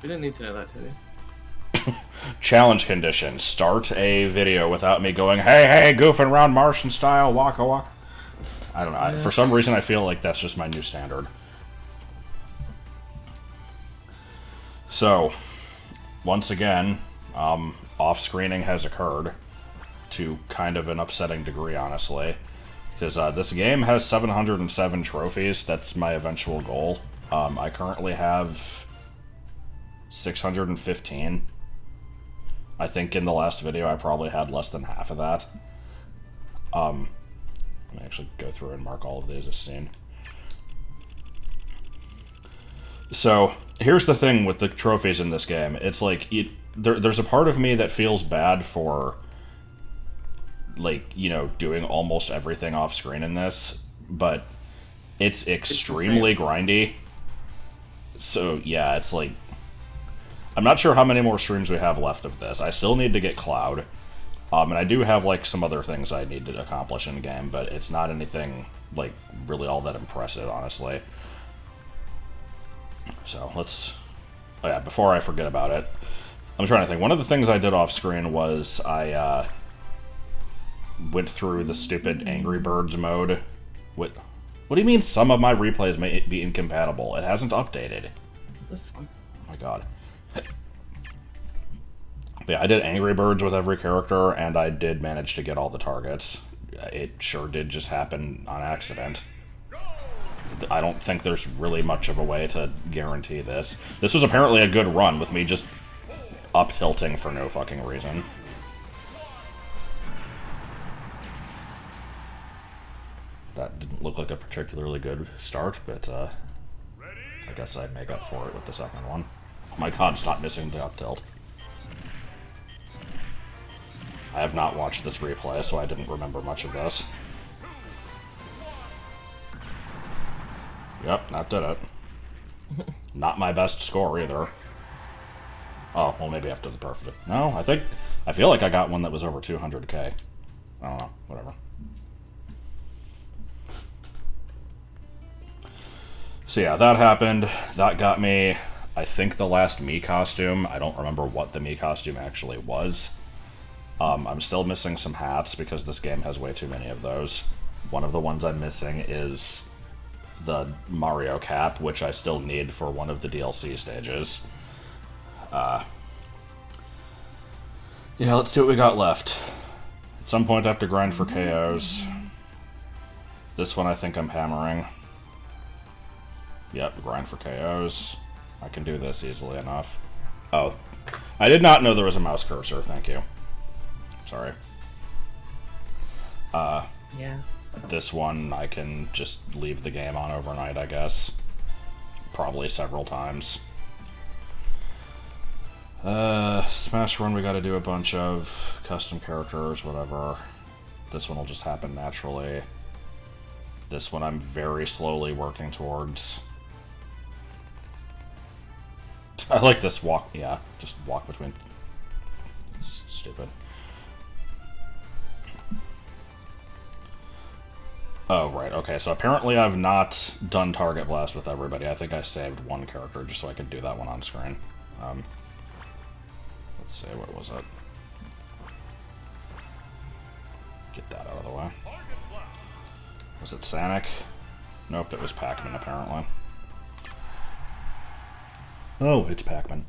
We didn't need to know that, Teddy. Challenge condition. Start a video without me going, hey, goofing around Martian style, waka waka. I don't know. Yeah. For some reason, I feel like that's just my new standard. So, once again, off-screening has occurred to kind of an upsetting degree, honestly. Because this game has 707 trophies. That's my eventual goal. I currently have 615. I think in the last video I probably had less than half of that. Let me actually go through and mark all of these as seen. So, here's the thing with the trophies in this game. It's like, there's a part of me that feels bad for, like, you know, doing almost everything off screen in this, but it's extremely grindy. So, yeah, it's like, I'm not sure how many more streams we have left of this. I still need to get Cloud. And I do have, like, some other things I need to accomplish in the game, but it's not anything, like, really all that impressive, honestly. So, let's... Oh, yeah, before I forget about it, I'm trying to think. One of the things I did off-screen was I, went through the stupid Angry Birds mode. What do you mean some of my replays may be incompatible? It hasn't updated. What the fuck? Oh my god. Yeah, I did Angry Birds with every character, and I did manage to get all the targets. It sure did just happen on accident. I don't think there's really much of a way to guarantee this. This was apparently a good run, with me just up-tilting for no fucking reason. That didn't look like a particularly good start, but I guess I'd make up for it with the second one. Oh my god, stop missing the up-tilt. I have not watched this replay, so I didn't remember much of this. Yep, that did it. Not my best score, either. Oh, well, maybe after the perfect. No, I feel like I got one that was over 200k. I don't know, whatever. So yeah, that happened. That got me, I think, the last Mii costume. I don't remember what the Mii costume actually was. I'm still missing some hats because this game has way too many of those. One of the ones I'm missing is the Mario cap, which I still need for one of the DLC stages. Yeah, let's see what we got left. At some point I have to grind for KOs. This one I think I'm hammering. Yep, grind for KOs. I can do this easily enough. Oh, I did not know there was a mouse cursor, thank you. Sorry. Yeah. This one I can just leave the game on overnight, I guess. Probably several times. Smash Run we gotta do a bunch of. Custom characters, whatever. This one will just happen naturally. This one I'm very slowly working towards. I like this walk, yeah, just walk between. It's stupid. Oh, right, okay, so apparently I've not done Target Blast with everybody. I think I saved one character just so I could do that one on screen. Let's see, what was it? Get that out of the way. Was it Sonic? Nope, it was Pac-Man, apparently. Oh, it's Pac-Man.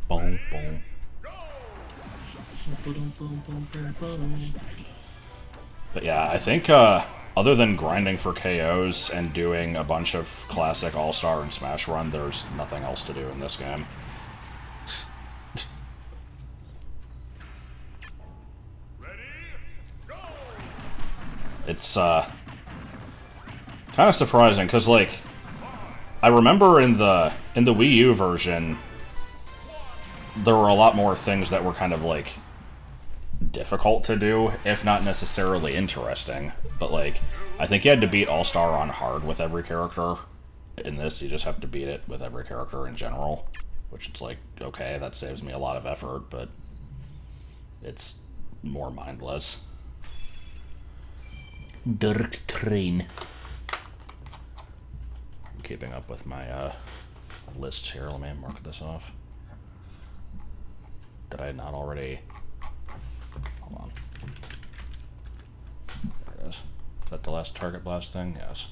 Boom, boom. But yeah, I think, other than grinding for KOs and doing a bunch of classic All-Star and Smash Run, there's nothing else to do in this game. It's, kind of surprising, because, like, I remember in the Wii U version, there were a lot more things that were kind of, like, difficult to do, if not necessarily interesting. But, like, I think you had to beat All-Star on hard with every character. In this, you just have to beat it with every character in general. Which it's like, okay, that saves me a lot of effort, but it's more mindless. Dirt Train. keeping up with my lists here. Let me mark this off. Did I not already... Hold on. There it is. Is that the last target blast thing? Yes.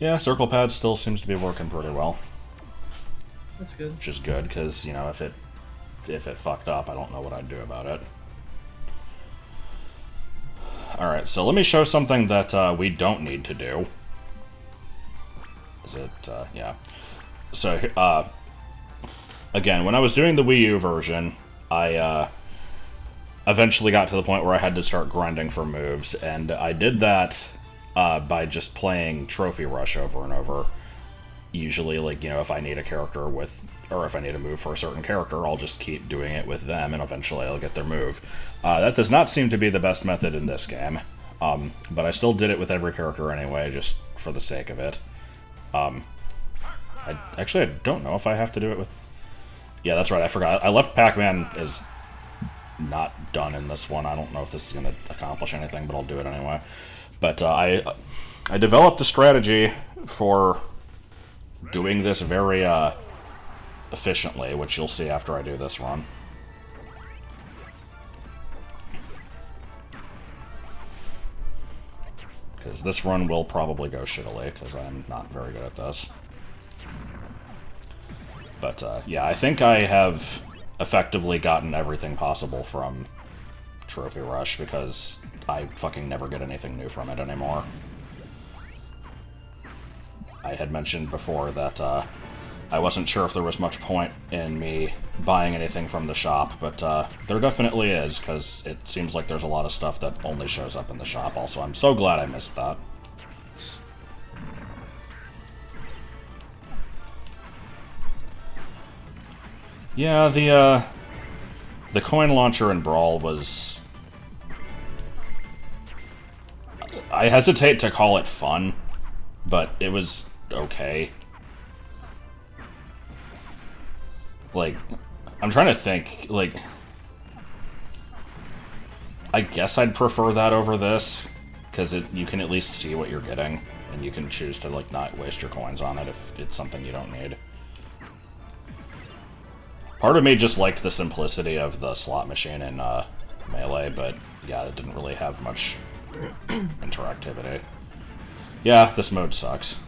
Yeah, circle pad still seems to be working pretty well. That's good. Which is good, because, you know, if it fucked up, I don't know what I'd do about it. Alright, so let me show something that we don't need to do. Is it, yeah. So, again, when I was doing the Wii U version, I eventually got to the point where I had to start grinding for moves, and I did that by just playing Trophy Rush over and over. Usually, like, you know, if I need a character with, or if I need a move for a certain character, I'll just keep doing it with them, and eventually I'll get their move. That does not seem to be the best method in this game, but I still did it with every character anyway, just for the sake of it. I don't know if I have to do it with... Yeah, that's right, I forgot. I left Pac-Man as not done in this one. I don't know if this is going to accomplish anything, but I'll do it anyway. But I developed a strategy for doing this very efficiently, which you'll see after I do this run. Because this run will probably go shittily, because I'm not very good at this. But, yeah, I think I have effectively gotten everything possible from Trophy Rush, because I fucking never get anything new from it anymore. I had mentioned before that I wasn't sure if there was much point in me buying anything from the shop, but there definitely is, because it seems like there's a lot of stuff that only shows up in the shop. Also, I'm so glad I missed that. Yeah, the coin launcher in Brawl was... I hesitate to call it fun, but it was okay. Like, I'm trying to think, like... I guess I'd prefer that over this, because you can at least see what you're getting, and you can choose to, like, not waste your coins on it if it's something you don't need. Part of me just liked the simplicity of the slot machine in Melee, but yeah, it didn't really have much interactivity. Yeah, this mode sucks.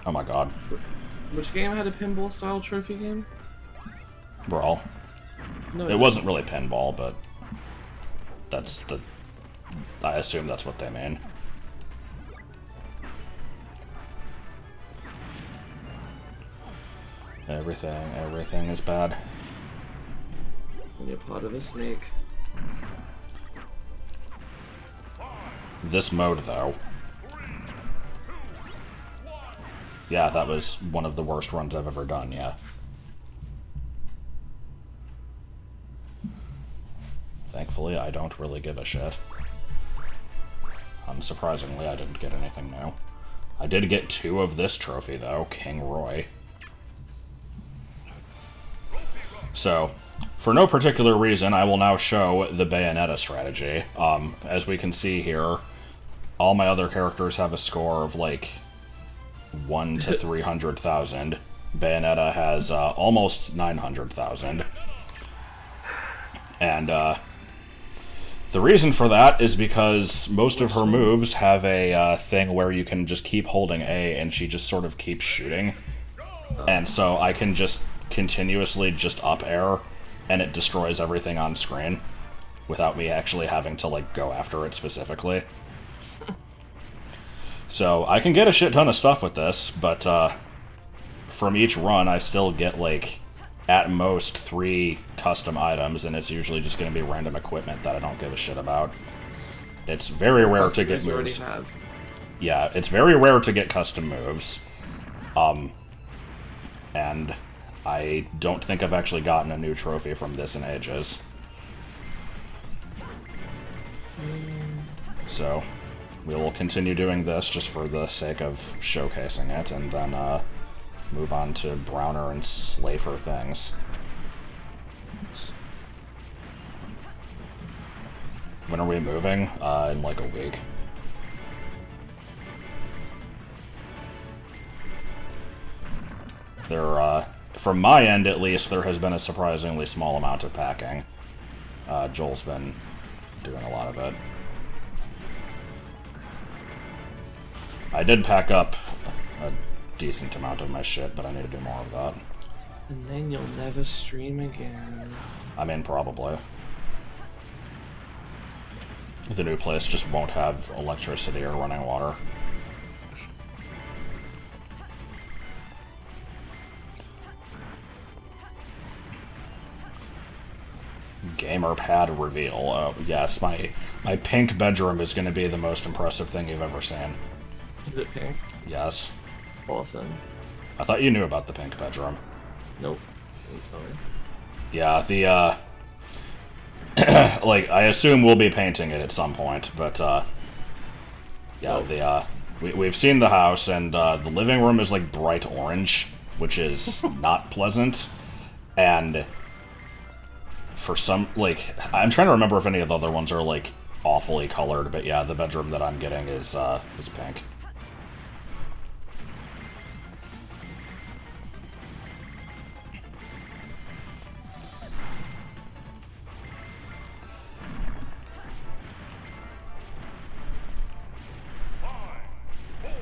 Oh my god. Which game had a pinball-style trophy game? Brawl. No, it wasn't really pinball, but that's the... I assume that's what they mean. Everything is bad. When you're part of a snake. This mode, though. Yeah, that was one of the worst runs I've ever done, yeah. Thankfully, I don't really give a shit. Unsurprisingly, I didn't get anything new. I did get 2 of this trophy, though, King Roy. So, for no particular reason, I will now show the Bayonetta strategy. As we can see here, all my other characters have a score of, like, 1 to 300,000. Bayonetta has almost 900,000. And the reason for that is because most of her moves have a thing where you can just keep holding A and she just sort of keeps shooting. And so I can just continuously just up air and it destroys everything on screen without me actually having to, like, go after it specifically. So I can get a shit ton of stuff with this, but from each run I still get, like, at most 3 custom items, and it's usually just going to be random equipment that I don't give a shit about. It's very rare to get moves. Yeah, it's very rare to get custom moves. And I don't think I've actually gotten a new trophy from this in ages. So, we will continue doing this just for the sake of showcasing it, and then move on to browner and slafer things. When are we moving? In like a week. There, from my end at least, there has been a surprisingly small amount of packing. Joel's been doing a lot of it. I did pack up a decent amount of my shit, but I need to do more of that. And then you'll never stream again. I mean, probably. The new place just won't have electricity or running water. Gamer pad reveal. Oh, yes, my pink bedroom is going to be the most impressive thing you've ever seen. Is it pink? Yes. Awesome. I thought you knew about the pink bedroom. Nope. Don't tell me. Yeah, the, like, I assume we'll be painting it at some point, but, yeah, we've seen the house, and, the living room is, like, bright orange, which is not pleasant, and for some, like, I'm trying to remember if any of the other ones are, like, awfully colored, but yeah, the bedroom that I'm getting is pink.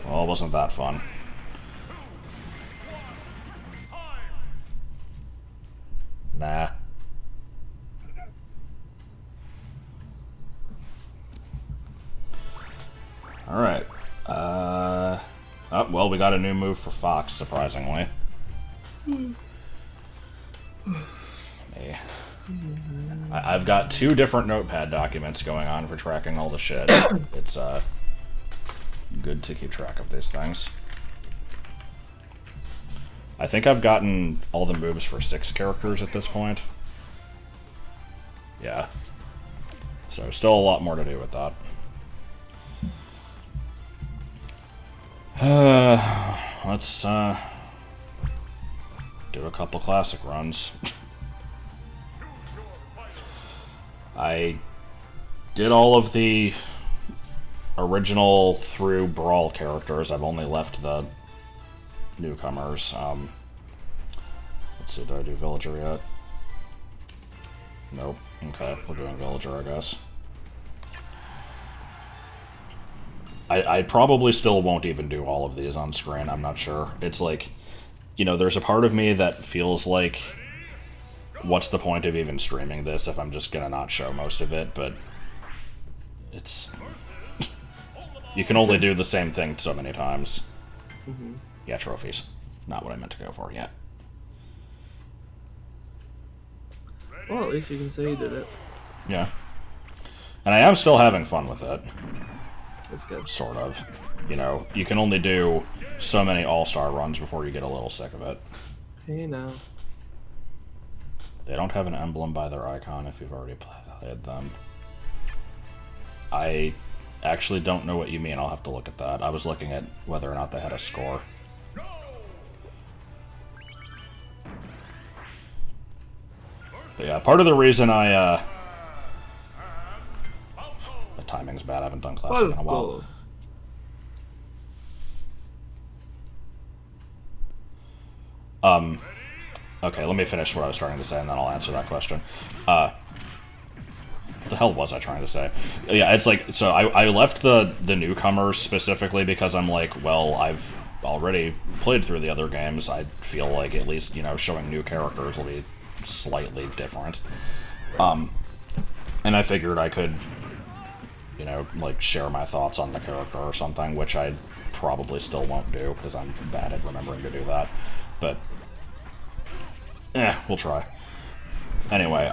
Well, it wasn't that fun. Nah. Alright. Oh, well, we got a new move for Fox, surprisingly. Me. I've got 2 different notepad documents going on for tracking all the shit. It's, good to keep track of these things. I think I've gotten all the moves for 6 characters at this point. Yeah. So, still a lot more to do with that. Let's, do a couple classic runs. I did all of the original through Brawl characters. I've only left the newcomers. Let's see, did I do Villager yet? Nope. Okay, we're doing Villager, I guess. I probably still won't even do all of these on screen, I'm not sure. It's like, you know, there's a part of me that feels like, what's the point of even streaming this if I'm just gonna not show most of it, but it's... You can only do the same thing so many times. Mm-hmm. Yeah, trophies. Not what I meant to go for yet. Well, at least you can say you did it. Yeah. And I am still having fun with it. That's good. Sort of. You know, you can only do so many all-star runs before you get a little sick of it. Hey, now. They don't have an emblem by their icon if you've already played them. I actually don't know what you mean. I'll have to look at that. I was looking at whether or not they had a score. But yeah, part of the reason the timing's bad. I haven't done classic in a while. Okay, let me finish what I was starting to say, and then I'll answer that question. What the hell was I trying to say? Yeah, it's like, so I left the newcomers specifically because I'm like, well, I've already played through the other games. I feel like at least, you know, showing new characters will be slightly different. And I figured I could, you know, like, share my thoughts on the character or something, which I probably still won't do, because I'm bad at remembering to do that. But, we'll try. Anyway,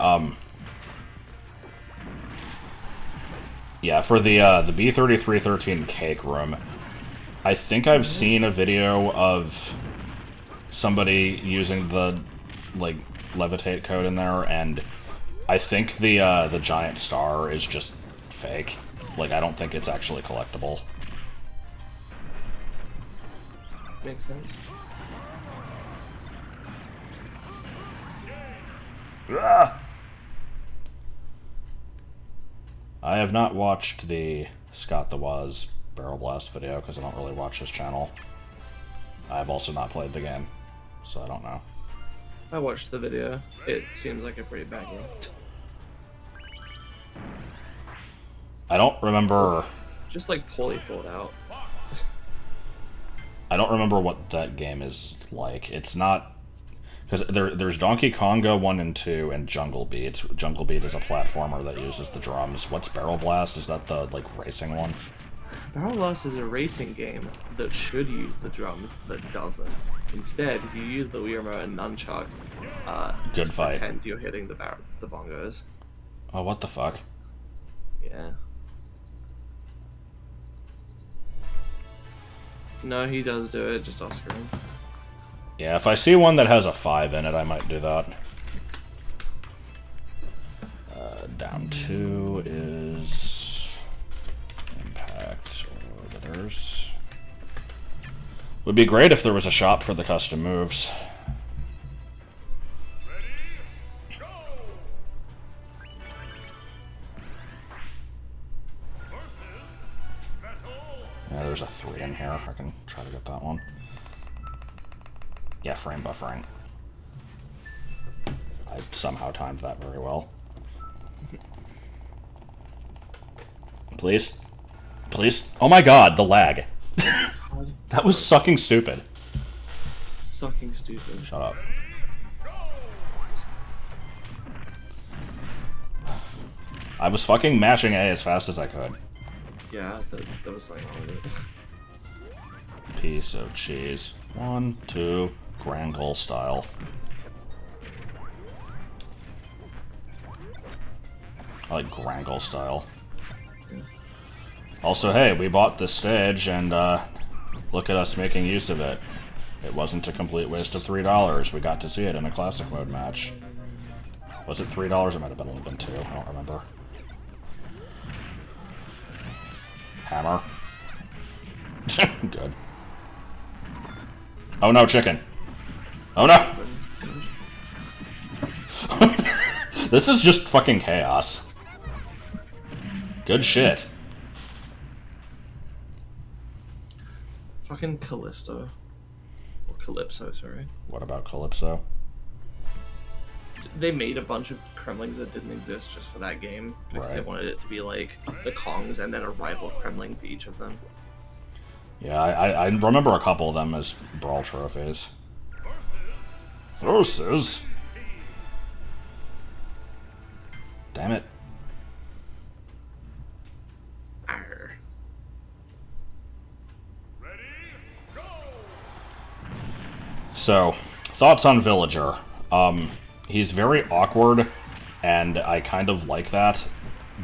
yeah, for the B3313 cake room, I think I've seen a video of somebody using the, like, levitate code in there, and I think the giant star is just fake. Like, I don't think it's actually collectible. Makes sense. Ah! I have not watched the Scott the Woz Barrel Blast video because I don't really watch his channel. I've also not played the game, so I don't know. I watched the video. It seems like a pretty bad game. I don't remember... Just like poorly thought out. I don't remember what that game is like. It's not... Because there's Donkey Konga 1 and 2 and Jungle Beat. Jungle Beat is a platformer that uses the drums. What's Barrel Blast? Is that the, like, racing one? Barrel Blast is a racing game that should use the drums, but doesn't. Instead, you use the Wii Remote and Nunchuck. Good fight. Pretend you're hitting the bongos. Oh, what the fuck? Yeah. No, he does do it, just off screen. Yeah, if I see one that has a 5 in it, I might do that. Down 2 is... Impact Orbiters. Would be great if there was a shop for the custom moves. Yeah, there's a 3 in here. I can try to get that one. Yeah, frame buffering. I somehow timed that very well. Please? Please? Oh my god, the lag. That was sucking stupid. Sucking stupid. Shut up. I was fucking mashing A as fast as I could. Yeah, that was something wrong with it. Piece of cheese. 1, 2, Grand Goal style. I like Grand Goal style. Also, hey, we bought this stage, and look at us making use of it. It wasn't a complete waste of $3. We got to see it in a classic mode match. Was it $3? It might have only been 2. I don't remember. Hammer. Good. Oh no, chicken. Oh no! This is just fucking chaos. Good shit. Fucking Callisto. Or Calypso, sorry. What about Calypso? They made a bunch of Kremlings that didn't exist just for that game because they wanted it to be like the Kongs and then a rival Kremling for each of them. Yeah, I remember a couple of them as Brawl trophies. Versus... Damn it. Arr. So, thoughts on Villager. He's very awkward, and I kind of like that,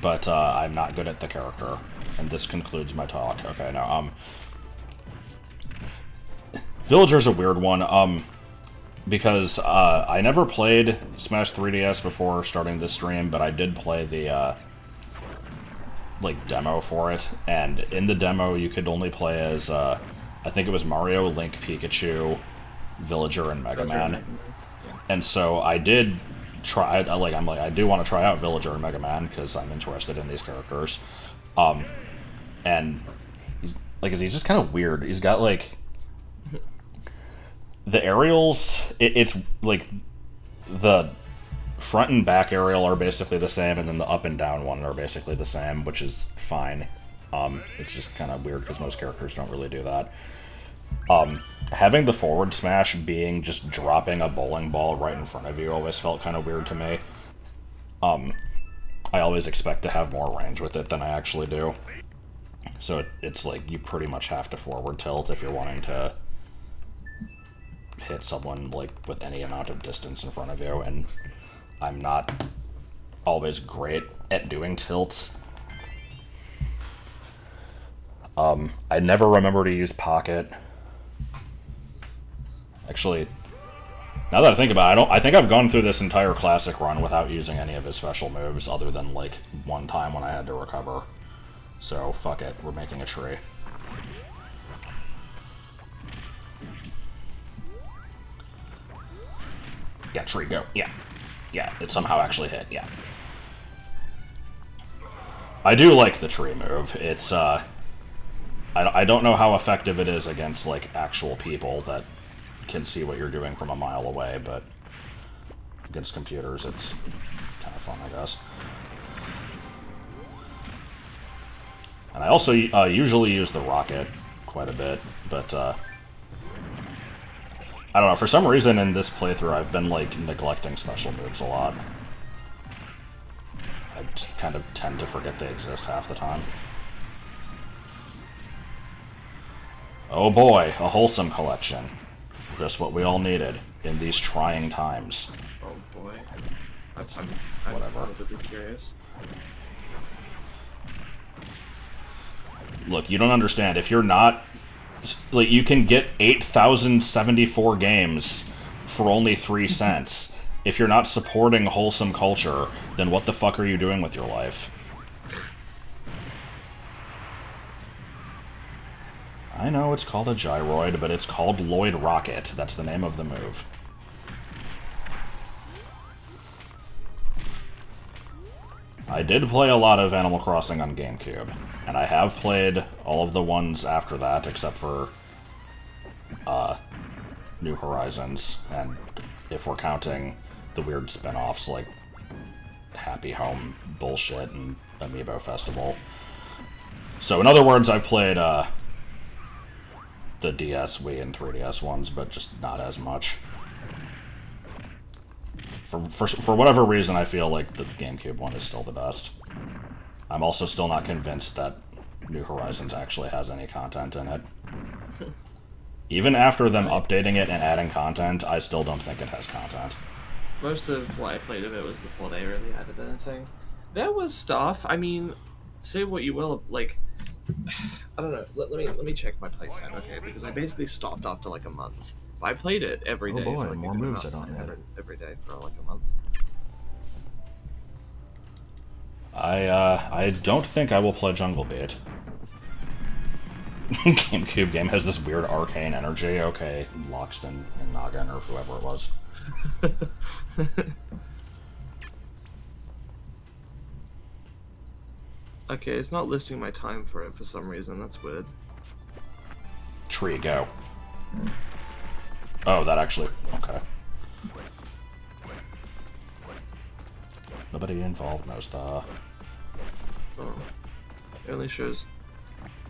but I'm not good at the character. And this concludes my talk. Okay, now, Villager's a weird one, because I never played Smash 3DS before starting this stream, but I did play the, like, demo for it, and in the demo you could only play as, I think it was Mario, Link, Pikachu, Villager, and Mega Man. And so I did try, I do want to try out Villager and Mega Man, because I'm interested in these characters. And he's just kind of weird. He's got, like, the aerials, it's, like, the front and back aerial are basically the same, and then the up and down one are basically the same, which is fine. It's just kind of weird, because most characters don't really do that. Having the forward smash being just dropping a bowling ball right in front of you always felt kind of weird to me. I always expect to have more range with it than I actually do. So it's like you pretty much have to forward tilt if you're wanting to hit someone like with any amount of distance in front of you, and I'm not always great at doing tilts. I never remember to use pocket. Actually, now that I think about it, I think I've gone through this entire classic run without using any of his special moves, other than, like, one time when I had to recover. So, fuck it, we're making a tree. Yeah, tree, go. Yeah. Yeah, it somehow actually hit, yeah. I do like the tree move. It's, I don't know how effective it is against, like, actual people that can see what you're doing from a mile away, but against computers, it's kind of fun, I guess. And I also usually use the rocket quite a bit, but, I don't know, for some reason in this playthrough I've been, like, neglecting special moves a lot. I just kind of tend to forget they exist half the time. Oh boy, a wholesome collection. Just what we all needed in these trying times. Oh boy. I'm Whatever. a little bit curious. Look, you don't understand. If you're not... Like, you can get 8,074 games for only 3 cents. If you're not supporting wholesome culture, then what the fuck are you doing with your life? I know it's called a gyroid, but it's called Lloyd Rocket. That's the name of the move. I did play a lot of Animal Crossing on GameCube, and I have played all of the ones after that, except for New Horizons, and if we're counting the weird spin-offs like Happy Home bullshit and Amiibo Festival. So in other words, I've played the DS, Wii, and 3DS ones, but just not as much. For whatever reason, I feel like the GameCube one is still the best. I'm also still not convinced that New Horizons actually has any content in it. Even after them updating it and adding content, I still don't think it has content. Most of what I played of it was before they really added anything. There was stuff, I mean, say what you will, like, I don't know, let me check my playtime, okay, because I basically stopped after like a month. But I played it every day boy, for like more a good moves amount I of don't time, need. every day for like a month. I don't think I will play Jungle Beat. GameCube game has this weird arcane energy. Okay, Loxton and Noggin or whoever it was. Okay, it's not listing my time for it for some reason. That's weird. Tree, go. Oh, that actually... Okay. Nobody involved knows the... Oh. It only shows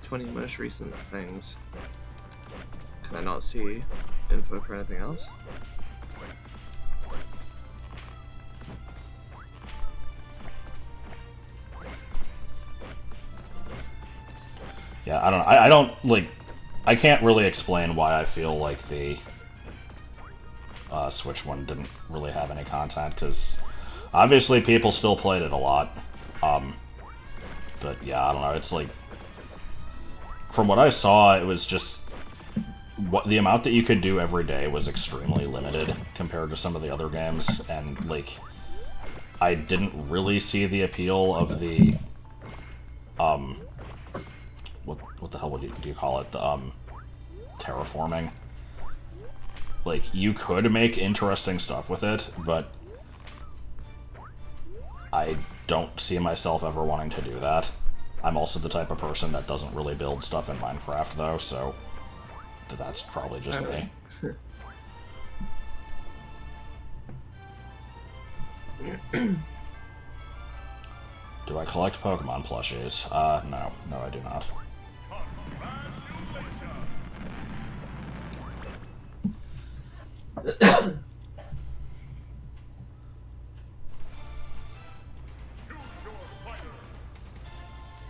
20 most recent things. Can I not see info for anything else? Yeah, I don't know. I don't, like... I can't really explain why I feel like the Switch one didn't really have any content, because obviously people still played it a lot. But yeah, I don't know, it's like... From what I saw, it was just... the amount that you could do every day was extremely limited compared to some of the other games, and, like... I didn't really see the appeal of the... What the hell do you call it? The, terraforming. Like, you could make interesting stuff with it, but I don't see myself ever wanting to do that. I'm also the type of person that doesn't really build stuff in Minecraft, though, so that's probably just me. Do I collect Pokemon plushies? No. No, I do not.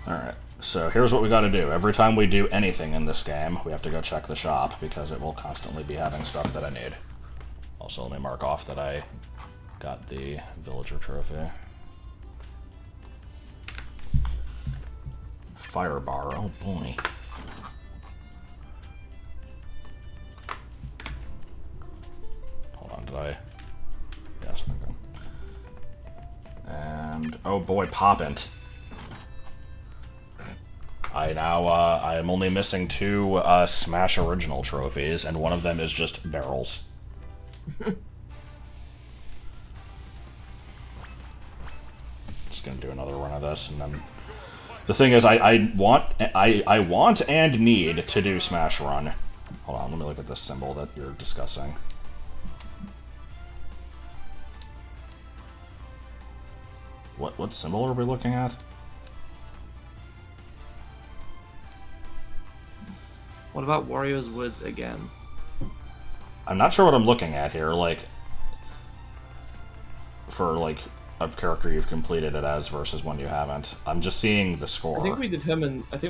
Alright, so here's what we gotta do. Every time we do anything in this game, we have to go check the shop, because it will constantly be having stuff that I need. Also, let me mark off that I got the villager trophy. Fire bar, oh boy. Hold on, did I? Yes, okay. And, oh boy, Poppint. I am only missing 2 Smash Original trophies, and one of them is just barrels. Just gonna do another run of this, and then the thing is, I want and need to do Smash Run. Hold on, let me look at this symbol that you're discussing. What symbol are we looking at? What about Wario's Woods again? I'm not sure what I'm looking at here, like, for, like, a character you've completed it as versus one you haven't. I'm just seeing the score. I think we determined that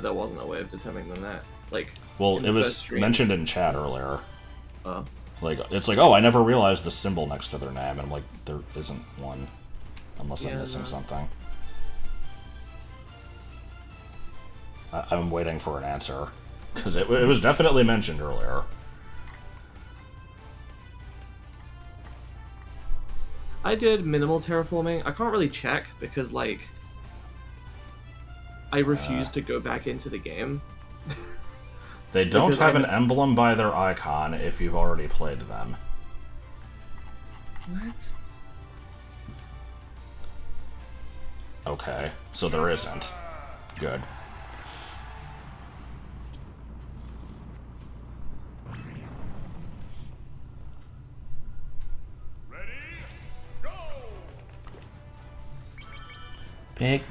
there wasn't a way of determining that. Like, well, it was mentioned in chat earlier. Oh. Like, it's like, oh, I never realized the symbol next to their name, and I'm like, there isn't one. Unless I'm missing something. I'm waiting for an answer. Because it was definitely mentioned earlier. I did minimal terraforming. I can't really check because, like, I refuse to go back into the game. They don't have an emblem by their icon if you've already played them. What? Okay, so there isn't. Good. Ready? Go! Big.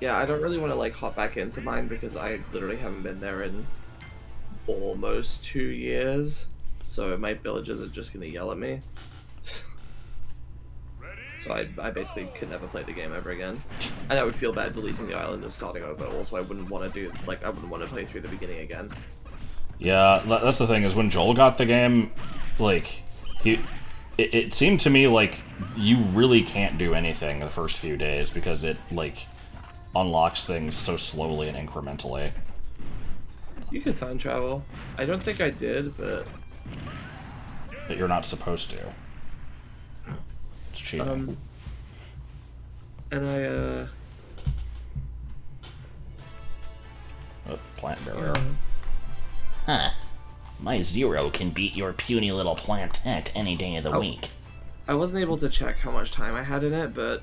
Yeah, I don't really want to, like, hop back into mine because I literally haven't been there in almost 2 years. So my villagers are just gonna yell at me. So I basically could never play the game ever again. And I would feel bad deleting the island and starting over. Also, I wouldn't want to do, like, I wouldn't want to play through the beginning again. Yeah, that's the thing, is when Joel got the game, like, it seemed to me like you really can't do anything the first few days because it, like, unlocks things so slowly and incrementally. You could time travel. I don't think I did, but... But you're not supposed to. It's cheating. And I, Oh, plant barrier. Huh. My Zero can beat your puny little plant tech any day of the week. I wasn't able to check how much time I had in it, but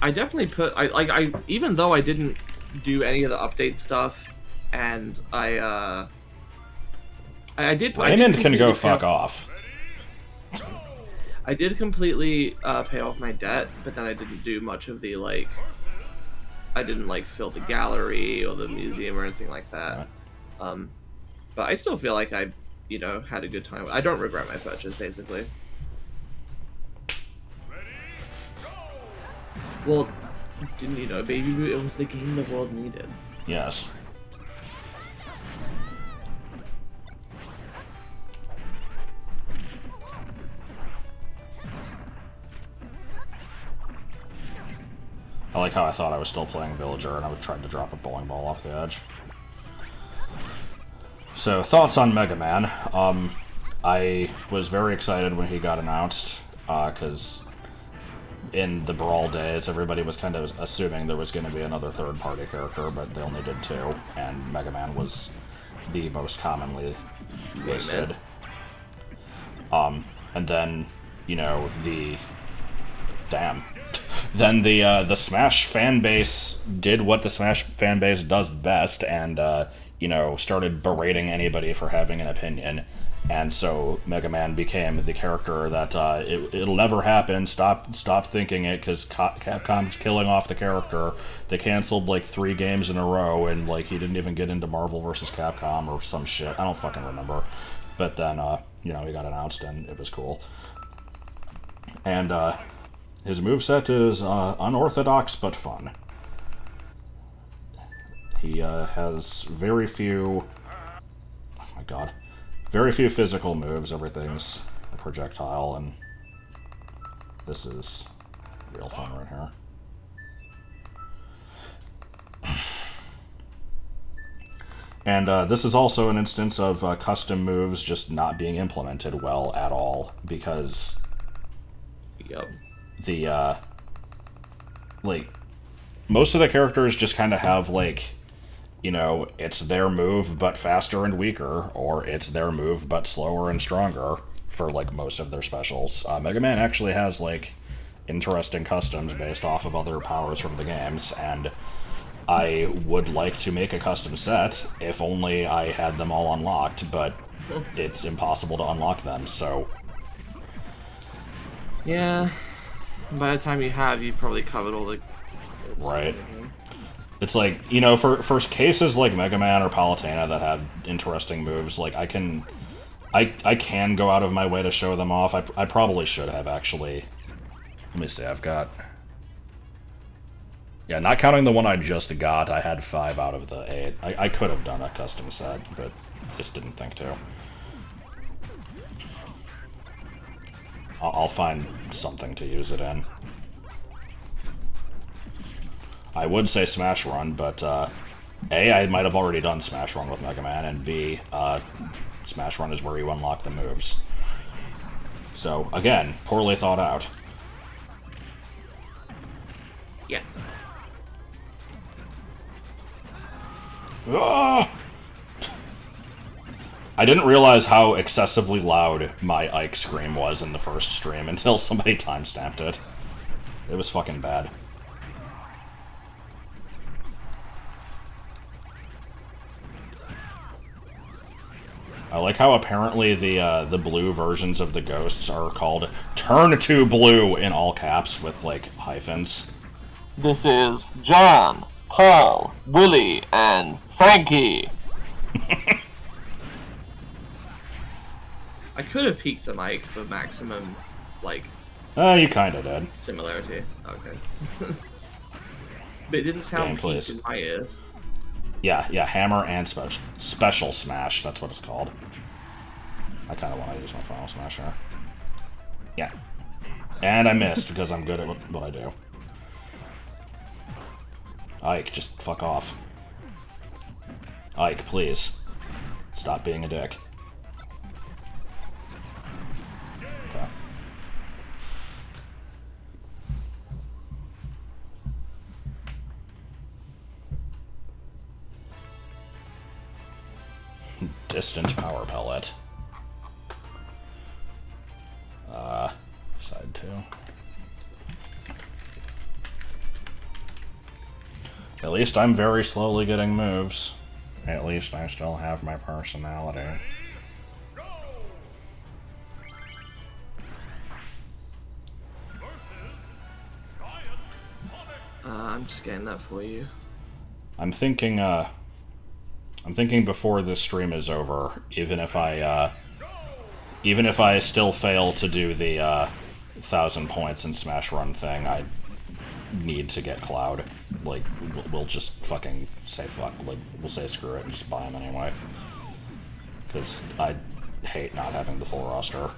I definitely put... I even though I didn't do any of the update stuff, and I did... Raymond can go fuck off. I did completely pay off my debt, but then I didn't do much of the, like... I didn't, like, fill the gallery or the museum or anything like that. But I still feel like I, you know, had a good time. I don't regret my purchase, basically. Well, didn't you know, Baby Root, it was the game the world needed. Yes. I like how I thought I was still playing Villager and I was trying to drop a bowling ball off the edge. So, thoughts on Mega Man. I was very excited when he got announced, because in the Brawl days, everybody was kind of assuming there was going to be another third-party character, but they only did 2, and Mega Man was the most commonly listed. And then, you know, Damn. Then the Smash fan base did what the Smash fan base does best, and, you know, started berating anybody for having an opinion. And so Mega Man became the character that it'll never happen. Stop thinking it, because Capcom's killing off the character. They canceled like 3 games in a row, and like he didn't even get into Marvel vs. Capcom or some shit. I don't fucking remember. But then you know, he got announced and it was cool. And his moveset is unorthodox but fun. He has very few... Oh my god. Very few physical moves. Everything's a projectile, and this is real fun right here. And this is also an instance of custom moves just not being implemented well at all, because Yep. the, like, most of the characters just kind of have, like, you know, it's their move but faster and weaker, or it's their move but slower and stronger for, like, most of their specials. Mega Man actually has, like, interesting customs based off of other powers from the games, and I would like to make a custom set if only I had them all unlocked, but it's impossible to unlock them, so... Yeah. By the time you have, you've probably covered all the... Right. It's like, you know, for cases like Mega Man or Palutena that have interesting moves, like, I can go out of my way to show them off. I probably should have, actually. Let me see, I've got... Yeah, not counting the one I just got, I had 5 out of the 8. I could have done a custom set, but just didn't think to. I'll find something to use it in. I would say Smash Run, but A, I might have already done Smash Run with Mega Man, and B, Smash Run is where you unlock the moves. So, again, poorly thought out. Yeah. Ah! I didn't realize how excessively loud my Ike scream was in the first stream until somebody timestamped it. It was fucking bad. I like how apparently the blue versions of the ghosts are called Turn to Blue in all caps with, like, hyphens. This is John, Paul, Willie, and Frankie. I could have peaked the mic for maximum, like... You kinda did. Similarity. Okay. But it didn't sound peaked in my ears. Yeah, hammer and special smash, that's what it's called. I kinda want to use my final smasher. Yeah. And I missed, because I'm good at what I do. Ike, just fuck off. Ike, please. Stop being a dick. Okay. Distant power pellet. Side 2. At least I'm very slowly getting moves. At least I still have my personality. I'm just getting that for you. I'm thinking before this stream is over, even if I still fail to do the 1,000 points in Smash Run thing, I need to get Cloud. Like, we'll just fucking say fuck, like, we'll say screw it and just buy him anyway. Because I hate not having the full roster.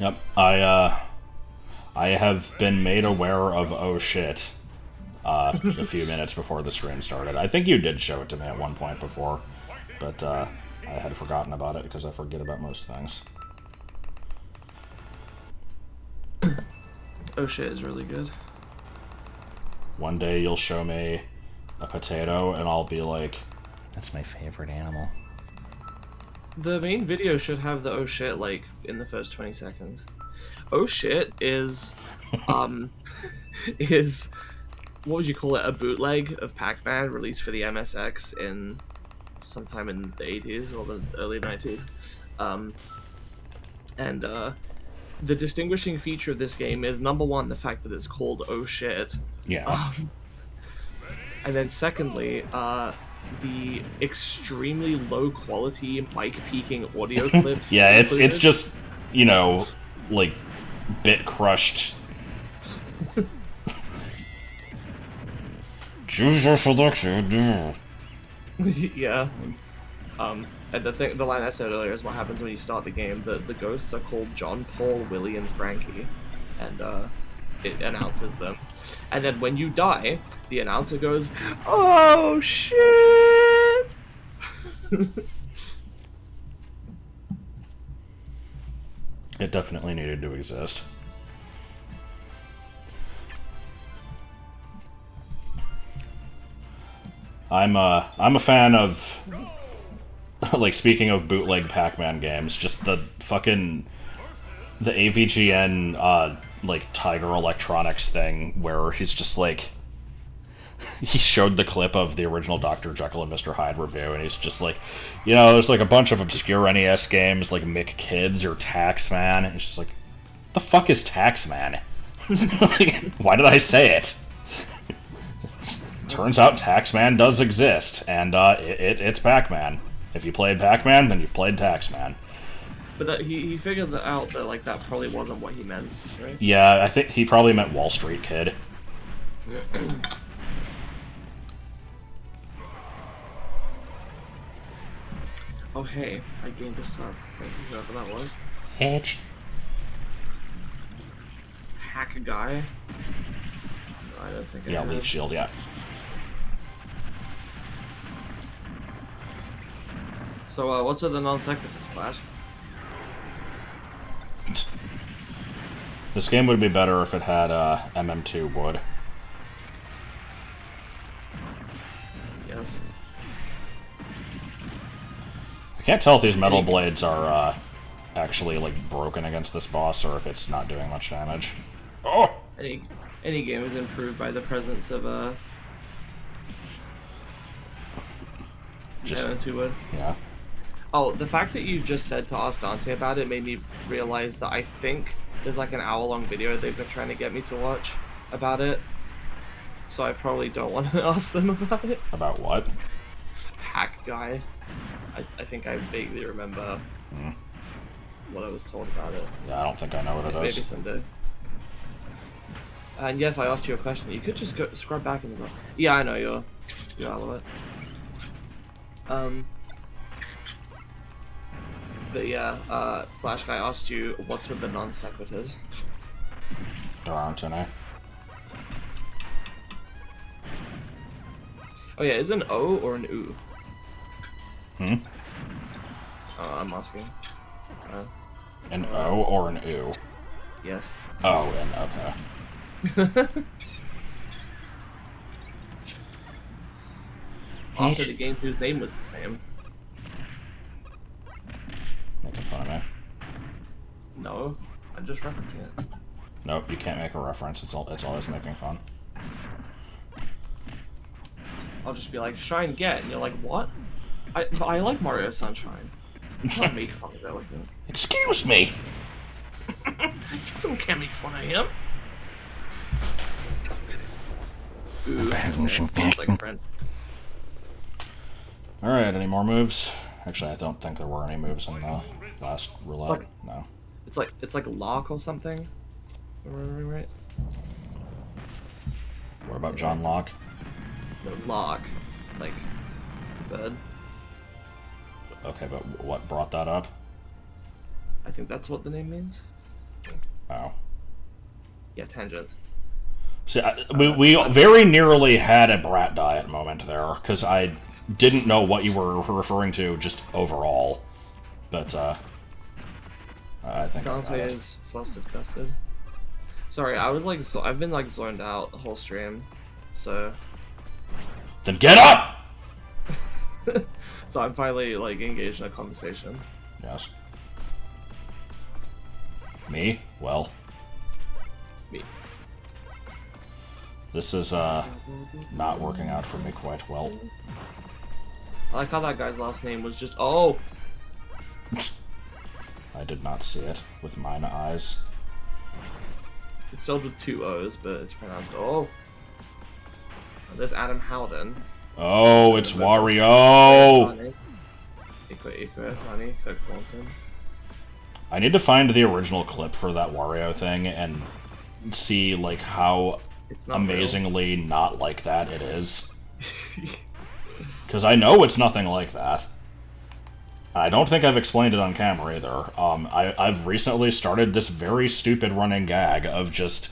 Yep, I have been made aware of oh shit a few minutes before the stream started. I think you did show it to me at one point before, but I had forgotten about it because I forget about most things. Oh shit is really good. One day you'll show me a potato and I'll be like, that's my favorite animal. The main video should have the oh shit, like, in the first 20 seconds. Oh shit is, is, what would you call it, a bootleg of Pac-Man released for the MSX in sometime in the 80s or the early 90s. The distinguishing feature of this game is, number one, the fact that it's called oh shit. Yeah. And then secondly, the extremely low quality mic peaking audio clips. Yeah, it's just, you know, like, bit crushed. Choose your selection. Yeah. And the line I said earlier is what happens when you start the game. The ghosts are called John, Paul, Willie, and Frankie. And it announces them. And then when you die, the announcer goes, "Oh shit!" It definitely needed to exist. I'm a fan of, like, speaking of bootleg Pac-Man games, just the AVGN like Tiger Electronics thing where he's just like, he showed the clip of the original Dr. Jekyll and Mr. Hyde review, and he's just like, there's like a bunch of obscure NES games like Mick Kids or Taxman, and it's just like, the fuck is Taxman? Like, why did I say it? Turns out Taxman does exist, and it's Pac-Man. If you played Pac-Man, then you've played Taxman. But he figured out that like that probably wasn't what he meant, right? Yeah, I think he probably meant Wall Street Kid. Oh hey, I gained a sub. Thank you, whoever that was. Edge. Hack guy. No, I don't think I Yeah, have. Leaf Shield, yeah. So what's with the non-sequiturs, Flash? This game would be better if it had MM2 wood. Yes. I can't tell if these metal blades are actually like broken against this boss or if it's not doing much damage. Oh! Any game is improved by the presence of Just MM2 wood. yeah. Oh, the fact that you just said to ask Dante about it made me realize that I think there's like an hour-long video they've been trying to get me to watch about it. So I probably don't want to ask them about it. About what? Hack guy. I think I vaguely remember what I was told about it. Yeah, I don't think I know what it Maybe is. someday. And yes, I asked you a question. You could just go scrub back in the book. Yeah, I know you're out of it. But yeah, Flash Guy asked you what's with the non sequiturs. There aren't any. Oh yeah, is it an O or an U? Hmm? I'm asking. An O or an U? Yes. Oh, and okay. After the game whose name was the same. Making fun of me. No, I'm just referencing it. Nope, you can't make a reference. It's always making fun. I'll just be like, Shine Get, and you're like, what? I like Mario Sunshine. Don't make fun of it like that. Excuse me! Someone can't make fun of him. Ooh, sounds like a friend. Alright, any more moves? Actually, I don't think there were any moves in the last roulette. No. It's like lock or something. Am I remembering right? What about John Locke? No, lock. Like, bed. Okay, but what brought that up? I think that's what the name means. Oh. Yeah, tangent. See, we very nearly had a brat diet moment there, because I didn't know what you were referring to just overall. But, I think Dante is flustered custard. Sorry, I was like, I've been like zoned out the whole stream, so. Then get up! So I'm finally like engaged in a conversation. Yes. Me? Well. Me. This is, not working out for me quite well. I like how that guy's last name was just oh. I did not see it with mine eyes. It's spelled with 2 O's, but it's pronounced oh. And there's Adam Howden. Oh, it's Wario! Cook Thornton. I need to find the original clip for that Wario thing and see, like, how It's not amazingly not like that it is. Because I know it's nothing like that. I don't think I've explained it on camera either. I've recently started this very stupid running gag of just...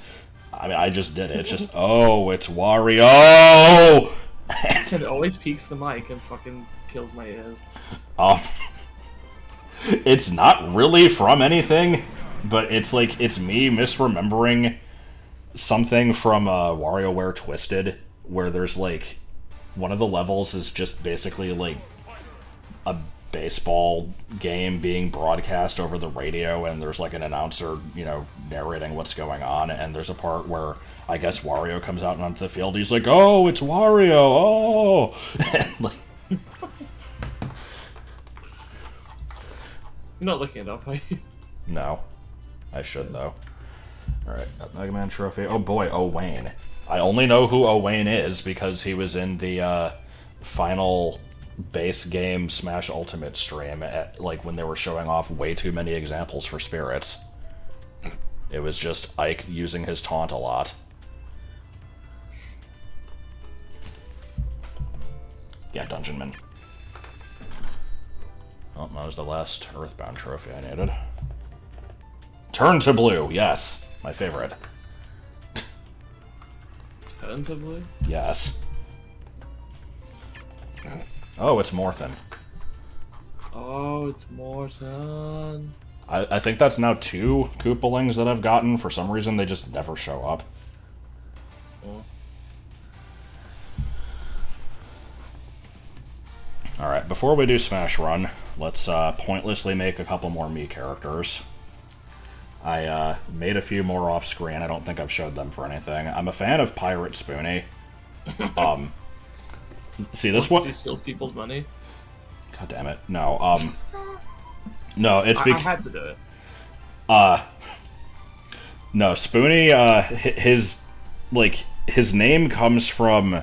I mean, I just did it. It's just, oh, it's Wario! It always peaks the mic and fucking kills my ears. Um, it's not really from anything, but it's like, it's me misremembering something from WarioWare Twisted, where there's like, one of the levels is just basically like a baseball game being broadcast over the radio, and there's like an announcer, you know, narrating what's going on, and there's a part where I guess Wario comes out onto the field. He's like, "Oh, it's Wario! Oh!" And, like, You're not looking it up, are you? no, I should though. All right, Mega Man trophy. Oh boy, Owain. I only know who Owain is because he was in the final base game Smash Ultimate stream at, like, when they were showing off way too many examples for spirits. It was just Ike using his taunt a lot. Yeah, Dungeonman. Oh, that was the last Earthbound trophy I needed. Turn to blue, yes. My favorite. Turn to blue? Yes. Oh, it's Morthen. Oh, it's Morton. I think that's now 2 Koopalings that I've gotten. For some reason, they just never show up. Oh. Alright, before we do Smash Run, let's pointlessly make a couple more Mii characters. I made a few more off-screen. I don't think I've showed them for anything. I'm a fan of Pirate Spoonie. See, this one... He steals people's money? God damn it. No, no, it's I had to do it. No, Spoonie, his name comes from...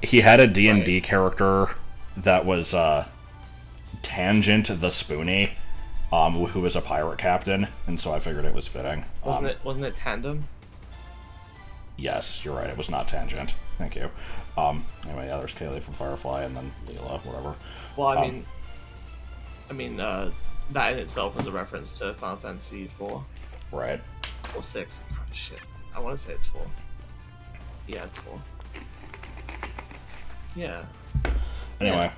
He had a D&D character that was, Tangent the Spoonie, who was a pirate captain, and so I figured it was fitting. Wasn't it Tandem? Yes, you're right, it was not Tangent. Thank you. Anyway, yeah, there's Kaylee from Firefly, and then Leela, whatever. Well, I mean, that in itself is a reference to Final Fantasy 4. Right. Or 6. Oh, shit. I want to say it's 4. Yeah, it's 4. Yeah. Anyway,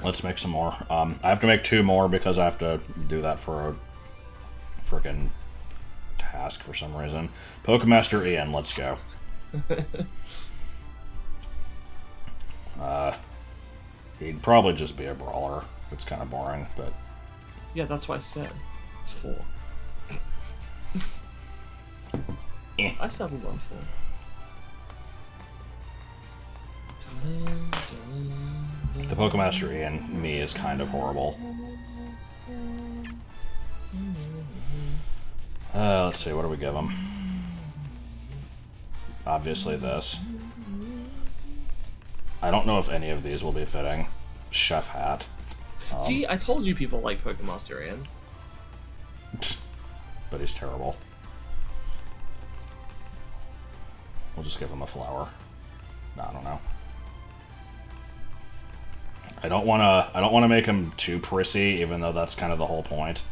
let's make some more. I have to make 2 more because I have to do that for a frickin' task for some reason. Pokemaster Ian, let's go. He'd probably just be a brawler. It's kind of boring, but... Yeah, that's why I said it's 4. I still haven't gone 4. The Pokemaster Ian, me, is kind of horrible. Let's see, what do we give him? Obviously this. I don't know if any of these will be fitting. Chef hat. See, I told you people like Pokemaster Ian. But he's terrible. We'll just give him a flower. No, I don't know. I don't wanna make him too prissy, even though that's kind of the whole point.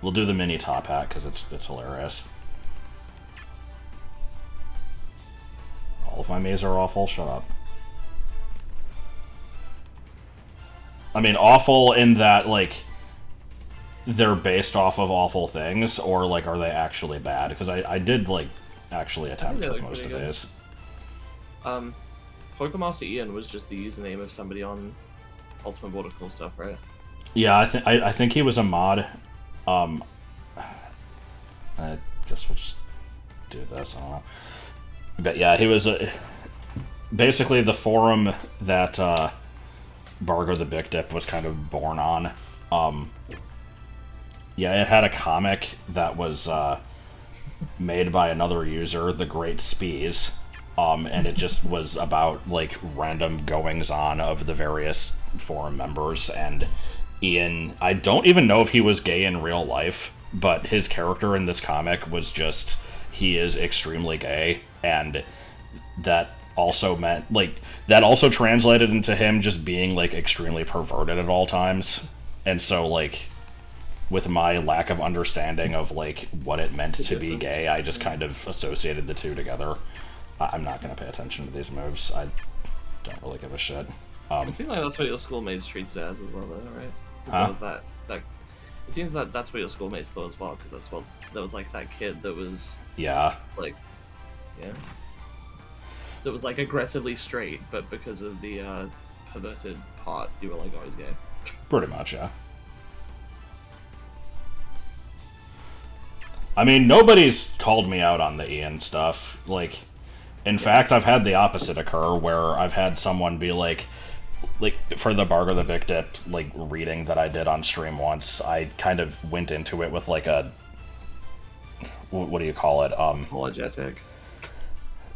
We'll do the mini top hat because it's hilarious. All of my Miis are awful. Shut up. I mean, awful in that, like, they're based off of awful things, or, like, are they actually bad? Because I did, like, actually attempt with most of these. Pokemaster Ian was just the username of somebody on Ultimate Border Cool stuff, right? Yeah, I think he was a mod. I guess we'll just do this. I don't know. But yeah, he was basically the forum that Bargo the Big Dip was kind of born on. Yeah, it had a comic that was made by another user, the Great Spees, and it just was about, like, random goings-on of the various forum members, and Ian, I don't even know if he was gay in real life, but his character in this comic was just, he is extremely gay, and that also meant, like, that also translated into him just being, like, extremely perverted at all times, and so, like, with my lack of understanding of like what it meant to be difference. gay, I just kind of associated the two together. I'm not going to pay attention to these moves. I don't really give a shit. It seems like that's what your schoolmates treated it as well, though, right? Huh? There was that. It seems that that's what your schoolmates thought as well, because that's what there was like that kid that was Yeah. like, yeah, that was like aggressively straight, but because of the perverted part, you were like, oh, he's gay. Pretty much, yeah. I mean, nobody's called me out on the Ian stuff. Like, in fact, I've had the opposite occur, where I've had someone be like, for the Bargo the Big Dip, like, reading that I did on stream once, I kind of went into it with, like, a... What do you call it? Apologetic.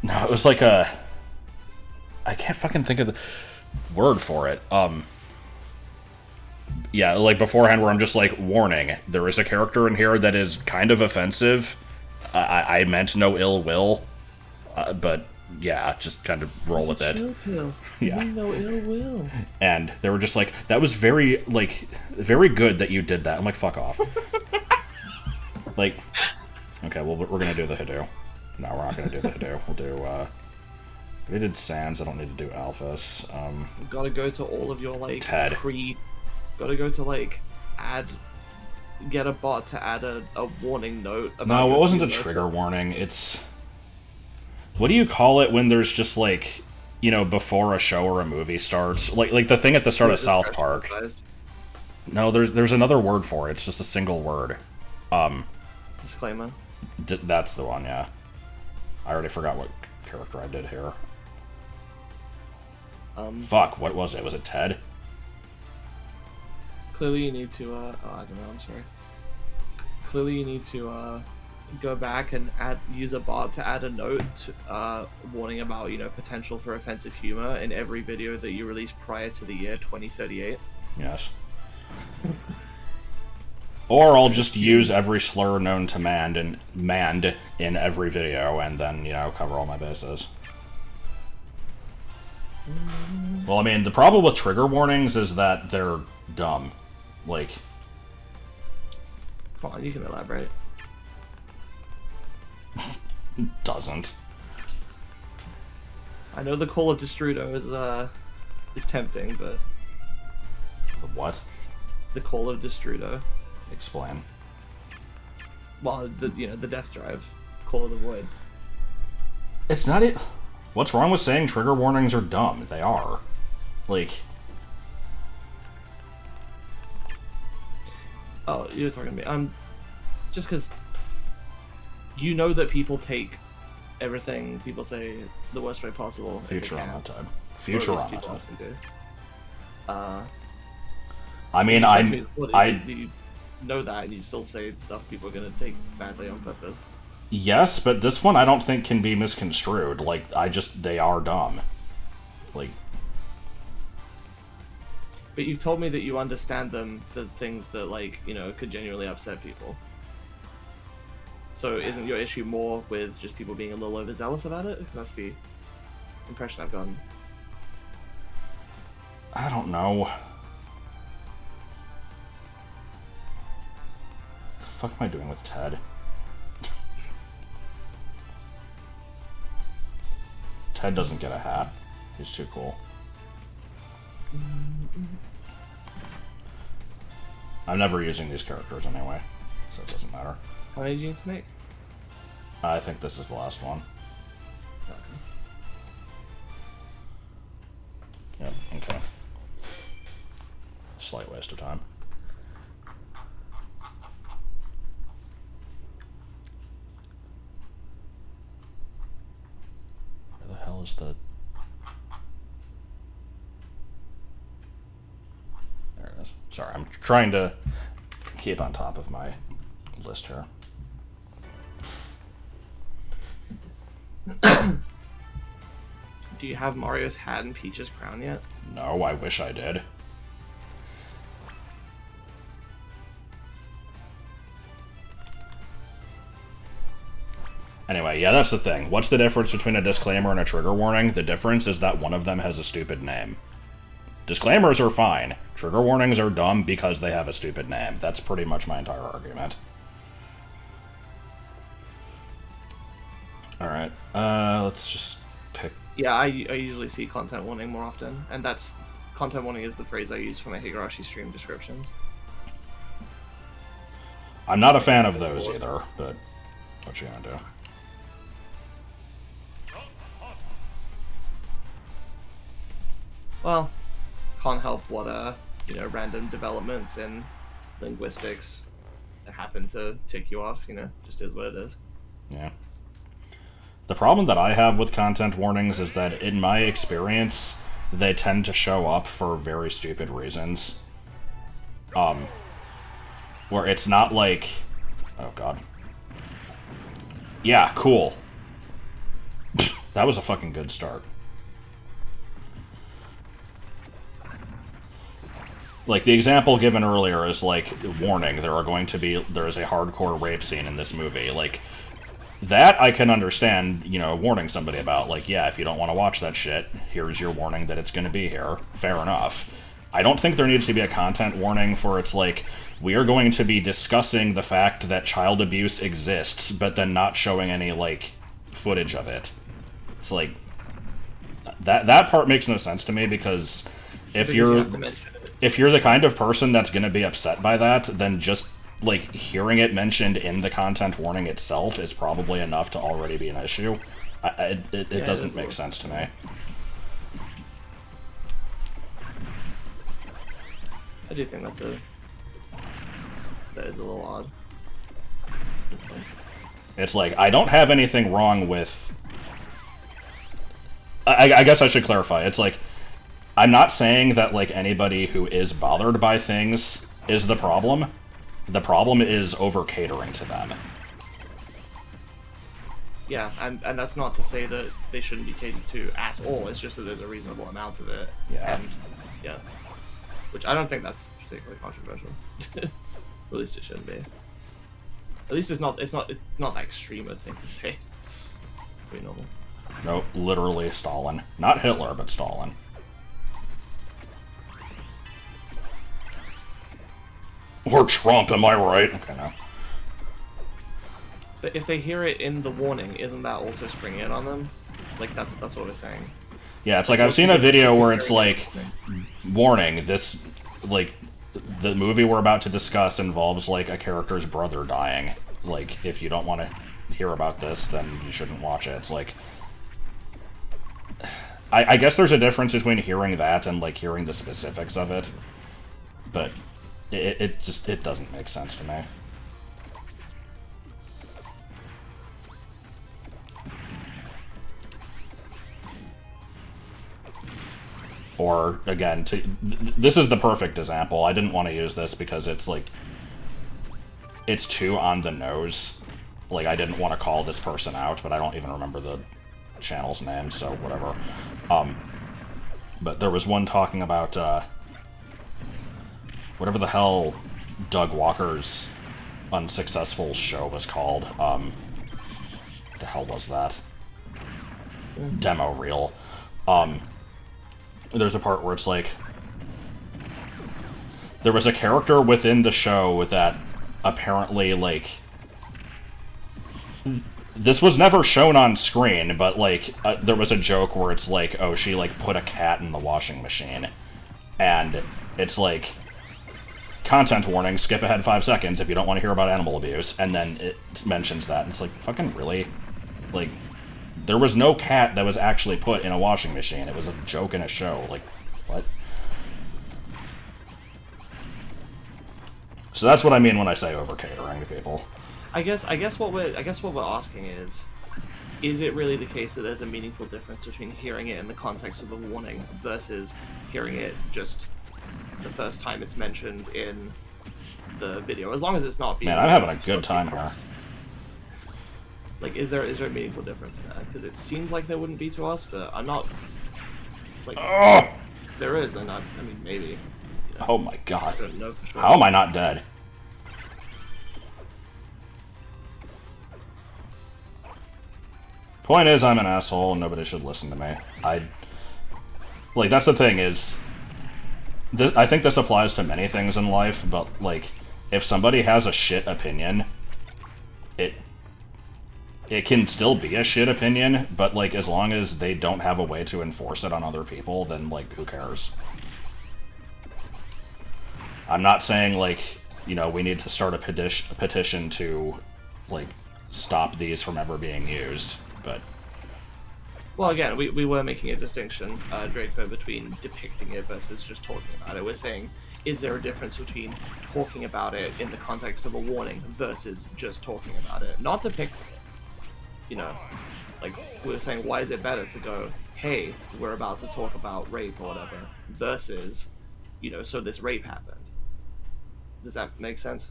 No, it was like a... I can't fucking think of the word for it. Yeah, like beforehand where I'm just like, warning, there is a character in here that is kind of offensive. I meant no ill will. But, yeah, just kind of roll with it. Yeah. No ill will. And they were just like, that was very, like, very good that you did that. I'm like, fuck off. Like, okay, well, we're gonna do the Hadoo. No, we're not gonna do the Hadoo. We'll do, we did Sans, I don't need to do Alphas. Gotta go to all of your, like, Ted. Gotta go to, like, get a bot to add a warning note about... No, it wasn't a your trigger warning. It's... What do you call it when there's just, like, you know, before a show or a movie starts? Like the thing at the start of South Park. No, there's another word for it. It's just a single word. Disclaimer. That's the one, yeah. I already forgot what character I did here. Fuck, what was it? Was it Ted? Clearly you need to, oh, I don't know, I'm sorry. Clearly you need to, go back and use a bot to add a note, warning about, you know, potential for offensive humor in every video that you release prior to the year 2038. Yes. Or I'll just use every slur known to manned in every video and then, you know, cover all my bases. Well, I mean, the problem with trigger warnings is that they're dumb. Like... Come on, you can elaborate. Doesn't. I know the Call of Destrudo is tempting, but... The what? The Call of Destrudo. Explain. Well, the Death Drive. Call of the Void. It's not it. What's wrong with saying trigger warnings are dumb? They are. Like... Oh, you're talking to me. Just because you know that people take everything people say the worst way possible. Futurama time. Or at least Futurama people time. often do. I mean, you said to me before that I... you know that, and you still say stuff people are gonna take badly on purpose. Yes, but this one I don't think can be misconstrued. Like, they are dumb. Like... But you've told me that you understand them for things that, like, you know, could genuinely upset people. So isn't your issue more with just people being a little overzealous about it? Because that's the impression I've gotten. I don't know. The fuck am I doing with Ted? Ted doesn't get a hat. He's too cool. I'm never using these characters anyway, so it doesn't matter. How many do you need to make? I think this is the last one. Okay. Yep, okay. Slight waste of time. Where the hell is the... There it is. Sorry, I'm trying to keep on top of my list here. Do you have Mario's hat and Peach's crown yet? No, I wish I did. Anyway, yeah, that's the thing. What's the difference between a disclaimer and a trigger warning? The difference is that one of them has a stupid name. Disclaimers are fine. Trigger warnings are dumb because they have a stupid name. That's pretty much my entire argument. Alright, let's just pick... Yeah, I usually see content warning more often, and that's... Content warning is the phrase I use for my Higurashi stream descriptions. I'm not a fan of those either, but what you gonna do? Well, can't help what, random developments in linguistics that happen to tick you off, just is what it is. Yeah. The problem that I have with content warnings is that, in my experience, they tend to show up for very stupid reasons. Where it's not like... Oh, God. Yeah, cool. That was a fucking good start. Like, the example given earlier is, like, warning, there is a hardcore rape scene in this movie. Like, that I can understand, warning somebody about. Like, yeah, if you don't want to watch that shit, here's your warning that it's going to be here. Fair enough. I don't think there needs to be a content warning for it's like, we are going to be discussing the fact that child abuse exists, but then not showing any, like, footage of it. It's like, that part makes no sense to me, because if you're the kind of person that's going to be upset by that, then just, like, hearing it mentioned in the content warning itself is probably enough to already be an issue. It doesn't make sense to me. I do think that is a little odd. It's like, I don't have anything wrong with... I guess I should clarify. It's like, I'm not saying that, like, anybody who is bothered by things is the problem. The problem is over-catering to them. Yeah, and that's not to say that they shouldn't be catered to at all, it's just that there's a reasonable amount of it. Yeah. And, yeah. Which I don't think that's particularly controversial. At least it shouldn't be. At least it's not that extreme a thing to say. Pretty normal. Nope, literally Stalin. Not Hitler, but Stalin. Or Trump, am I right? Okay, no. But if they hear it in the warning, isn't that also springing it on them? Like, that's what we're saying. Yeah, it's like, I've seen a video where it's like, warning, this, like, the movie we're about to discuss involves, like, a character's brother dying. Like, if you don't want to hear about this, then you shouldn't watch it. It's like... I guess there's a difference between hearing that and, like, hearing the specifics of it. But it doesn't make sense to me. Or, again, this is the perfect example. I didn't want to use this because it's, like, it's too on the nose. Like, I didn't want to call this person out, but I don't even remember the channel's name, so whatever. But there was one talking about, whatever the hell Doug Walker's unsuccessful show was called. What the hell was that? Demo reel. There's a part where it's like, there was a character within the show that apparently, like, this was never shown on screen, but, like, there was a joke where it's like, oh, she, like, put a cat in the washing machine. And it's like, content warning, skip ahead 5 seconds if you don't want to hear about animal abuse. And then it mentions that, and it's like, fucking really? Like, there was no cat that was actually put in a washing machine. It was a joke in a show. Like, what? So that's what I mean when I say over-catering to people. I guess what we're asking is it really the case that there's a meaningful difference between hearing it in the context of a warning versus hearing it just the first time it's mentioned in the video? As long as it's not being... Man, I'm having a good time here. Like, is there a meaningful difference there? Because it seems like there wouldn't be to us, but I'm not... Like, there is, and I mean, maybe. Oh my god. I don't know for sure. How am I not dead? Point is, I'm an asshole, and nobody should listen to me. Like, that's the thing, is... I think this applies to many things in life, but, like, if somebody has a shit opinion, it can still be a shit opinion, but, like, as long as they don't have a way to enforce it on other people, then, like, who cares? I'm not saying, like, you know, we need to start a petition to, like, stop these from ever being used, but... Well, again, we were making a distinction, Draco, between depicting it versus just talking about it. We're saying, is there a difference between talking about it in the context of a warning versus just talking about it? Not depicting it. You know, like, we were saying, why is it better to go, hey, we're about to talk about rape or whatever, versus, you know, so this rape happened. Does that make sense?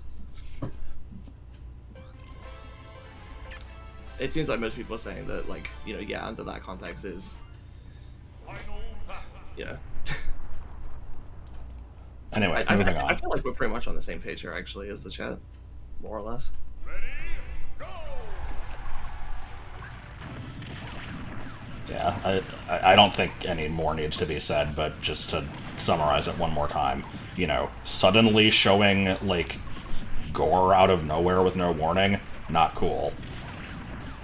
It seems like most people are saying that, like, you know, yeah, under that context is, you know. Anyway, moving on. I feel like we're pretty much on the same page here, actually, as the chat, more or less. Ready, go! Yeah, I don't think any more needs to be said, but just to summarize it one more time, you know, suddenly showing, like, gore out of nowhere with no warning, not cool.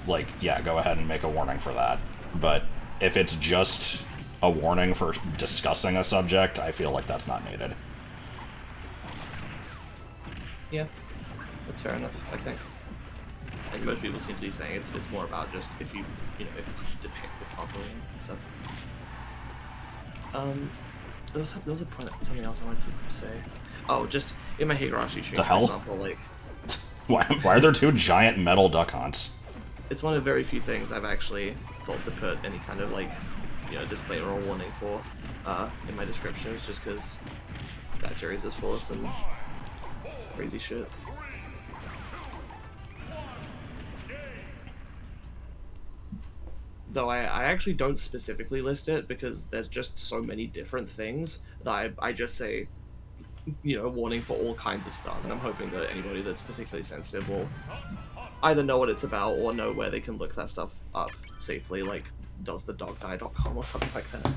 Like, yeah, go ahead and make a warning for that. But if it's just a warning for discussing a subject, I feel like that's not needed. Yeah, that's fair enough, I think. And most people seem to be saying it's more about just if you know, if it's depicted properly and stuff. There was a point, something else I wanted to say. Oh, just in my Higurashi stream, The hell? for example, like... Why are there two giant metal duck hunts? It's one of the very few things I've actually thought to put any kind of, like, you know, disclaimer or warning for in my descriptions, just because that series is full of some crazy shit. Though I actually don't specifically list it because there's just so many different things that I just say, you know, warning for all kinds of stuff, and I'm hoping that anybody that's particularly sensitive will either know what it's about or know where they can look that stuff up safely, like doesthedogdie.com or something like that.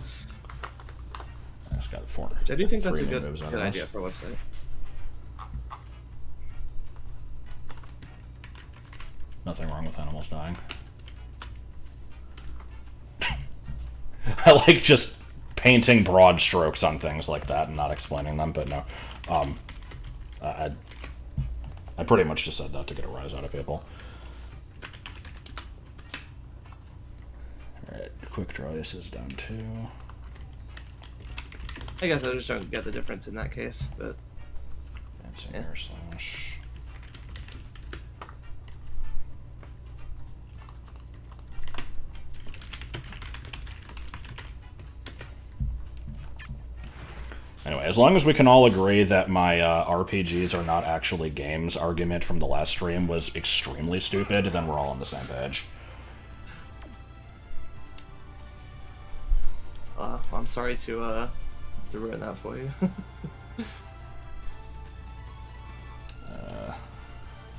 I just got 4. Which I do think that's a Three good moves out of idea this. for a website. Nothing wrong with animals dying. I like just painting broad strokes on things like that and not explaining them, but no. I pretty much just said that to get a rise out of people. Alright, quick draw this is down 2. I guess I just don't get the difference in that case, but Dancing Yeah. air slash. Anyway, as long as we can all agree that my RPGs are not actually games argument from the last stream was extremely stupid, then we're all on the same page. I'm sorry to ruin that for you.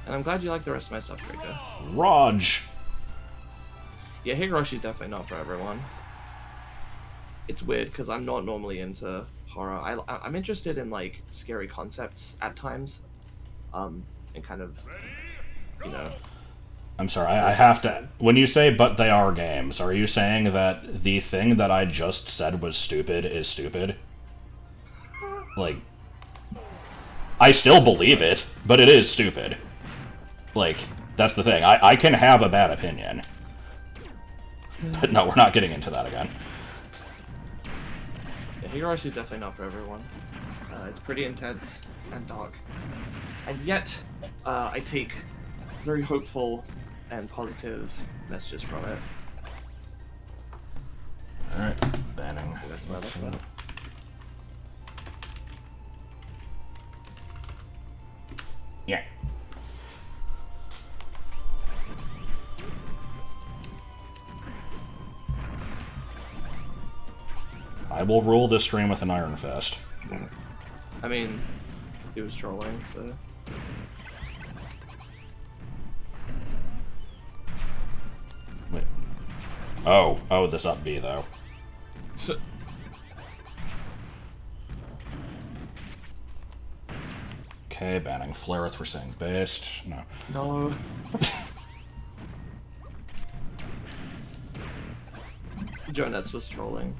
And I'm glad you like the rest of my stuff, Draco. Raj! Yeah, Higurashi's definitely not for everyone. It's weird because I'm not normally into horror. I'm interested in like scary concepts at times, and kind of, you know. I'm sorry, I have to... When you say, but they are games, are you saying that the thing that I just said was stupid is stupid? Like... I still believe it, but it is stupid. Like, that's the thing. I can have a bad opinion. But no, we're not getting into that again. Yeah, Higurashi's definitely not for everyone. It's pretty intense and dark. And yet, I take very hopeful and positive messages from it. Alright, banning. That's my left. Yeah. I will rule this stream with an iron fist. I mean, he was trolling, so... Wait. Oh, this up B, though. Okay, banning Flareth for saying based. No. No. Jonetz was trolling.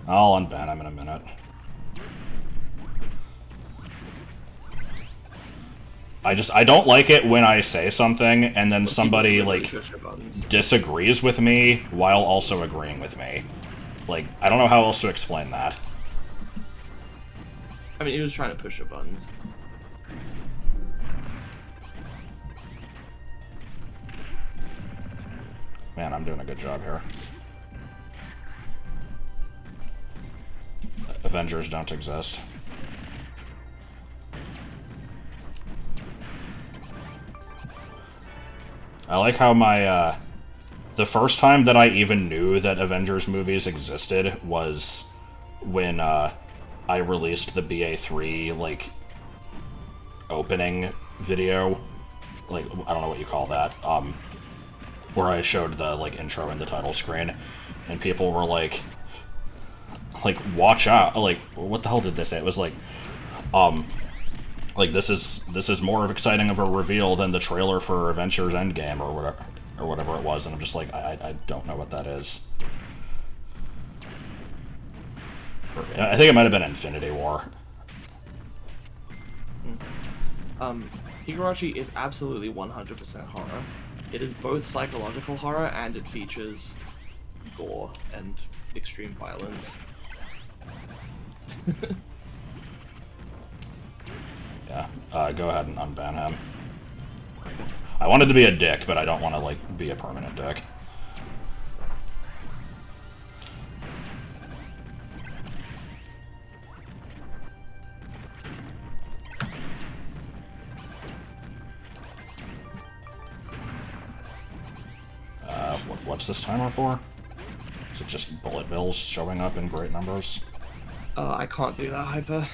I'll unban him in a minute. I don't like it when I say something and then somebody, like, disagrees with me while also agreeing with me. Like, I don't know how else to explain that. I mean, he was trying to push your buttons. Man, I'm doing a good job here. Avengers don't exist. I like how my, the first time that I even knew that Avengers movies existed was when, I released the BA3, like, opening video. Like, I don't know what you call that. Where I showed the, like, intro and the title screen, and people were like, watch out. Like, what the hell did they say? It was like, this is more of exciting of a reveal than the trailer for Avengers Endgame or whatever it was, and I'm just like, I don't know what that is. I think it might have been Infinity War. Higurashi is absolutely 100% horror. It is both psychological horror and it features gore and extreme violence. Yeah, go ahead and unban him. I wanted to be a dick, but I don't want to, like, be a permanent dick. What's this timer for? Is it just bullet bills showing up in great numbers? I can't do that, Hyper.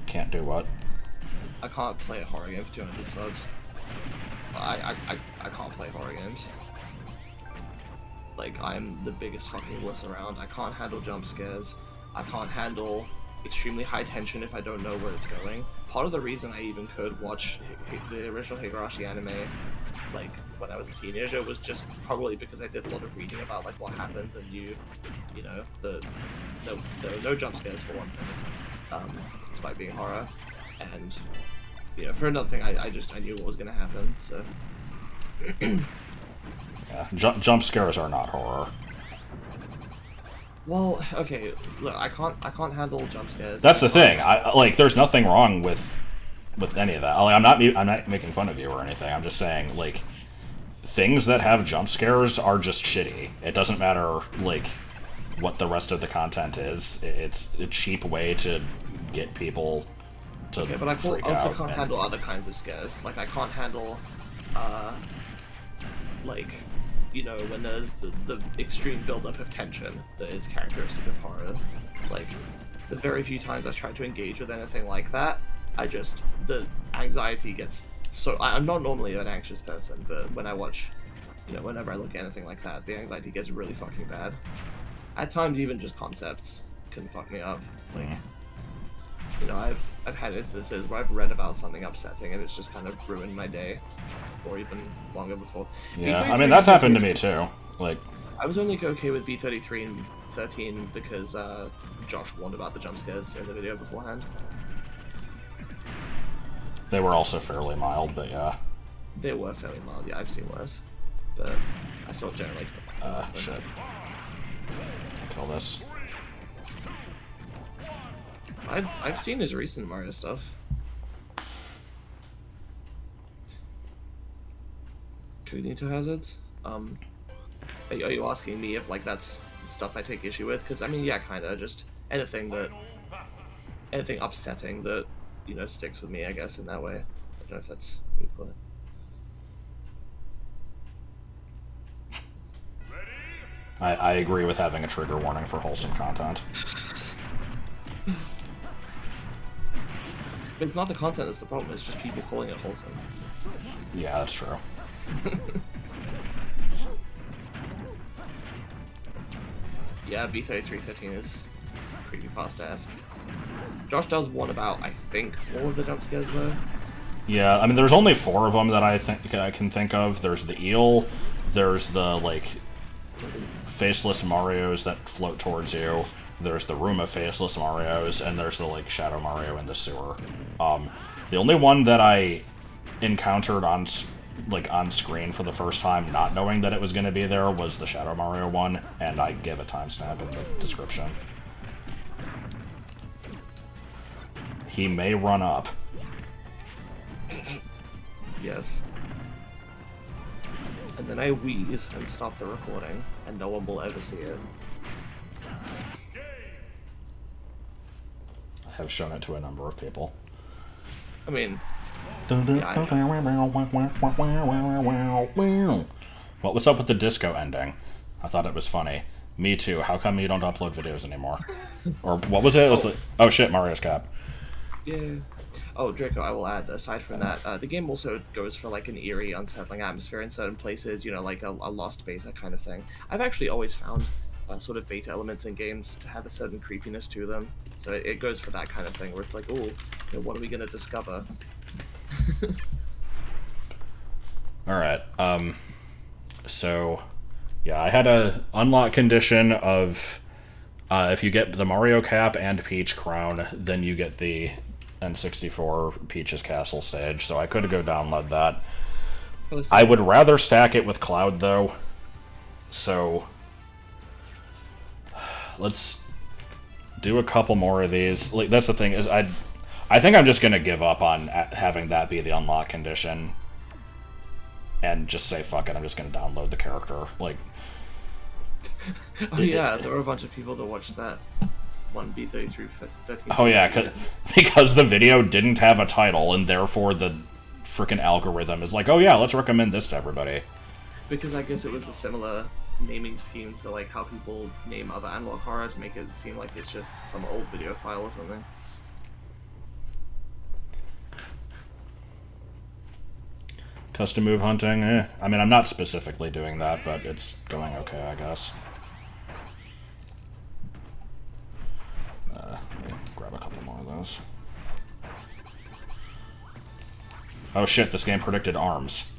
Can't do what? I can't play a horror game for 200 subs. I can't play horror games. Like, I'm the biggest fucking wuss around. I can't handle jump scares. I can't handle extremely high tension if I don't know where it's going. Part of the reason I even could watch the original Higurashi anime, like, when I was a teenager, was just probably because I did a lot of reading about, like, what happens and you know, there were no jump scares for one thing, despite being horror, and, you know, for another thing, I knew what was going to happen, so. Yeah, jump scares are not horror. Well, okay, look, I can't handle jump scares. That's the thing. Like, there's nothing wrong with any of that. Like, I'm not making fun of you or anything. I'm just saying, like, things that have jump scares are just shitty. It doesn't matter, like, what the rest of the content is. It's a cheap way to get people to okay, but I freak also out can't handle other kinds of scares. Like, I can't handle, like, you know, when there's the extreme buildup of tension that is characteristic of horror. Like, the very few times I've tried to engage with anything like that, the anxiety gets so... I'm not normally an anxious person, but when I watch, you know, whenever I look at anything like that, the anxiety gets really fucking bad. At times, even just concepts can fuck me up. Like, you know, I've had instances where I've read about something upsetting and it's just kind of ruined my day, or even longer before. Yeah, I mean, that's happened to me too. Like, I was only okay with B33 and 13 because Josh warned about the jump scares in the video beforehand. they were also fairly mild, but yeah. They were fairly mild, yeah, I've seen worse. But I still generally... Shit. Kill this. I've seen his recent Mario stuff. Cognito hazards? Are you asking me if, like, that's stuff I take issue with? Because, I mean, yeah, kinda, just anything upsetting that, you know, sticks with me, I guess, in that way. I don't know if that's what you call it. I agree with having a trigger warning for wholesome content. But it's not the content that's the problem, it's just people calling it wholesome. Yeah, that's true. Yeah, B3313 is creepypasta-esque. Josh does one about, I think, all of the jump scares though. Yeah, I mean, there's only 4 of them that I can think of. There's the eel, there's the, like, faceless Marios that float towards you, there's the room of faceless Marios, and there's the, like, Shadow Mario in the sewer. The only one that I encountered on screen for the first time, not knowing that it was going to be there, was the Shadow Mario one, and I give a timestamp in the description. He may run up. Yes. And then I wheeze and stop the recording, and no one will ever see it. I have shown it to a number of people. I mean, Well, what's up with the disco ending? I thought it was funny. Me too. How come you don't upload videos anymore? Or what was it? It was like, oh shit, Mario's cap. yeah. Oh, Draco, I will add, aside from that, the game also goes for, like, an eerie, unsettling atmosphere in certain places, you know, like a lost beta kind of thing. I've actually always found sort of beta elements in games to have a certain creepiness to them. So it goes for that kind of thing, where it's like, oh, you know, what are we going to discover? Alright, so, yeah, I had a unlock condition of, if you get the Mario cap and Peach crown, then you get the N64 Peach's Castle stage, so I could go download that. I would rather stack it with Cloud, though, so let's do a couple more of these. Like, that's the thing, is I think I'm just gonna give up on having that be the unlock condition and just say, fuck it, I'm just gonna download the character. Like, Oh yeah, there were a bunch of people that watched that 1B33 through 13. oh yeah, because the video didn't have a title, and therefore the freaking algorithm is like, oh yeah, let's recommend this to everybody. Because I guess it was a similar naming scheme to like how people name other analog horror to make it seem like it's just some old video file or something. Custom move hunting, eh. I mean, I'm not specifically doing that, but it's going okay, I guess. Let me grab a couple more of those. Oh shit, this game predicted arms.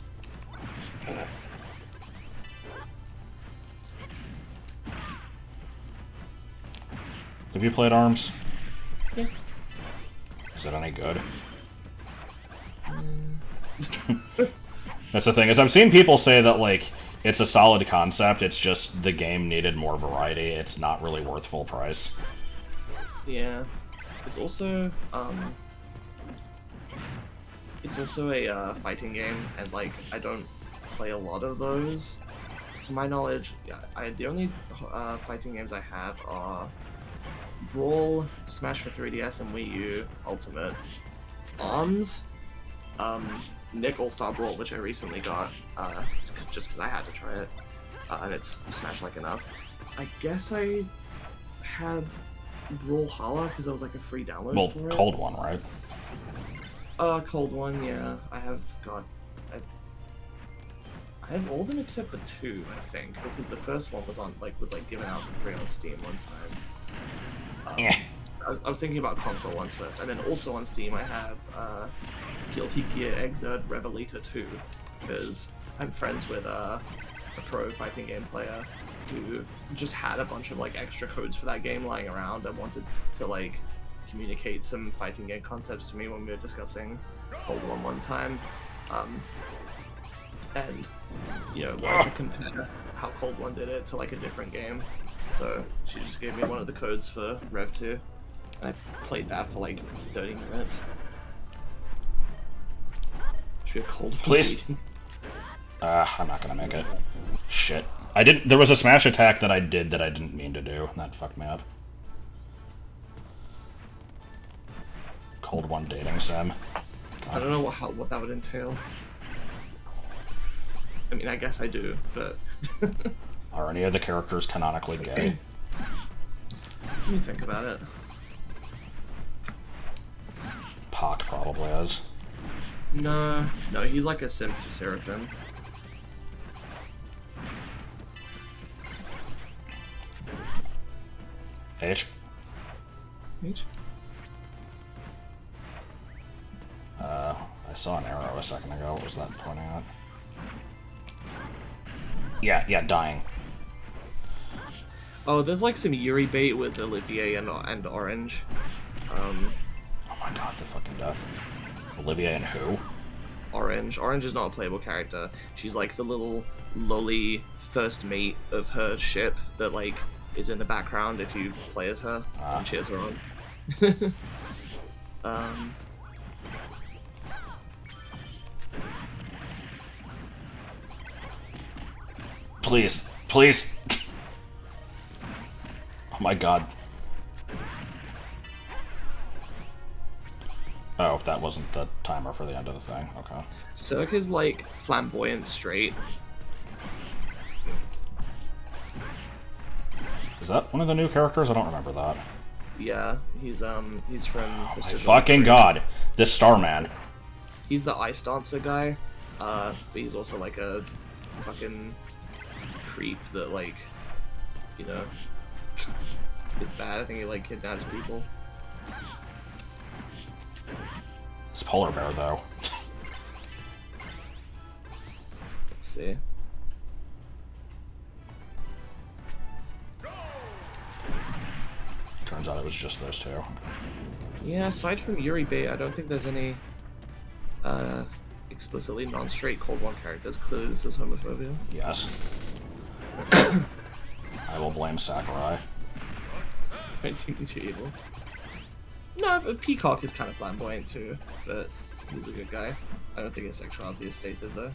Have you played ARMS? Yeah. Is it any good? That's the thing, is I've seen people say that, like, it's a solid concept, it's just the game needed more variety, it's not really worth full price. Yeah. It's also a fighting game, and like I don't play a lot of those. To my knowledge, yeah, the only fighting games I have are Brawl, Smash for 3DS, and Wii U Ultimate. ARMS, Nick All-Star Brawl, which I recently got, just because I had to try it, and it's Smash-like enough. I guess I had Brawlhalla, because that was like a free download Well, for it. Cold One, right? Cold One, yeah. I have all of them except for 2, I think, because the first one was given out for free on Steam one time. Yeah. I was thinking about console ones first, and then also on Steam I have Guilty Gear Xrd Revelator 2, because I'm friends with a pro fighting game player who just had a bunch of like extra codes for that game lying around and wanted to like communicate some fighting game concepts to me when we were discussing Cold one time, and you know, wanted to compare how Cold One did it to like a different game. So she just gave me one of the codes for Rev 2. And I played that for like 30 minutes. Should be a Cold One. Please. I'm not gonna make it. Shit. There was a smash attack that I did that I didn't mean to do. That fucked me up. Cold One dating sim. I don't know what that would entail. I mean, I guess I do, but... Are any of the characters canonically gay? Let me think about it. Pac probably is. No, he's like a simp for Seraphim. H? H? saw an arrow a second ago. What was that pointing at? Yeah, dying. Oh, there's like some Yuri bait with Olivier and Orange. Oh my god, the fucking death. Olivia and who? Orange. Orange is not a playable character. She's like the little lolly first mate of her ship that like is in the background if you play as her and cheers her on. Please, please. Oh my god. Oh, that wasn't the timer for the end of the thing. Okay. Cirque is like flamboyant straight. Is that one of the new characters? I don't remember that. Yeah, he's from. My fucking god, this Starman. He's the ice dancer guy, but he's also like a fucking creep that like, you know, is bad. I think he like kidnaps people. It's polar bear though. Let's see. Turns out it was just those two. Yeah, aside from Yuri Bait, I don't think there's any explicitly non-straight Cold War characters. Clearly this is homophobia. Yes. I will blame Sakurai. Don't seem too evil. No, but Peacock is kind of flamboyant too, but he's a good guy. I don't think his sexuality is stated though.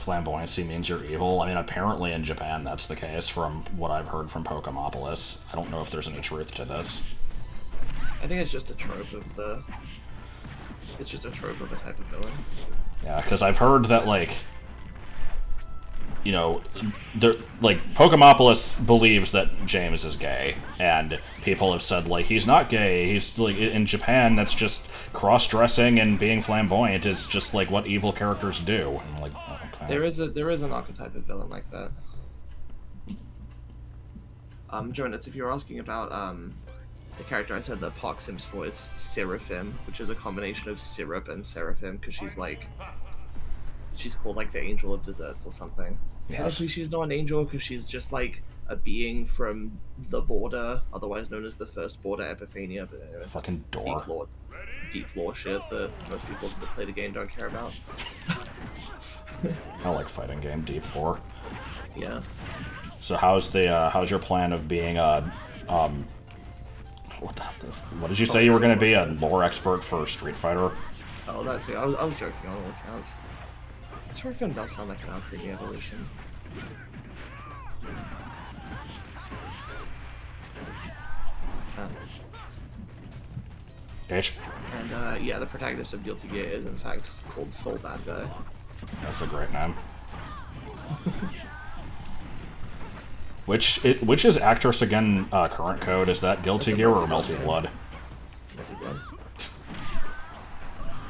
Flamboyancy means you're evil. I mean, apparently in Japan that's the case from what I've heard from Pokemopolis. I don't know if there's any truth to this. I think it's just a trope of the... It's just a trope of a type of villain. Yeah, because I've heard that, like, you know, Pokemopolis believes that James is gay, and people have said, like, he's not gay. He's, like, in Japan, that's just cross-dressing and being flamboyant is just, like, what evil characters do. And I'm like, oh, okay. There is an archetype of villain like that. Jonas, if you're asking about, the character I said that Park Sims for is Seraphim, which is a combination of syrup and seraphim, because she's called like the angel of desserts or something. Yes. Technically she's not an angel because she's just like a being from the border, otherwise known as the first border Epiphania, but anyway, Fucking door. Deep lore shit that most people that play the game don't care about. I like fighting game deep lore. Yeah. So how's your plan of being a what did you say you were going to be, a lore expert for Street Fighter? Oh, that too. I was joking on all accounts. Seraphim does sound like an outbreeding evolution. Ish. And yeah, the protagonist of Guilty Gear is in fact called Soul Bad Guy. That's a great name. Which is actress again? Current code, is that Guilty Gear or Multi Blood? Multi Blood.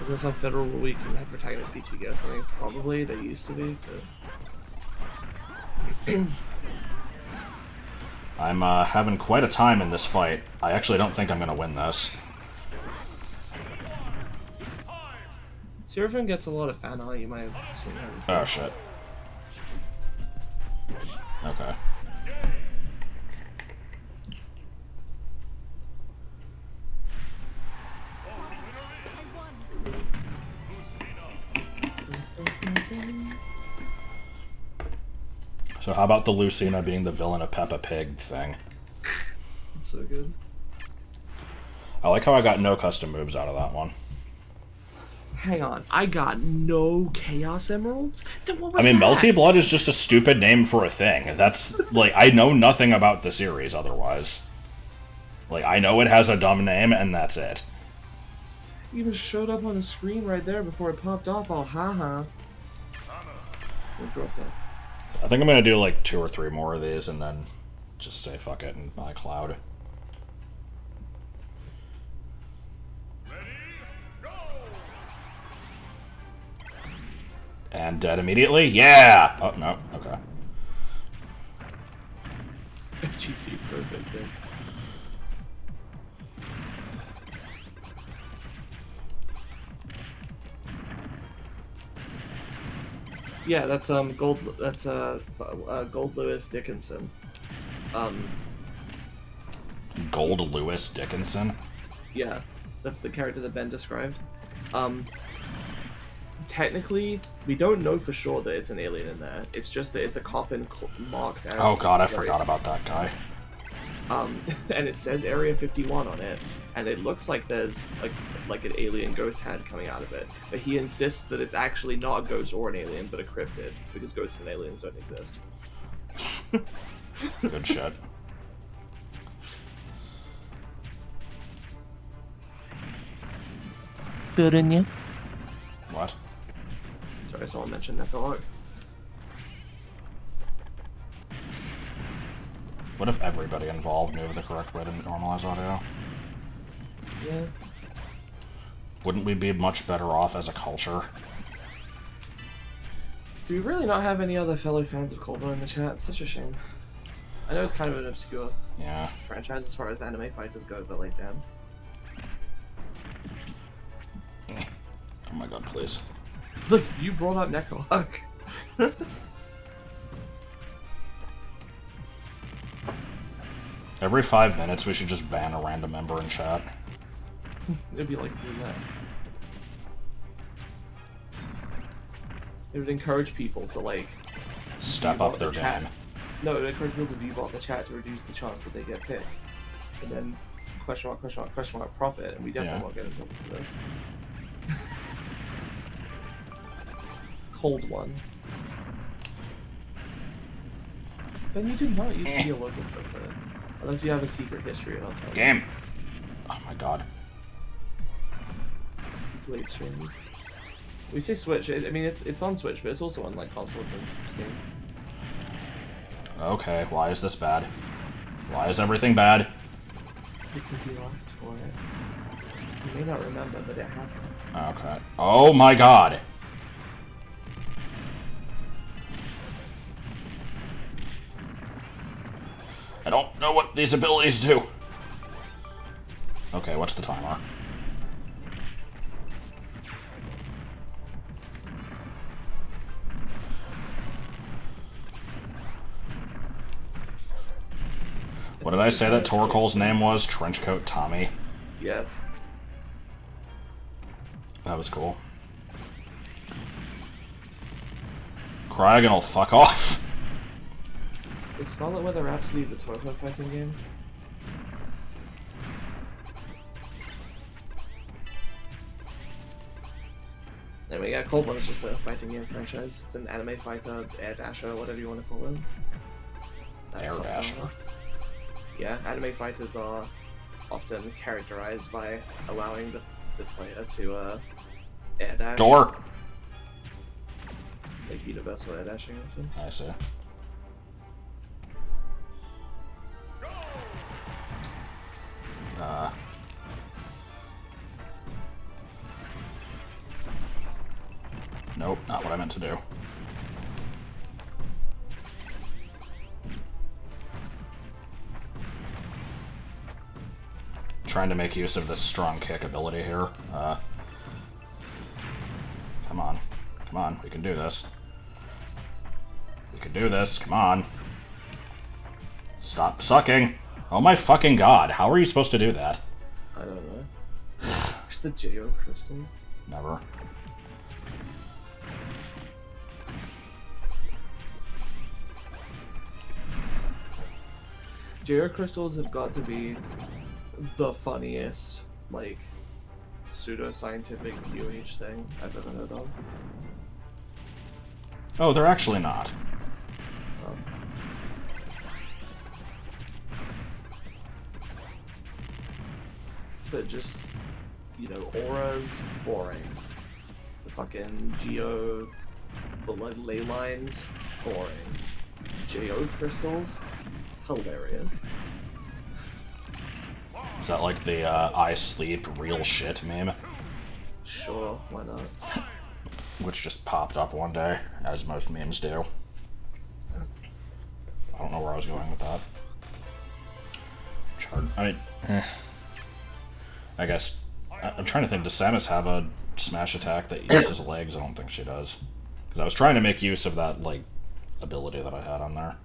Is this on Federal Week and have protagonists be 2 or something? Probably, they used to be, but... I'm having quite a time in this fight. I actually don't think I'm gonna win this. Seraphim gets a lot of fan art, you might have seen her before. Oh shit. Okay. So how about the Lucina being the villain of Peppa Pig thing? It's so good. I like how I got no custom moves out of that one. Hang on, I got no Chaos Emeralds? Then what was I mean, that? Melty Blood is just a stupid name for a thing. That's, like, I know nothing about the series otherwise. Like, I know it has a dumb name, and that's it. It even showed up on the screen right there before it popped off, all haha. It dropped off. I think I'm gonna do, like, 2 or 3 more of these, and then just say fuck it and buy Cloud. And dead immediately? Yeah! Oh, no. Okay. FGC perfect then. Yeah, that's Gold. That's Gold Lewis Dickinson. Um, Gold Lewis Dickinson? yeah, that's the character that Ben described. Um, technically, we don't know for sure that it's an alien in there. It's just that it's a coffin marked as. Oh god, I Area- forgot about that guy. And it says Area 51 on it, and it looks like there's like an alien ghost head coming out of it. But he insists that it's actually not a ghost or an alien, but a cryptid, because ghosts and aliens don't exist. Good shit. What? Sorry, someone mentioned Necrolog. What if everybody involved knew the correct way to normalize audio? Yeah. Wouldn't we be much better off as a culture? Do we really not have any other fellow fans of Colbert in the chat? It's such a shame. I know it's kind of an obscure Yeah. franchise as far as anime fighters go, but like, damn. Oh my god, please. Look, you brought up Necrolog. Every 5 minutes we should just ban a random member in chat. It'd be like doing that. It would encourage people to like Step up their chat. game. No, it would encourage people to view the chat to reduce the chance that they get picked. And then question mark profit, and we definitely Yeah. won't get in trouble for this. Cold one. Then you do not used to be a local broker. Unless you have a secret history, and I'll tell you. Game! Oh my god. Late stream. We say Switch. I mean, it's on Switch, but it's also on like consoles and Steam. Okay, why is this bad? Why is everything bad? Because you asked for it. You may not remember, but it happened. Okay. Oh my god! I don't know what these abilities do. Okay, what's the timer? What did I say that Torkoal's name was? Trenchcoat Tommy. Yes. That was cool. Craigan'll fuck off. Is Scarlet Weather Rhapsody the Torko fighting game? Anyway, yeah, Cold One is just a fighting game franchise. It's an anime fighter, air dasher, whatever you want to call it. Air something. dasher. Yeah, anime fighters are often characterized by allowing the player to air dash. Door! Like universal air dashing or something. I see. Nope, not what I meant to do. Trying to make use of this strong kick ability here. Come on. Come on, we can do this. We can do this, come on. Stop sucking! Oh my fucking god, how are you supposed to do that? I don't know. It's the Geo crystals. Never. Geo crystals have got to be the funniest, like, pseudo-scientific new age thing I've ever heard of. Oh, they're actually not. But just, you know, auras, boring. The fucking geo, the ley lines, boring. Geo crystals, hilarious. Is that like the I sleep real shit meme? Sure, why not? Which just popped up one day, as most memes do. I don't know where I was going with that. I guess... I'm trying to think, does Samus have a smash attack that uses legs? I don't think she does. Because I was trying to make use of that, like, ability that I had on there.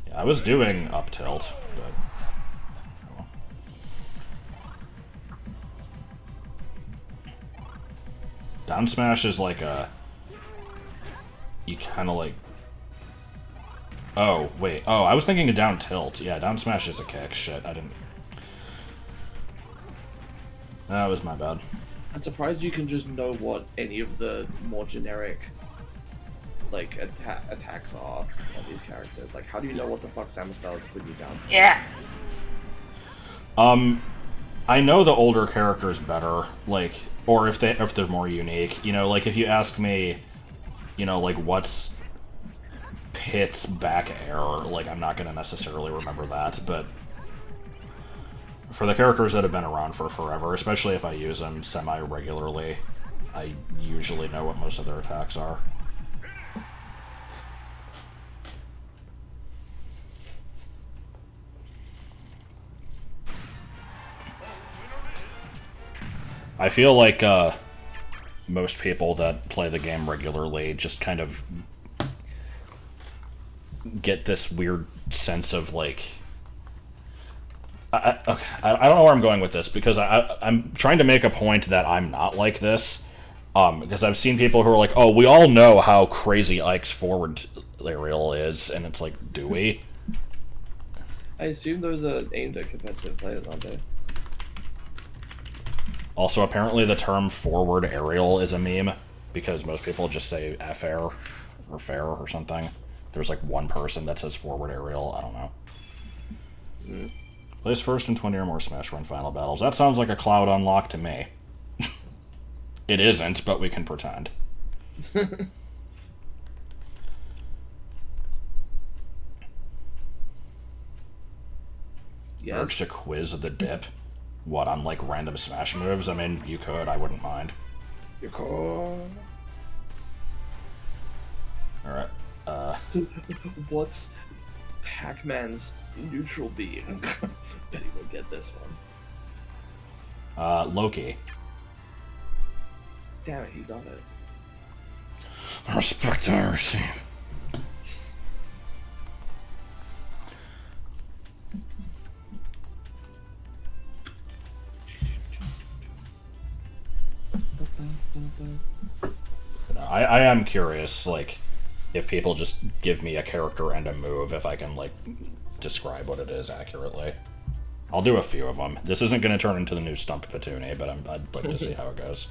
Yeah, I was doing up tilt, but... Down smash is like a... You kind of like... Oh, wait. Oh, I was thinking of down tilt. Yeah, down smash is a kick. Shit, I didn't... That was my bad. I'm surprised you can just know what any of the more generic, like, attacks are on these characters. Like, how do you know what the fuck Samus does when you down tilt? Yeah. I know the older characters better, like, or if they're more unique. You know, like if you ask me, you know, like what's Pit's back air, like I'm not gonna necessarily remember that, but for the characters that have been around for forever, especially if I use them semi-regularly, I usually know what most of their attacks are. I feel like most people that play the game regularly just kind of get this weird sense of like... I don't know where I'm going with this, because I'm trying to make a point that I'm not like this. Because I've seen people who are like, oh, we all know how crazy Ike's forward aerial is, and it's like, do we? I assume those are aimed at competitive players, aren't they? Also, apparently the term forward aerial is a meme, because most people just say F-air or fair or something. There's like one person that says forward aerial, I don't know. Mm. Place first in 20 or more Smash Run final battles. That sounds like a Cloud unlock to me. It isn't, but we can pretend. Yes. Urge to quiz the dip. What, on like random Smash moves? I mean, you could, I wouldn't mind. You're cool. Alright, What's Pac-Man's neutral beam? Bet he will get this one. Loki. Damn it, he got it. Respect mercy. I am curious, like, if people just give me a character and a move, if I can, like, describe what it is accurately. I'll do a few of them. This isn't going to turn into the new Stump Petuni, but I'd like to see how it goes.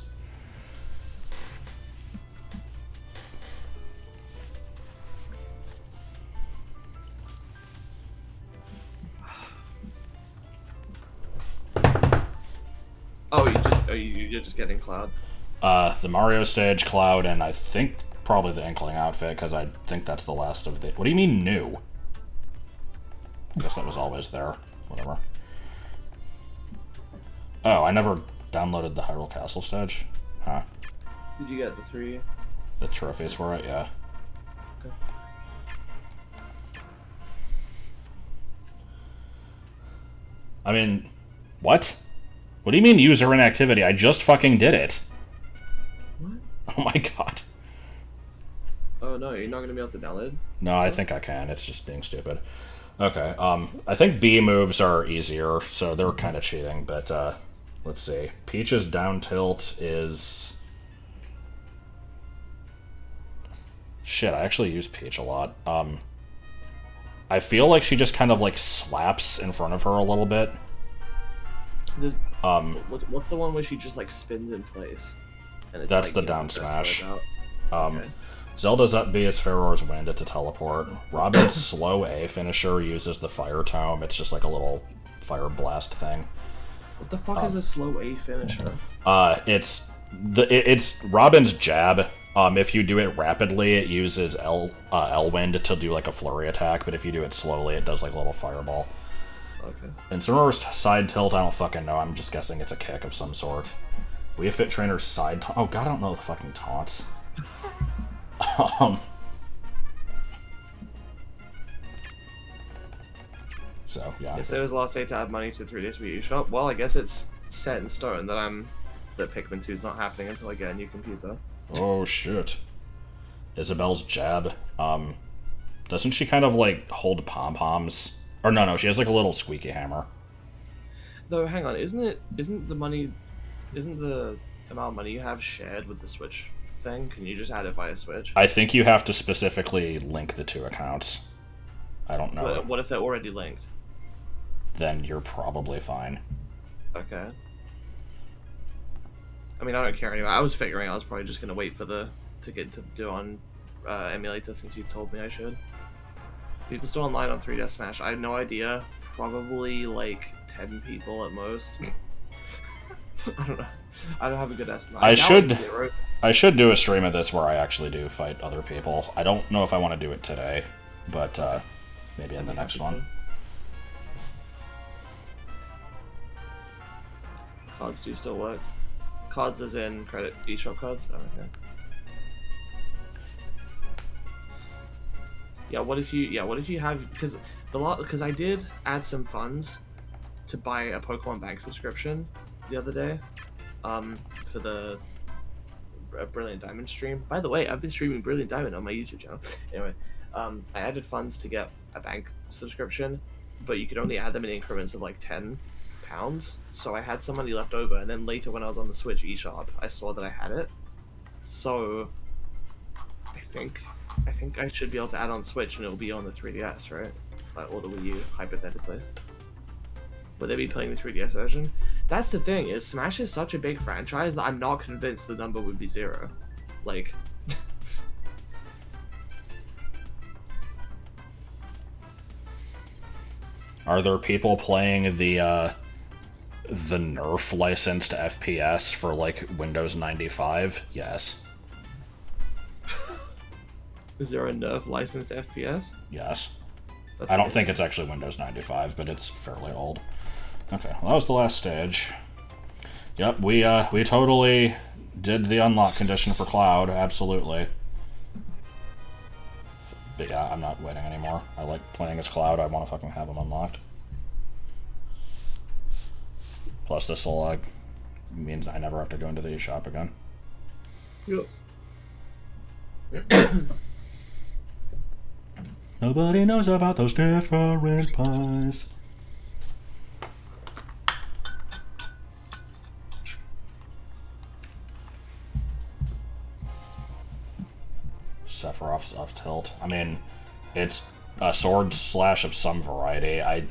Oh, you're just getting Cloud. The Mario stage, Cloud, and I think probably the Inkling outfit, because I think that's the last of the... What do you mean, new? I guess that was always there. Whatever. Oh, I never downloaded the Hyrule Castle stage? Huh. Did you get the 3? The trophies for it, yeah. Okay. I mean, what? What do you mean user inactivity? I just fucking did it. What? Oh my god. Oh no, you're not gonna be able to download? No, I think I can. It's just being stupid. Okay, I think B moves are easier, so they're kind of cheating, but, let's see. Peach's down tilt is... Shit, I actually use Peach a lot. I feel like she just kind of, like, slaps in front of her a little bit. What's the one where she just, like, spins in place? And it's That's like, the you know, down just smash. right Okay. Zelda's up B is Pharaoh's Wind, it's a teleport. Robin's slow A finisher uses the Fire Tome, it's just like a little fire blast thing. What the fuck is a slow A finisher? It's Robin's jab. If you do it rapidly, it uses L Wind to do like a flurry attack, but if you do it slowly, it does like a little fireball. Okay. And Sonora's side tilt, I don't fucking know, I'm just guessing it's a kick of some sort. We have Fit Trainer's side taunt. Oh god, I don't know the fucking taunts. So, yeah. Yesterday was the last day to add money to 3 days Wii U shop. Well, I guess it's set in stone that Pikmin 2 is not happening until I get a new computer. Oh shit. Isabel's jab. Doesn't she kind of like hold pom poms? Or no, she has like a little squeaky hammer. Though, hang on, isn't the money, isn't the amount of money you have shared with the Switch thing? Can you just add it via Switch? I think you have to specifically link the two accounts. I don't know. But what if they're already linked? Then you're probably fine. Okay. I mean, I don't care anyway. I was figuring I was probably just gonna wait for to get to do on emulator since you told me I should. People still online on 3DS Smash? I have no idea. Probably like 10 people at most. I don't know. I don't have a good estimate. I should do a stream of this where I actually do fight other people. I don't know if I want to do it today, but maybe in the next one. Cards do still work. Cards as in credit eShop cards? Oh, okay. Yeah, what if you have, because I did add some funds to buy a Pokemon Bank subscription the other day, for the Brilliant Diamond stream. By the way, I've been streaming Brilliant Diamond on my YouTube channel. Anyway, I added funds to get a bank subscription, but you could only add them in increments of like £10. So I had some money left over, and then later when I was on the Switch eShop, I saw that I had it. So I think I should be able to add on Switch, and it'll be on the 3DS, right? Or the Wii U, hypothetically. Would they be playing the 3DS version? That's the thing, is Smash is such a big franchise that I'm not convinced the number would be 0. Like... Are there people playing the Nerf licensed FPS for like Windows 95? Yes. Is there a Nerf licensed FPS? Yes. That's I don't weird. think it's actually Windows 95, but it's fairly old. Okay, well, that was the last stage. Yep, we totally did the unlock condition for Cloud, absolutely. But yeah, I'm not waiting anymore. I like playing as Cloud, I want to fucking have him unlocked. Plus this'll, means I never have to go into the eShop again. Yep. Nobody knows about those different pies. Sephiroth's off tilt. I mean, it's a sword slash of some variety. I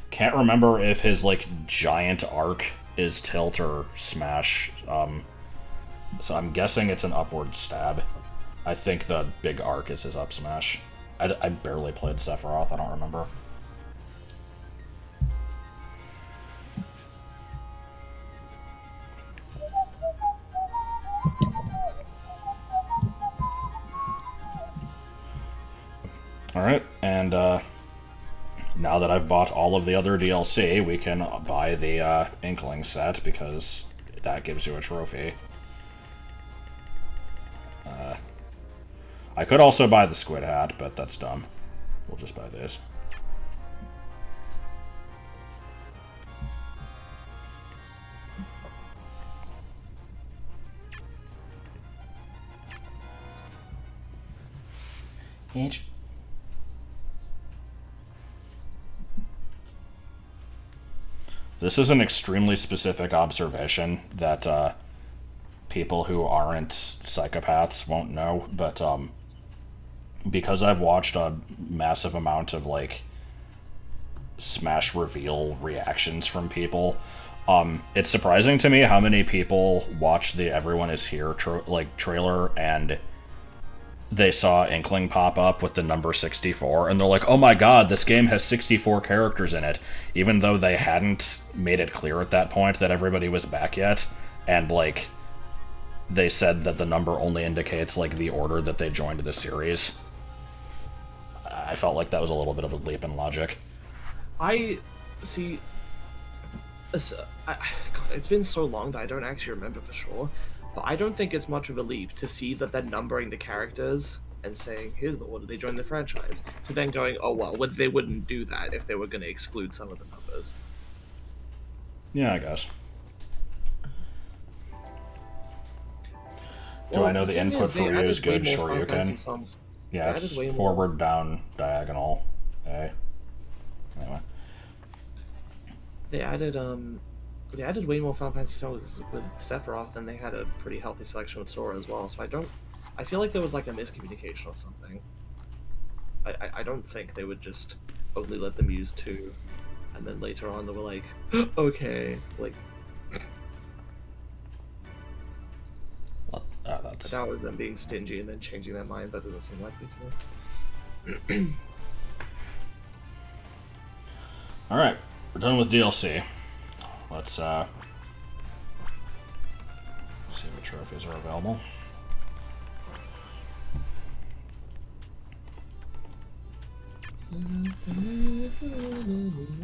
can't remember if his, like, giant arc is tilt or smash. So I'm guessing it's an upward stab. I think the big arc is his up smash. I barely played Sephiroth, I don't remember. Alright, and now that I've bought all of the other DLC, we can buy the Inkling set, because that gives you a trophy. I could also buy the Squid Hat, but that's dumb. We'll just buy this. H. This is an extremely specific observation that people who aren't psychopaths won't know, but because I've watched a massive amount of like Smash reveal reactions from people, it's surprising to me how many people watch the Everyone Is Here trailer and they saw Inkling pop up with the number 64, and they're like, oh my god, this game has 64 characters in it, even though they hadn't made it clear at that point that everybody was back yet, and, like, they said that the number only indicates, like, the order that they joined the series. I felt like that was a little bit of a leap in logic. I see. God, it's been so long that I don't actually remember for sure. But I don't think it's much of a leap to see that they're numbering the characters and saying, here's the order they joined the franchise, to then going, oh well, they wouldn't do that if they were going to exclude some of the numbers. Yeah, I guess. Do I know the the thing input is, they for you is added way good? more Sure Final you Fantasy can. songs. Yeah, They it's added way more. forward, down, diagonal, A. Anyway. They added way more Final Fantasy songs with Sephiroth, and they had a pretty healthy selection with Sora as well. So I feel like there was like a miscommunication or something. I don't think they would just only let them use two, and then later on they were like, okay, like That's... that was them being stingy and then changing their mind. That doesn't seem likely to me. Alright, we're done with DLC. Let's see what trophies are available.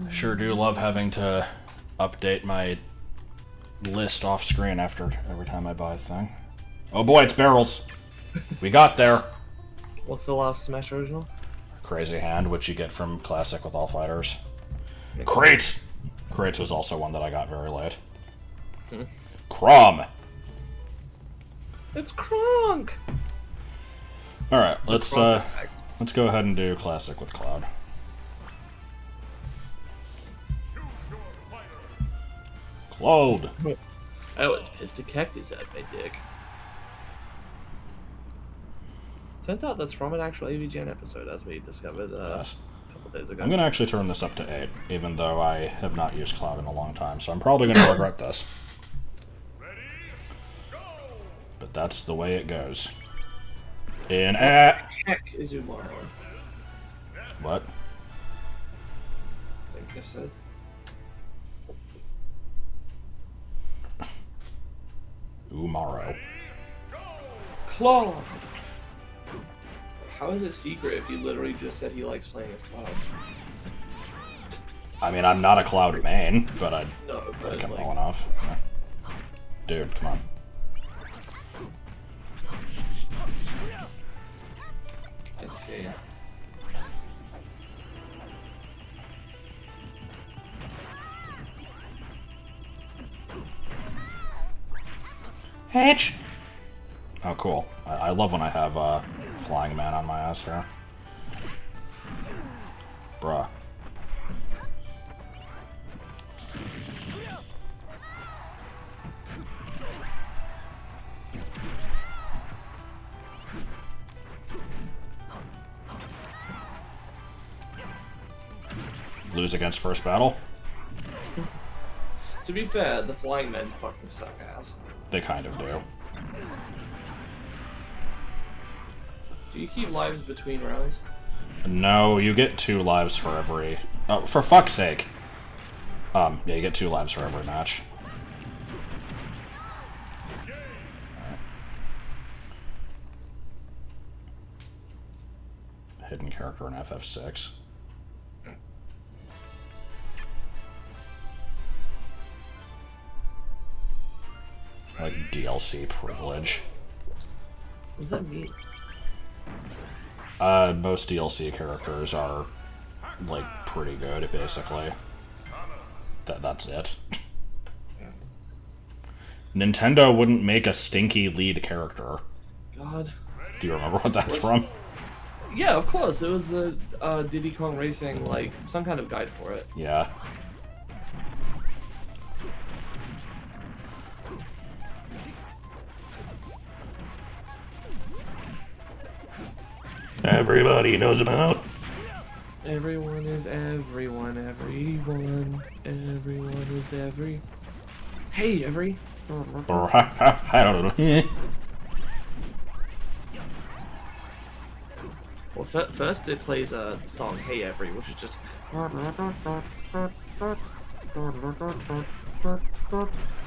I sure do love having to update my list off screen after every time I buy a thing. Oh boy, it's barrels! We got there! What's the last Smash original? Crazy Hand, which you get from Classic with all fighters. Makes Crates! Crates was also one that I got very late. Crom! It's Kronk! Alright, let's Kronk go ahead and do Classic with Cloud. Cloud! Oh, it's pissed a cactus at my dick. Turns out that's from an actual AVGN episode, as we discovered Yes. a couple days ago. I'm gonna actually turn this up to 8, even though I have not used Cloud in a long time, so I'm probably gonna regret this. Ready, go! But that's the way it goes. In a... Heck is Umaro, What? I think I said. Umaro. Claw! How is it secret if he literally just said he likes playing as Cloud? I mean, I'm not a Cloud main, but I No, but like him like, well enough. Yeah. Dude, come on. I see. Hitch! Oh, cool. I love when I have Flying Man on my ass here. Bruh. Lose against first battle? To be fair, the flying men fucking suck ass. They kind of do. Do you keep lives between rounds? No, you get 2 lives for every... Oh, for fuck's sake! Yeah, you get 2 lives for every match. Hidden character in FF6. Like DLC privilege. What does that mean? Most DLC characters are, like, pretty good, basically. That's it. Nintendo wouldn't make a stinky lead character. God. Do you remember what that's from? Yeah, of course. It was the Diddy Kong Racing, like, some kind of guide for it. Yeah. Everybody knows about. Everyone is everyone, everyone. Everyone is every. Hey, every. I don't know. Well, first it plays the song Hey Every, which is just.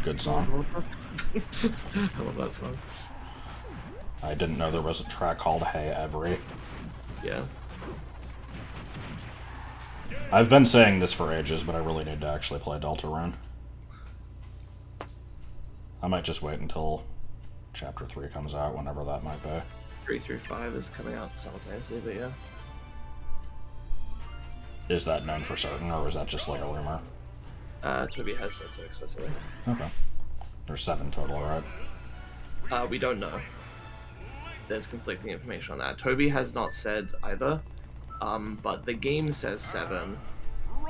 Good song. I love that song. I didn't know there was a track called Hey Every. Yeah. I've been saying this for ages, but I really need to actually play Deltarune. I might just wait until Chapter 3 comes out, whenever that might be. 3 through 5 is coming out simultaneously, but yeah. Is that known for certain, or is that just like a rumor? Twiby has said so explicitly. Okay. There's 7 total, right? We don't know. there's conflicting information on that. Toby has not said either, but the game says 7,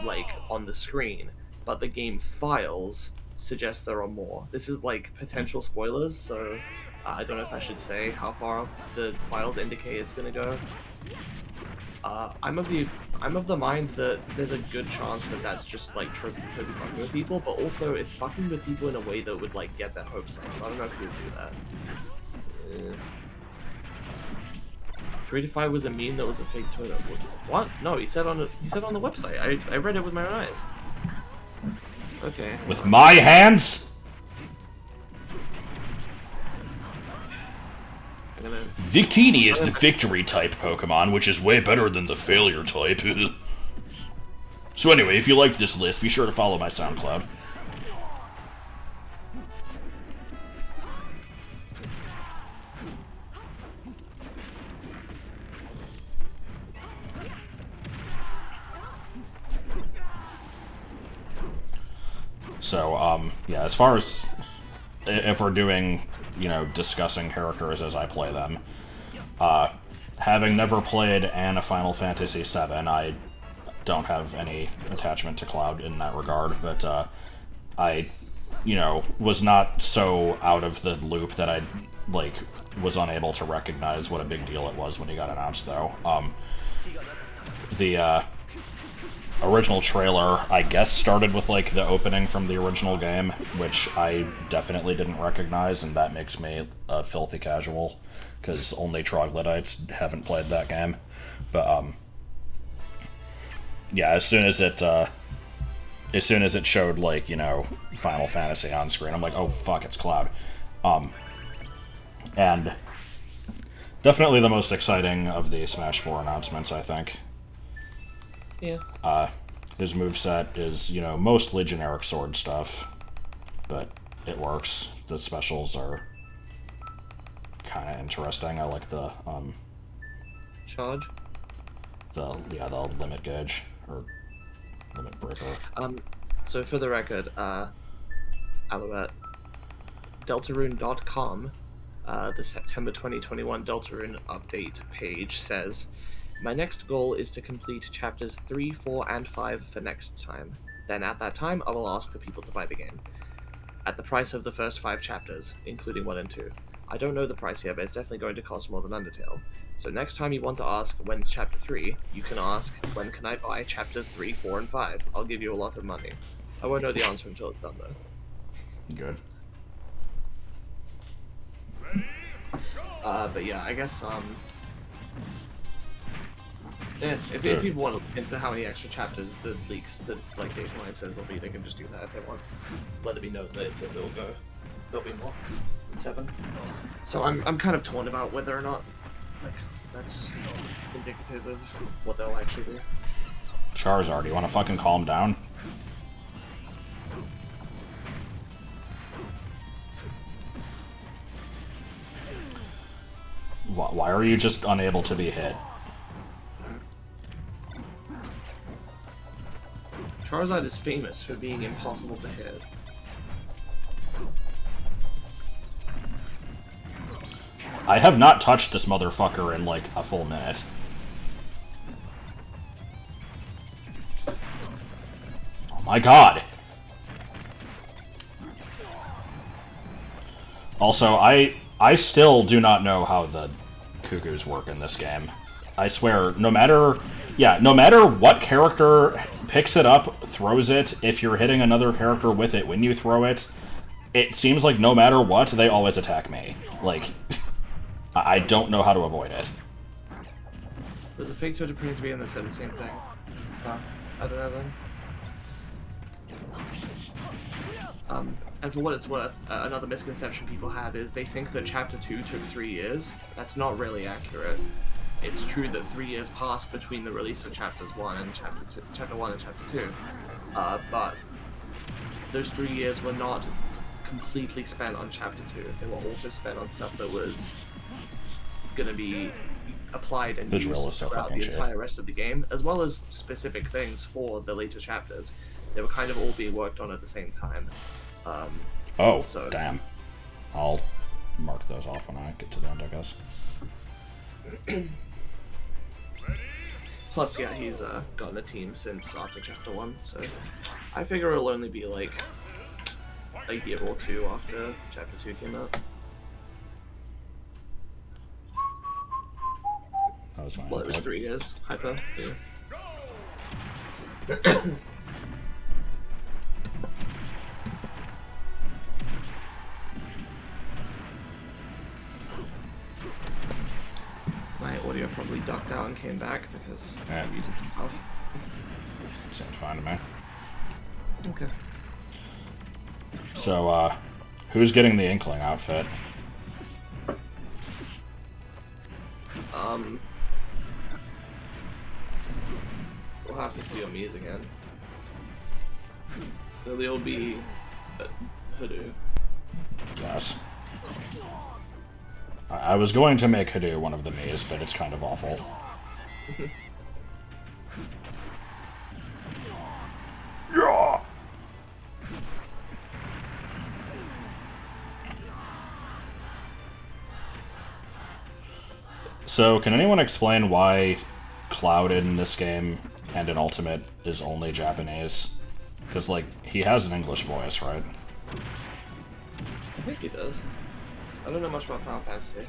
like, on the screen, but the game files suggest there are more. This is, like, potential spoilers, so I don't know if I should say how far the files indicate it's gonna go. I'm of the mind that there's a good chance that that's just, like, Toby fucking with people, but also it's fucking with people in a way that would, like, get their hopes up, so I don't know if he would do that. 3 to 5 was a meme that was a fake Twitter. What? No, he said on the website. I read it with my own eyes. Okay. With my hands? I'm gonna... Victini is the victory type Pokemon, which is way better than the failure type. So anyway, if you liked this list, be sure to follow my SoundCloud. So, yeah, as far as if we're doing, you know, discussing characters as I play them, having never played a Final Fantasy VII, I don't have any attachment to Cloud in that regard, but I, you know, was not so out of the loop that I, like, was unable to recognize what a big deal it was when he got announced, though. The original trailer, I guess, started with, like, the opening from the original game, which I definitely didn't recognize, and that makes me a filthy casual, because only troglodytes haven't played that game. But, yeah, as soon as it showed, like, you know, Final Fantasy on screen, I'm like, oh, fuck, it's Cloud. And definitely the most exciting of the Smash 4 announcements, I think. Yeah. His moveset is, you know, mostly generic sword stuff, but it works. The specials are kind of interesting. I like the, Charge? the limit gauge, or limit breaker. So for the record, Alouette, Deltarune.com, the September 2021 Deltarune update page says, "My next goal is to complete chapters 3, 4, and 5 for next time. Then at that time, I will ask for people to buy the game. At the price of the first 5 chapters, including 1 and 2. I don't know the price yet, but it's definitely going to cost more than Undertale. So next time you want to ask when's chapter 3, you can ask, when can I buy chapter 3, 4, and 5? I'll give you a lot of money. I won't know the answer until it's done, though." Good. But yeah, I guess, if people want to look into how many extra chapters the leaks, the like Dataline says there'll be, they can just do that if they want. Let it be known that there'll be more than 7. So I'm kind of torn about whether or not, like, that's indicative of what they'll actually do. Charizard, you want to fucking calm down? Why are you just unable to be hit? Charizard is famous for being impossible to hit. I have not touched this motherfucker in, like, a full minute. Oh my god! Also, I still do not know how the cuckoos work in this game. I swear, no matter what character picks it up, throws it, if you're hitting another character with it when you throw it, it seems like no matter what, they always attack me. Like, I don't know how to avoid it. There's a fake Twitter pretending to be in that said the same thing. I don't know then. And for what it's worth, another misconception people have is they think that Chapter 2 took 3 years. That's not really accurate. It's true that 3 years passed between the release of Chapter 1 and Chapter 2, but those 3 years were not completely spent on Chapter 2. They were also spent on stuff that was going to be applied and used throughout the entire rest of the game, as well as specific things for the later chapters. They were kind of all being worked on at the same time. So, damn. I'll mark those off when I get to the end, I guess. Plus, yeah, he's gotten a team since after Chapter 1, so I figure it'll only be like a year or two after Chapter 2 came out. That was my Well, it was input. 3 years. Hyper. Yeah. My audio probably ducked out and came back because Yeah. I muted myself. Seemed fine to me. Okay. So, who's getting the Inkling outfit? We'll have to see Omi's again. So there'll be Hoodoo. Yes. I was going to make Hadou one of the Mii's, but it's kind of awful. Yeah. So, can anyone explain why Cloud in this game and in Ultimate is only Japanese? Because, like, he has an English voice, right? I think he does. I don't know much about Final Fantasy.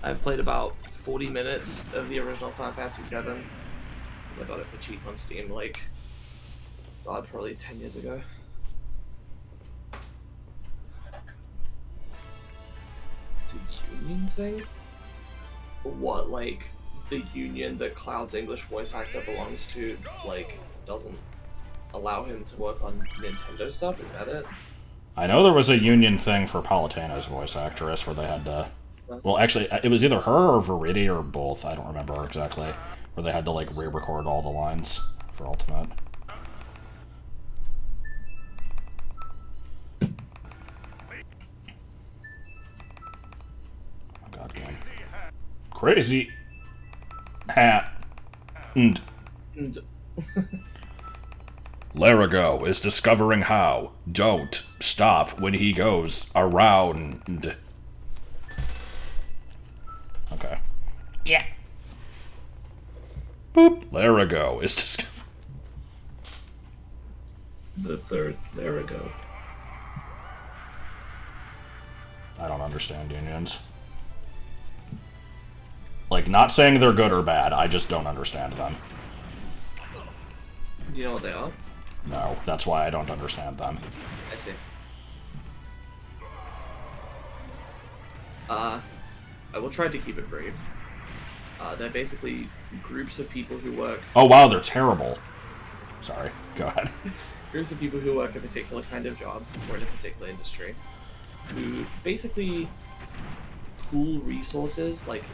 I've played about 40 minutes of the original Final Fantasy VII, because I got it for cheap on Steam, like, God, probably 10 years ago. It's a union thing? Or what, like, the union that Cloud's English voice actor belongs to, like, doesn't allow him to work on Nintendo stuff? Is that it? I know there was a union thing for Paluteno's voice actress where they had to... Well, actually, it was either her or Viridi or both. I don't remember exactly. Where they had to, like, re-record all the lines for Ultimate. Oh, God, game. Crazy hat. And And Larago is discovering how. Don't stop when he goes around. Okay. Yeah. Boop. Larago is discovering. the third, there we go. I don't understand unions. Like, not saying they're good or bad, I just don't understand them. You know what they are? No, that's why I don't understand them. I see. I will try to keep it brief. They're basically groups of people who work... Oh wow, they're terrible. Sorry, go ahead. Groups of people who work a particular kind of job, or in a particular industry, who basically pool resources, like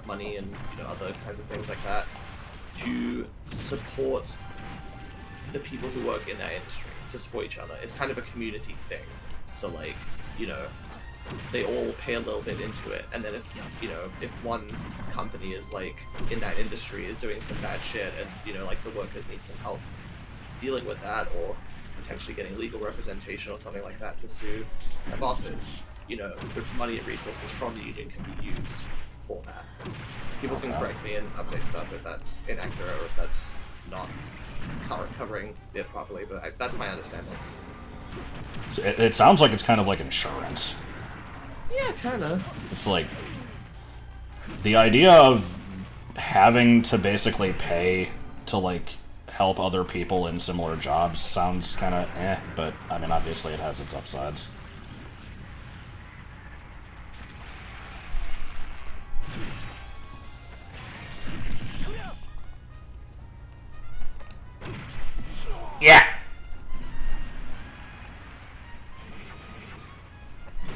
money and other kinds of things like that, to support the people who work in that industry, to support each other. It's kind of a community thing. So, like, they all pay a little bit into it, and then if one company is, like, in that industry is doing some bad shit, and like the workers need some help dealing with that, or potentially getting legal representation or something like that to sue their bosses, the money and resources from the union can be used for that. People can correct me and update stuff if that's inaccurate or if that's not covering it properly, but that's my understanding. So it sounds like it's kind of like insurance. Yeah, kinda. It's like the idea of having to basically pay to, like, help other people in similar jobs sounds kind of but I mean, obviously it has its upsides. Yeah.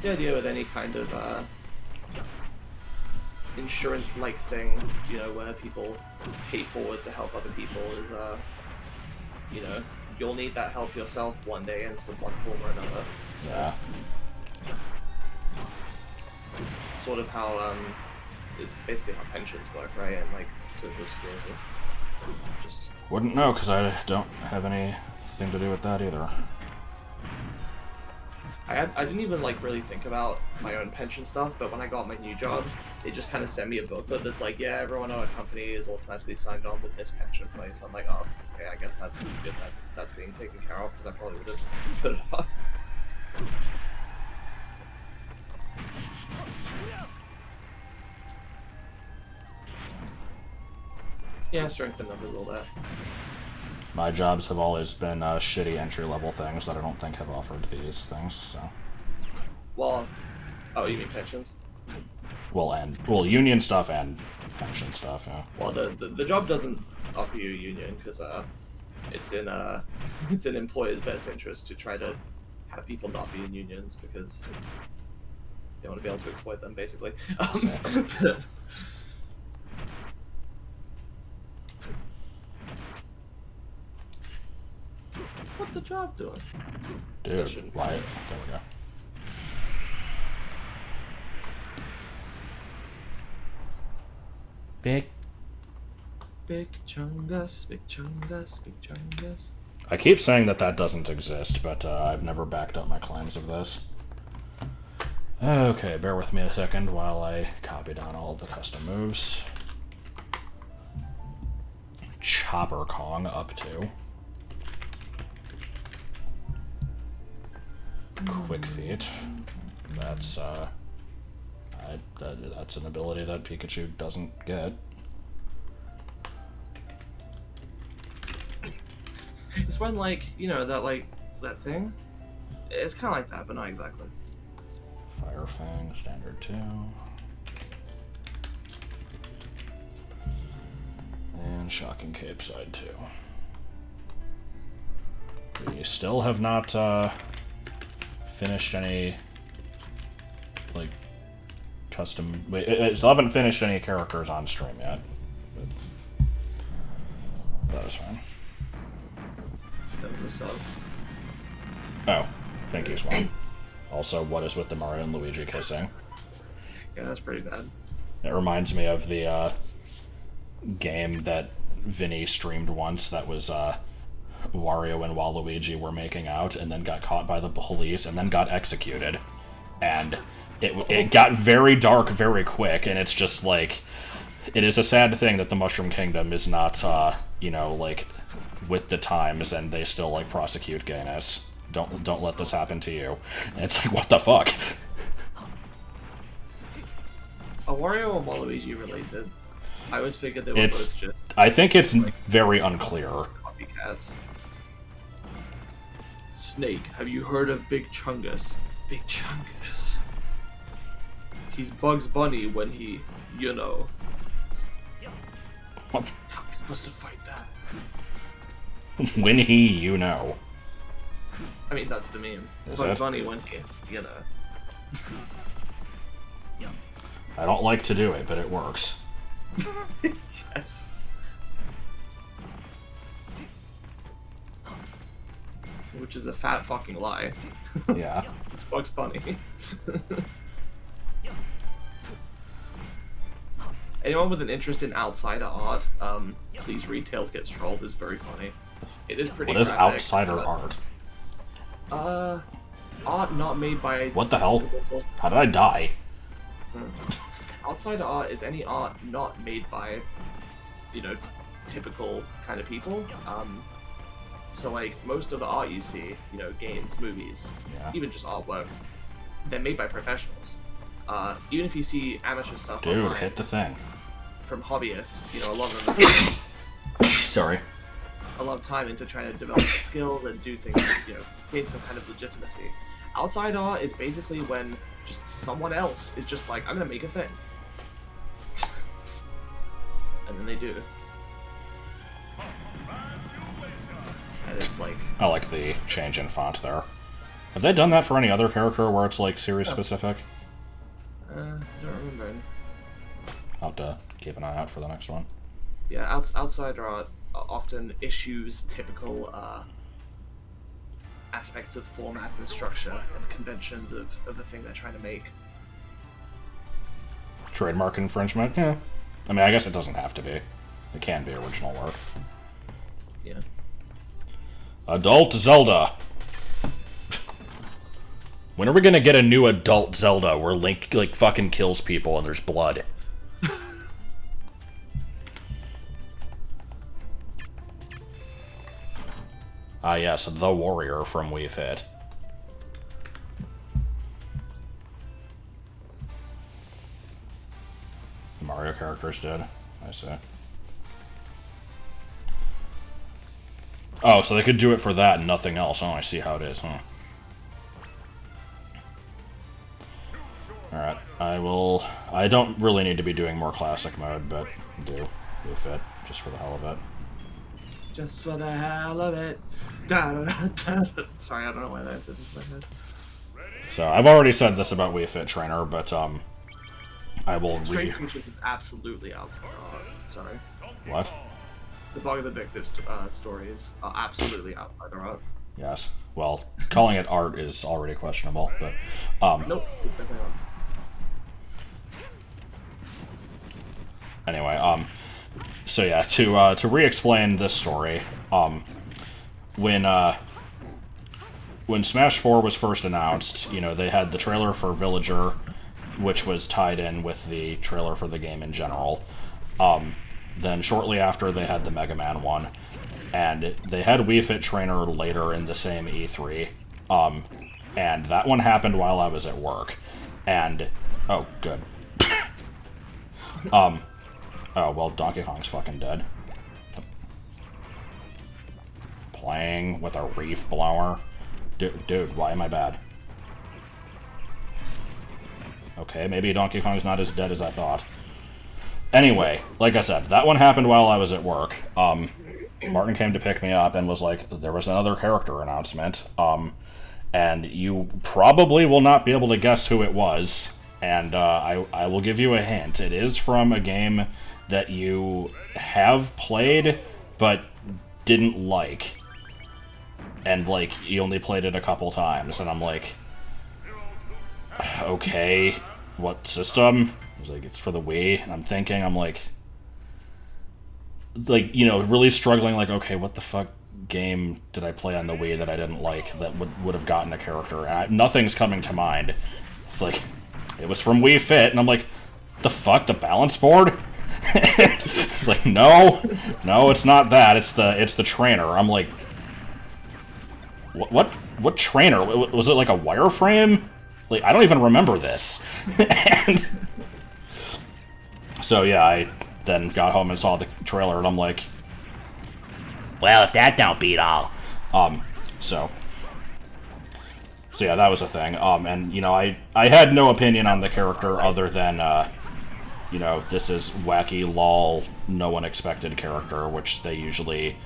The idea with any kind of insurance-like thing, where people pay forward to help other people is, you'll need that help yourself one day in some one form or another. So Yeah. it's sort of how, it's basically how pensions work, right? And, like, social security. Just... Wouldn't know, because I don't have anything to do with that either. I didn't even like really think about my own pension stuff, but when I got my new job, they just kind of sent me a booklet that's like, yeah, everyone on our company is automatically signed on with this pension place. I'm like, oh, okay, I guess that's good that that's being taken care of, because I probably would have put it off. Yeah, strength in numbers, all that. My jobs have always been shitty entry-level things that I don't think have offered these things, so... Well, oh, you mean pensions? Well, union stuff and pension stuff, yeah. Well, the job doesn't offer you a union, because it's in it's in employers' best interest to try to have people not be in unions, because they want to be able to exploit them, basically. But, what's the job doing? Dude, why? There we go. Big chungus, big chungus, big chungus. I keep saying that doesn't exist, but I've never backed up my claims of this. Okay, bear with me a second while I copy down all of the custom moves. Chopper Kong up to. Quick Feet. That's that's an ability that Pikachu doesn't get. It's when, like, you know, that thing? It's kind of like that, but not exactly. Fire Fang, standard 2. And Shocking Cape side 2. We still have not finished any, like, custom... We still haven't finished any characters on stream yet. But that is fine. That was a sub. Oh, thank you, Swan. Also, what is with the Mario and Luigi kissing? Yeah, that's pretty bad. It reminds me of the game that Vinny streamed once that was Wario and Waluigi were making out and then got caught by the police and then got executed. And it got very dark very quick, and it's just like... It is a sad thing that the Mushroom Kingdom is not, you know, like, with the times, and they still, like, prosecute gayness. Don't let this happen to you. And it's like, what the fuck? Are Wario and Waluigi related? I always figured they were both just... I think it's very unclear. Copycats. Snake, have you heard of Big Chungus? Big Chungus. He's Bugs Bunny when he, you know... What? How are we supposed to fight that? When he, you know. I mean, that's the meme. Is Bugs it? Bunny when he, you know. I don't like to do it, but it works. Yes. Which is a fat fucking lie. Yeah. It's Bugs Bunny. Anyone with an interest in outsider art, please read Tails Gets Trolled. Is very funny. It is pretty. What is graphic, outsider art? Art not made by. What the hell? How did I die? Outsider art is any art not made by, you know, typical kind of people. So like most of the art you see, you know, games, movies, Yeah. even just artwork, they're made by professionals. Even if you see amateur stuff Dude, online hit the thing. from hobbyists, you know, a lot of them Sorry. a lot of time into trying to develop their skills and do things, you know, gain some kind of legitimacy. Outside art is basically when just someone else is just like, I'm gonna make a thing. And then they do. And it's like... I like the change in font there. Have they done that for any other character where it's, like, series specific? I don't remember. I'll have to keep an eye out for the next one. Yeah, outsider art often issues typical aspects of format and structure and conventions of the thing they're trying to make. Trademark infringement? Yeah. I mean, I guess it doesn't have to be. It can be original work. Yeah. Adult Zelda! When are we gonna get a new adult Zelda where Link, like, fucking kills people and there's blood? Ah, yes, the warrior from Wii Fit. Mario characters did. I see. Oh, so they could do it for that and nothing else. Oh, I see how it is, huh? Alright, I don't really need to be doing more classic mode, but do Fit, just for the hell of it. Just for the hell of it. Da, da, da, da. Sorry, I don't know why that did this in my head. So, I've already said this about Wii Fit Trainer, but, I will Strange Creatures is absolutely outside art. Sorry. What? The Bog of the Victims stories are absolutely outside art. Yes. Well, calling it art is already questionable, but, Nope, it's definitely not. Anyway, so yeah, to re-explain this story, when Smash 4 was first announced, you know, they had the trailer for Villager, which was tied in with the trailer for the game in general. Then shortly after, they had the Mega Man one, and they had Wii Fit Trainer later in the same E3, and that one happened while I was at work, and, oh, good. Oh, well, Donkey Kong's fucking dead. Playing with a reef blower? Dude, why am I bad? Okay, maybe Donkey Kong's not as dead as I thought. Anyway, like I said, that one happened while I was at work. Martin came to pick me up and was like, there was another character announcement, and you probably will not be able to guess who it was, and I will give you a hint. It is from a game that you have played, but didn't like. And, like, you only played it a couple times, and I'm like, okay, what system? He was like, it's for the Wii, and I'm like, you know, really struggling, like, okay, what the fuck game did I play on the Wii that I didn't like that would have gotten a character? And nothing's coming to mind. It's like, it was from Wii Fit, and I'm like, the fuck, the balance board? It's like, no, it's not that. It's the trainer. I'm like, what trainer? Was it like a wireframe? Like, I don't even remember this. And so yeah, I then got home and saw the trailer, and I'm like, Well, if that don't beat all. So yeah, that was a thing. And you know, I had no opinion on the character other than you know, this is wacky lol, no one expected character, which they usually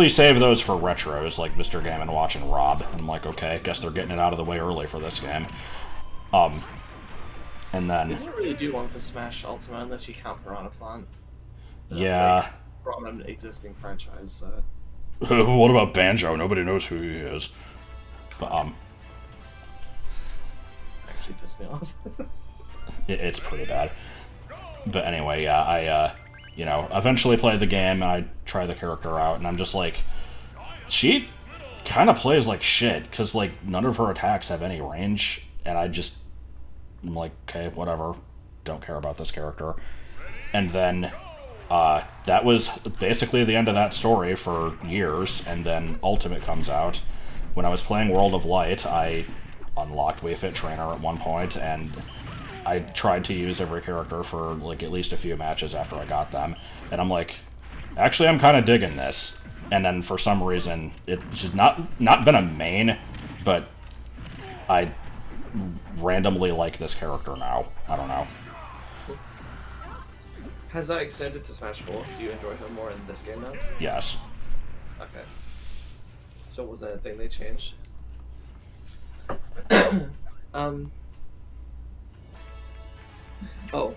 save those for retros, like Mr. Game & Watch and Rob. And I'm like, okay, guess they're getting it out of the way early for this game. And then... They didn't really do one for Smash Ultimate unless you count Piranha Plant. Yeah. Like from an existing franchise, so... What about Banjo? Nobody knows who he is. But, actually pissed me off. it's pretty bad. But anyway, yeah, I, you know, eventually played the game, and I try the character out, and I'm just like, she kind of plays like shit, because, like, none of her attacks have any range, and I'm like, okay, whatever, don't care about this character. And then, that was basically the end of that story for years, and then Ultimate comes out. When I was playing World of Light, I unlocked Wii Fit Trainer at one point, and I tried to use every character for, like, at least a few matches after I got them, and I'm like, actually, I'm kind of digging this. And then, for some reason, it's just not been a main, but I randomly like this character now. I don't know. Has that extended to Smash 4? Do you enjoy her more in this game now? Yes. Okay. So was that a thing they changed? Oh,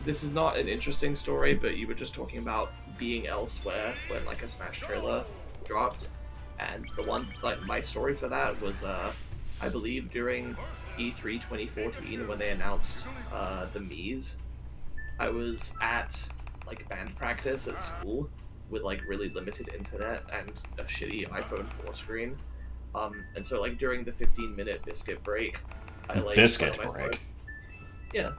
this is not an interesting story, but you were just talking about being elsewhere when, like, a Smash trailer dropped, and the one, like, my story for that was, I believe during E3 2014 when they announced the Mii's, I was at, like, band practice at school with, like, really limited internet and a shitty iPhone 4 screen, And so like during the 15-minute biscuit break, I like Biscuit went on my break. phone. Yeah.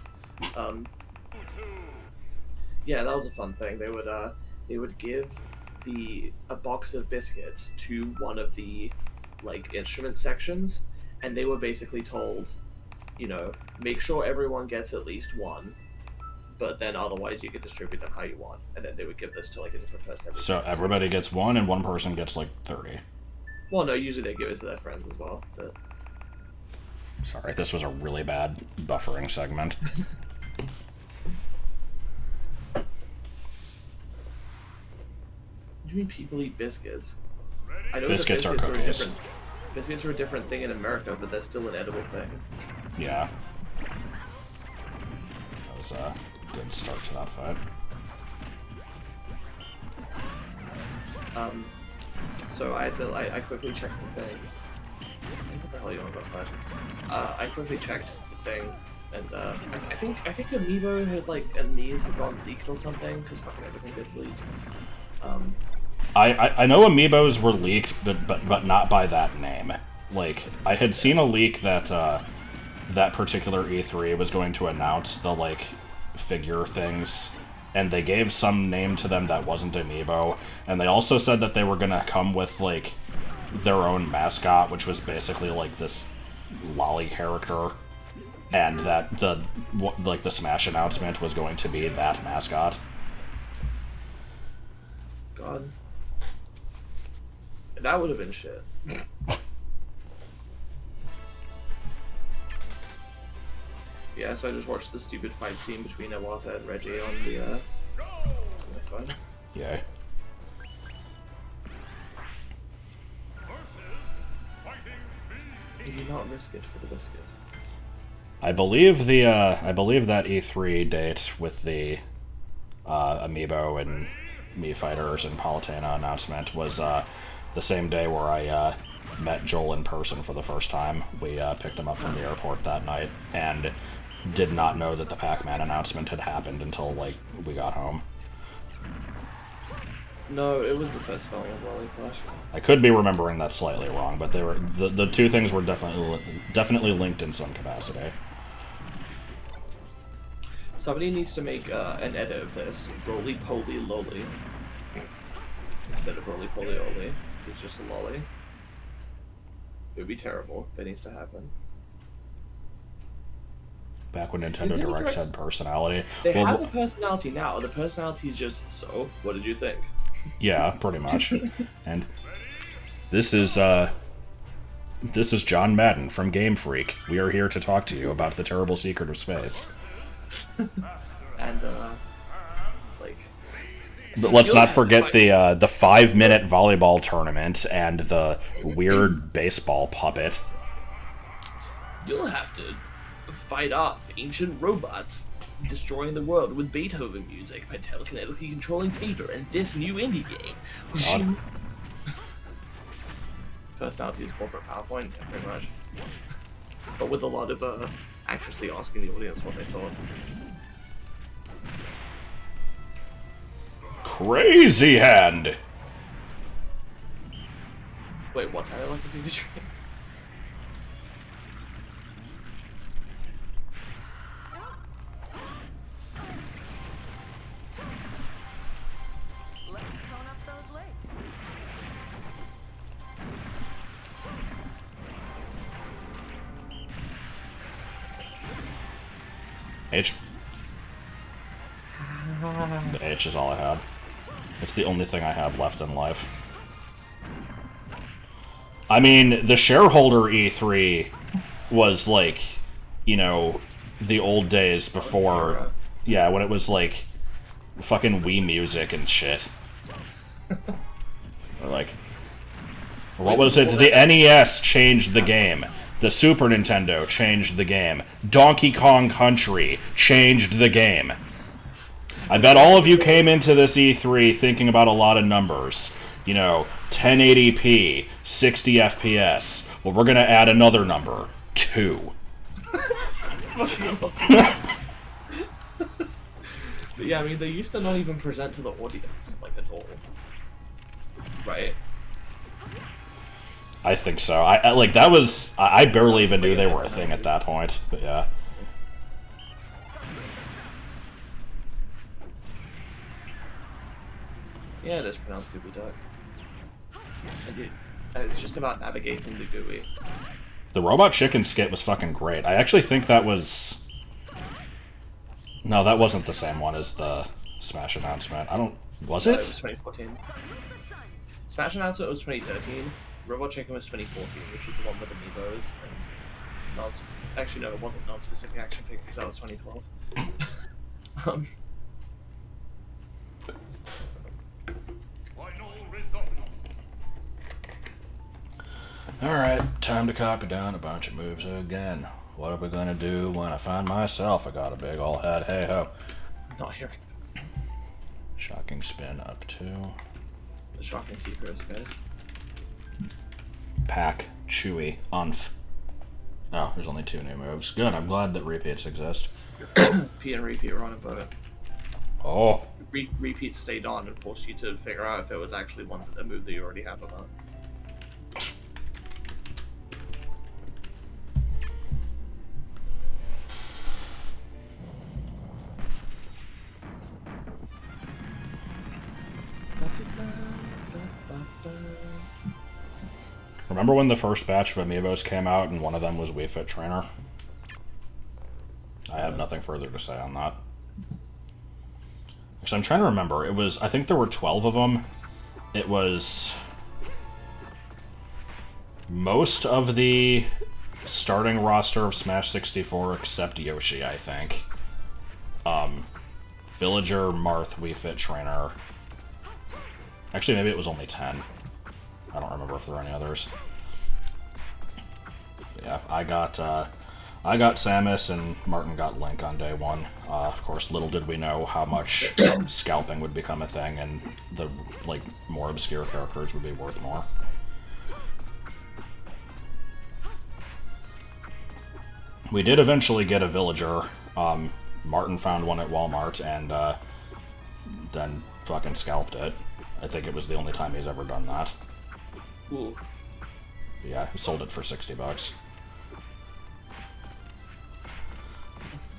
Yeah, that was a fun thing. They would give a box of biscuits to one of the like instrument sections, and they were basically told, make sure everyone gets at least one, but then otherwise you can distribute them how you want. And then they would give this to like a different person every So time. everybody gets one, and one person gets like 30. Well, no, usually they give it to their friends as well. But Sorry, this was a really bad buffering segment. what do you mean people eat biscuits? I know Biscuits are that biscuits cookies. different. Biscuits are a different thing in America, but they're still an edible thing. Yeah. That was a good start to that fight. So I quickly checked the thing. What the hell are you on about fight? I quickly checked the thing, and I think Amiibo had like Amiibos had gone leaked or something because fucking everything gets leaked. I know Amiibos were leaked, but not by that name. Like, I had seen a leak that that particular E3 was going to announce the like figure things, and they gave some name to them that wasn't Amiibo, and they also said that they were gonna come with like their own mascot, which was basically like this lolly character, and that the Smash announcement was going to be that mascot. God, that would have been shit. Yeah, so I just watched the stupid fight scene between Iwata and Reggie on my phone. Yeah. Did you not risk it for the biscuit? I believe that E3 date with the Amiibo and Mii Fighters and Palutena announcement was the same day where I met Joel in person for the first time. We picked him up from the airport that night and did not know that the Pac-Man announcement had happened until like we got home. No, it was the first film of Wally Flash. I could be remembering that slightly wrong, but they were the two things were definitely linked in some capacity. Somebody needs to make an edit of this. Roly Poly Lolly. Instead of Roly Poly Oly. It's just a lolly. It would be terrible. That needs to happen. Back when Nintendo Nintendo Directs Directs- had personality. They Well, have a personality now. The personality is just, so, what did you think? yeah, pretty much. And this is John Madden from Game Freak. We are here to talk to you about the terrible secret of space. And, like... But let's You'll not have to forget fight- the 5-minute volleyball tournament and the weird baseball puppet. You'll have to fight off ancient robots destroying the world with Beethoven music by telekinetically controlling paper and this new indie game. God. Personality is corporate PowerPoint, pretty much. But with a lot of accuracy asking the audience what they thought. Crazy Hand! Wait, what's that like a fever dream? Let's tone up those legs. H. The H is all I had. It's the only thing I have left in life. I mean, the shareholder E3 was like, you know, the old days before, yeah, when it was like fucking Wii Music and shit. Or like, what was it? The NES changed the game. The Super Nintendo changed the game. Donkey Kong Country changed the game. I bet all of you came into this E3 thinking about a lot of numbers. You know, 1080p, 60 FPS. Well, we're gonna add another number. 2. But yeah, I mean, they used to not even present to the audience, like, at all. Right? I think so. I like that was I barely even knew they were a thing at that point. But yeah. Yeah, it is pronounced Gooby Duck. It's just about navigating the GUI. The Robot Chicken skit was fucking great. I actually think that was... No, that wasn't the same one as the Smash announcement. I don't... Was it? It was 2014. Smash announcement was 2013. Robot Chicken was 2014, which was the one with amiibos. And actually, no, it wasn't non-specific action figure because that was 2012. Final results. Alright, time to copy down a bunch of moves again. What are we gonna do when I find myself? I got a big ol' head, hey ho. Not hearing Shocking spin up 2. the shocking secrets, guys. Pack, Chewy, Unf. Oh, there's only 2 new moves. Good, I'm glad that repeats exist. P and Repeat were on about it. Oh, Repeat stayed on and forced you to figure out if it was actually a move that you already had or not. remember when the first batch of amiibos came out and one of them was Wii Fit Trainer? I have nothing further to say on that. So I'm trying to remember. It was, I think there were 12 of them. It was most of the starting roster of Smash 64 except Yoshi, I think. Villager, Marth, Wii Fit Trainer. Actually, maybe it was only 10. I don't remember if there were any others. But yeah, I got Samus and Martin got Link on day 1. Of course, little did we know how much scalping would become a thing, and the more obscure characters would be worth more. We did eventually get a Villager. Martin found one at Walmart and then fucking scalped it. I think it was the only time he's ever done that. Ooh. Yeah, he sold it for $60.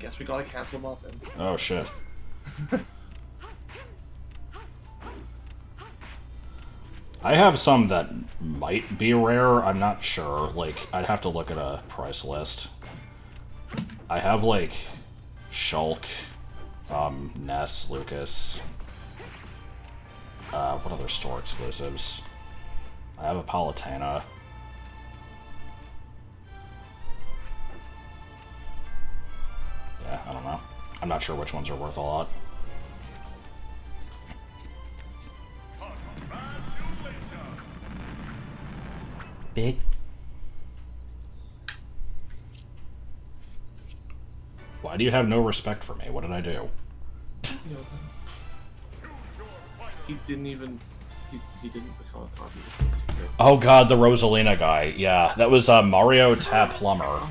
Guess we gotta cancel Martin. Oh shit. I have some that might be rare, I'm not sure. I'd have to look at a price list. I have, Shulk, Ness, Lucas. What other store exclusives? I have a Palutena. Yeah, I don't know. I'm not sure which ones are worth a lot. Big. Why do you have no respect for me? What did I do? He didn't even. He didn't become a copy of the secret. Oh god, the Rosalina guy. Yeah, that was Mario Tap Plumber.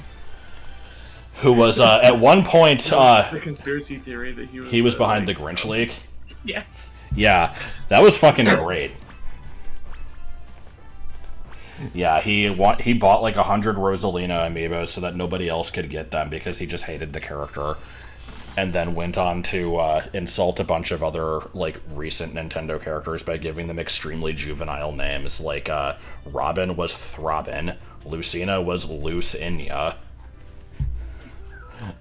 Who was, at one point, The conspiracy theory that he was behind the Grinch leak. Yes. Yeah, that was fucking great. Yeah, he bought 100 Rosalina amiibos so that nobody else could get them because he just hated the character. And then went on to insult a bunch of other, recent Nintendo characters by giving them extremely juvenile names. Robin was Throbbin, Lucina was Lucinia.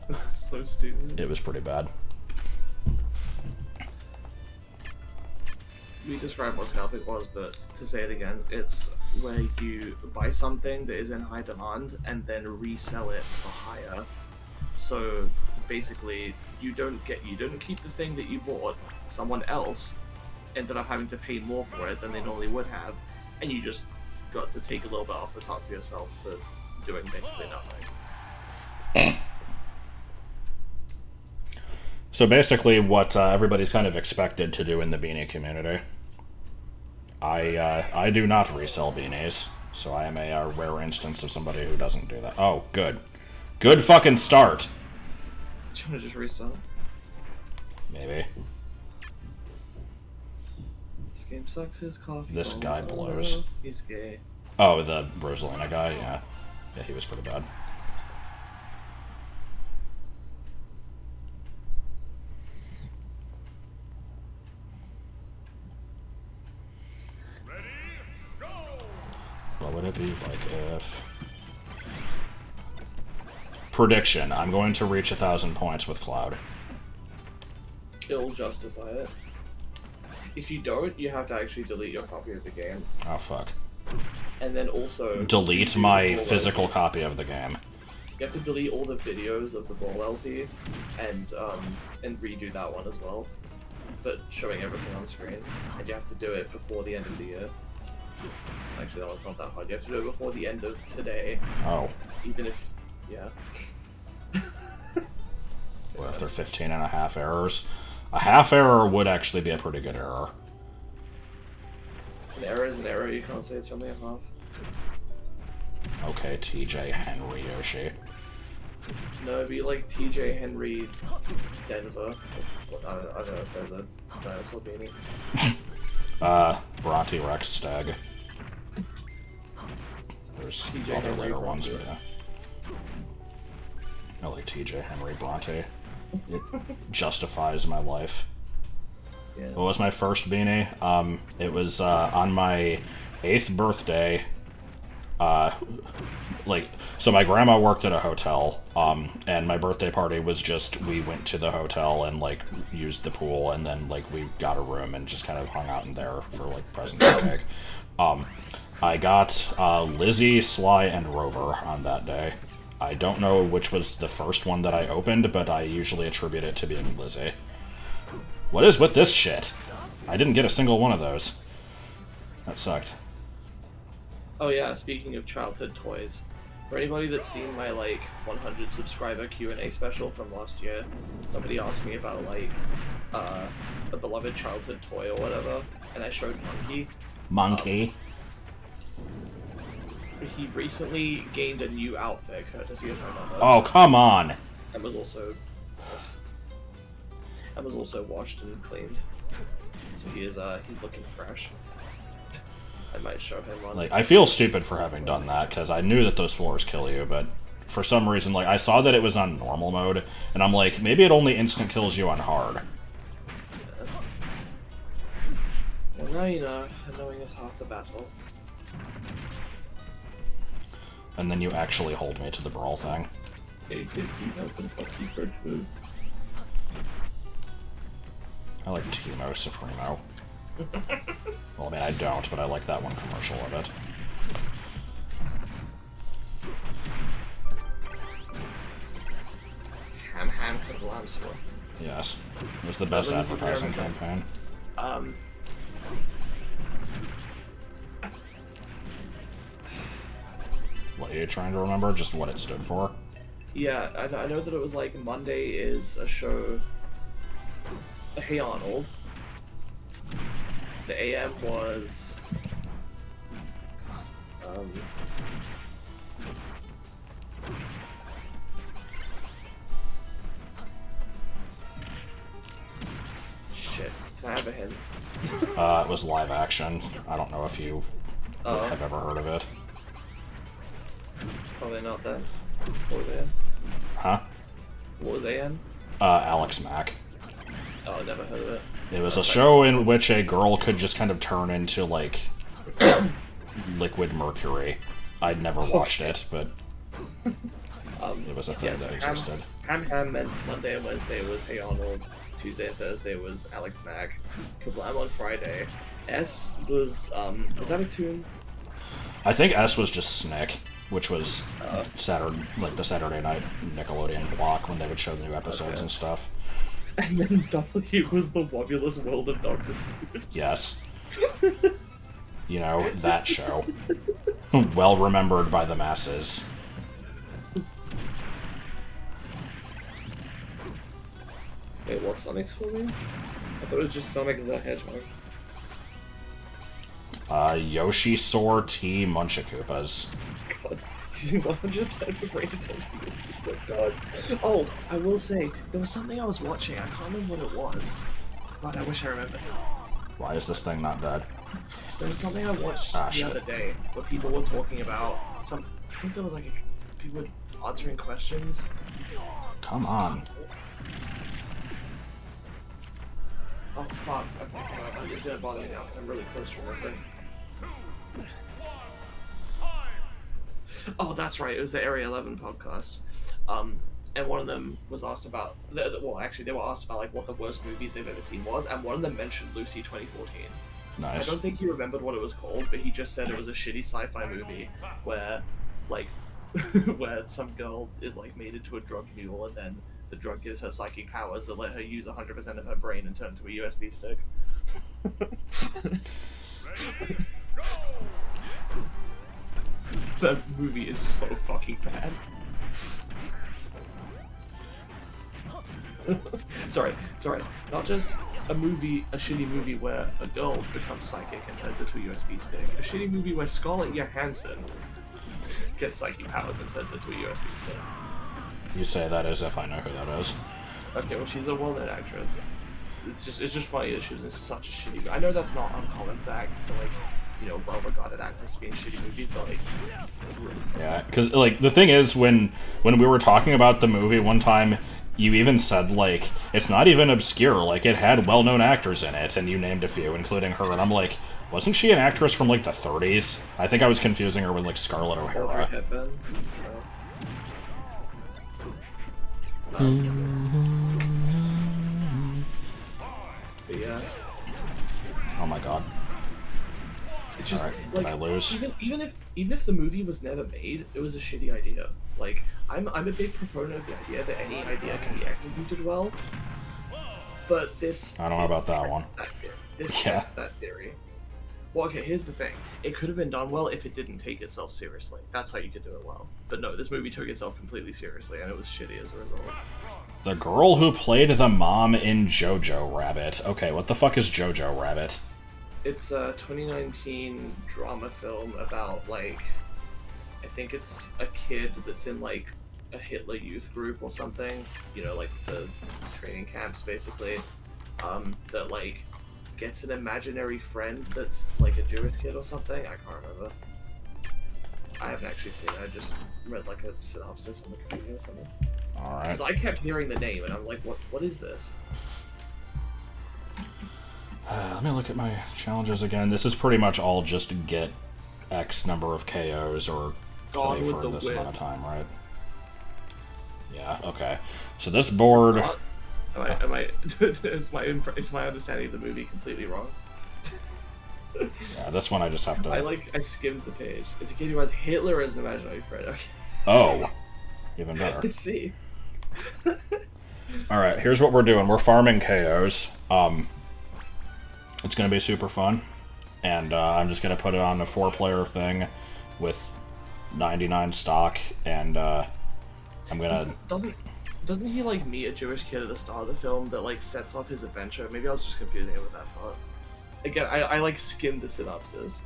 That's so stupid. It was pretty bad. We described what scalping was, but to say it again, it's where you buy something that is in high demand and then resell it for higher. So basically, you don't keep the thing that you bought. Someone else ended up having to pay more for it than they normally would have, and you just got to take a little bit off the top for yourself for doing basically nothing. So basically, what everybody's kind of expected to do in the beanie community. I do not resell beanies, so I am a rare instance of somebody who doesn't do that. Oh, good. Good fucking start! Do you want to just resell? Maybe. This game sucks his coffee. This balls. guy Oh, blows. He's gay. Oh, the Rosalina guy? Yeah. Yeah, he was pretty bad. Ready, go! What would it be like if... Prediction. I'm going to reach 1,000 points with Cloud. It'll justify it. If you don't, you have to actually delete your copy of the game. Oh, fuck. And then also... Delete my physical copy of the game. You have to delete all the videos of the Ball LP and redo that one as well. But showing everything on screen. And you have to do it before the end of the year. Actually, that one's not that hard. You have to do it before the end of today. Oh. Even if... yeah. What if they're 15 and a half errors? A half error would actually be a pretty good error. An error is an error, you can't say it's only a half. Okay, TJ Henry Yoshi. No, it'd be like TJ Henry Denver. I don't know if there's a dinosaur beanie. Bronte Rex Stag. There's TJ other Henry later ones, Bronte. but yeah. I like TJ Henry Bronte. It justifies my life. Yeah. What was my first beanie? It was on my 8th birthday. So my grandma worked at a hotel, and my birthday party was just, we went to the hotel and, like, used the pool, and then, like, we got a room and just kind of hung out in there for, like, presents and cake. I got Lizzie, Sly, and Rover on that day. I don't know which was the first one that I opened, but I usually attribute it to being Lizzie. What is with this shit? I didn't get a single one of those. That sucked. Oh yeah, speaking of childhood toys, for anybody that's seen my like 100 subscriber Q&A special from last year, somebody asked me about like a beloved childhood toy or whatever, and I showed Monkey. Monkey. He recently gained a new outfit courtesy of my mother. Oh, come on! And was also washed and cleaned. So he's looking fresh. I might show him on. Like, I feel stupid for having done that, because I knew that those floors kill you, but for some reason, like, I saw that it was on normal mode, and I'm like, maybe it only instant kills you on hard. Well, now you know, and knowing is half the battle. And then you actually hold me to the brawl thing. Hey kids, you know some funky French moves. I like Timo Supremo. Well, I mean, I don't, but I like that one commercial of it. Ham ham kablam. Yes. It was the best Let me see if I advertising remember. campaign. What are you trying to remember? Just what it stood for? Yeah, I know that it was like Monday is a show. Hey Arnold. The AM was. Shit. Can I have a hint? It was live action. I don't know if you Oh, have ever heard of it. probably not then. What was AN? Huh? What was AN? Alex Mack. Oh, I never heard of it. It was a show in which a girl could just kind of turn into, like, liquid mercury. I'd never watched it, but it was a thing so that existed. Ham meant Monday and Wednesday was Hey Arnold. Tuesday and Thursday was Alex Mack. Kablam on Friday. S was that a tune? I think S was just Snick, which was the Saturday night Nickelodeon block when they would show the new episodes and stuff. And then W was the Wobulous World of Dr. Seuss. Yes. You know, that show. Well remembered by the masses. Wait, what's Sonic's full name? I thought it was just Sonic the Hedgehog. Yoshi Soar T Munchakoopas. God, using 100% for brain attention to this piece of God. Oh, I will say, there was something I was watching, I can't remember what it was. God, I wish I remembered. Why is this thing not dead? There was something I watched the shit. other day where people were talking about some. I think there was like people were answering questions. Come on. Oh fuck! Okay, I'm just gonna bother me now because I'm really close to remembering. Oh, that's right. It was the Area 11 podcast. And one of them was asked about. Well, actually, they were asked about like what the worst movies they've ever seen was, and one of them mentioned Lucy 2014. Nice. I don't think he remembered what it was called, but he just said it was a shitty sci-fi movie where, like, where some girl is like made into a drug mule, and then the drug gives her psychic powers that let her use 100% of her brain and turn to a USB stick. That movie is so fucking bad. sorry, not just a shitty movie where a girl becomes psychic and turns into a USB stick. A shitty movie where Scarlett Johansson gets psychic powers and turns into a USB stick. You say that as if I know who that is. Okay, well, she's a well-known actress. It's just funny that she was in such a shitty. I know that's not uncommon fact for like, you know, well-regarded actors to be in shitty movies, but like, it's really funny. Yeah, because like the thing is, when we were talking about the movie one time, you even said like it's not even obscure. Like it had well-known actors in it, and you named a few, including her. And I'm like, wasn't she an actress from like the 30s? I think I was confusing her with like Scarlett Audrey O'Hara. Hepburn. But yeah. Oh my god. It's just Alright, like did I lose? even if the movie was never made, it was a shitty idea. Like I'm a big proponent of the idea that any idea can be executed well, but this I don't know about that one. This Yeah. tests that theory. Well, okay, here's the thing. It could have been done well if it didn't take itself seriously. That's how you could do it well. But no, this movie took itself completely seriously, and it was shitty as a result. The girl who played the mom in Jojo Rabbit. Okay, what the fuck is Jojo Rabbit? It's a 2019 drama film about, like, I think it's a kid that's in, like, a Hitler youth group or something. You know, like, the training camps, basically. That, like, gets an imaginary friend that's, like, a Jewish kid or something. I can't remember. I haven't actually seen it. I just read, like, a synopsis on Wikipedia or something. Alright. Because I kept hearing the name, and I'm like, what is this? Let me look at my challenges again. This is pretty much all just get X number of KOs or Gone play with for the this Wind. amount of time, right? Yeah, okay. So this board... What? Is my understanding of the movie completely wrong? Yeah, this one I just have to... I skimmed the page. It's a kid who has Hitler as an imaginary friend. Okay. Oh! Even better. I see. Alright, here's what we're doing. We're farming KOs. It's gonna be super fun. And I'm just gonna put it on a 4-player thing with 99 stock, and I'm gonna... Doesn't he like meet a Jewish kid at the start of the film that like sets off his adventure? Maybe I was just confusing it with that part. Again, I like skimmed the synopsis.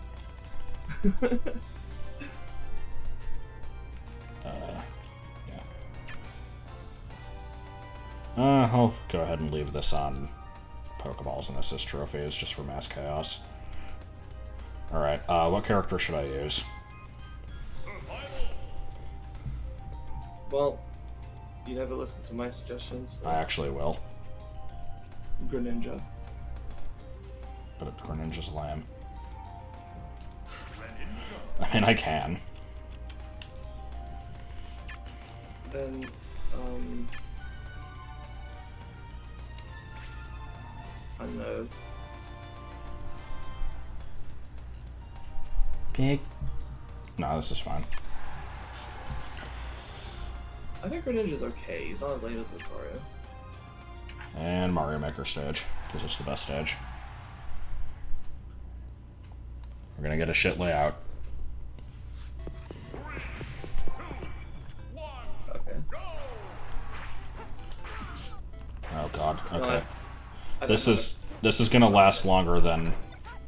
I'll go ahead and leave this on Pokeballs and assist trophies just for mass chaos. Alright, what character should I use? Well, you never listen to my suggestions. So. I actually will. Greninja. But Greninja's lame. I mean, I can. Then, I don't know. Big. No, this is fine. I think Greninja's okay. He's not as lame as Lucario. And Mario Maker stage, because it's the best stage. We're gonna get a shit layout. Okay. Oh god, No, okay. I This don't is gonna last longer than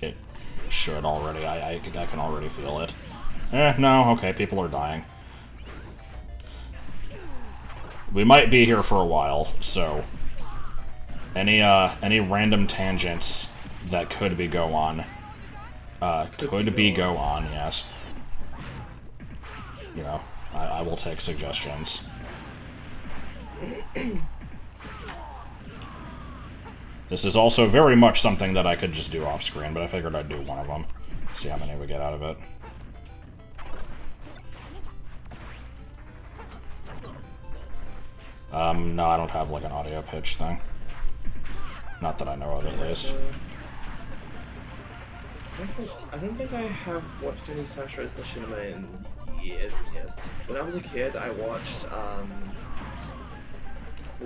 it should already. I can already feel it. No, okay, people are dying. We might be here for a while, so any random tangents that could be go on, Could be go on, yes. You know, I will take suggestions. This is also very much something that I could just do off screen, but I figured I'd do one of them. See how many we get out of it. No, I don't have like an audio pitch thing. Not that I know of, at least. I don't think I have watched any Smash Bros. Machinima in years and years. When I was a kid, I watched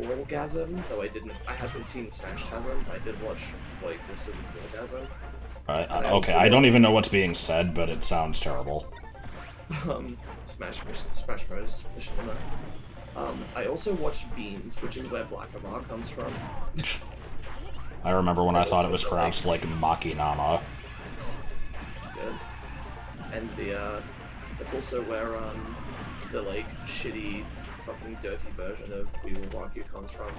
Orgasm, though I hadn't seen Smash Tasm. I did watch what existed with Orgasm. Okay, I don't even know what's being said, but it sounds terrible. Smash Bros. Machinima. I also watched Beans, which is where Black Omar comes from. I remember when I thought it was pronounced like Makinama. Good. And that's also where the like shitty, fucking dirty version of We Will Rock You comes from.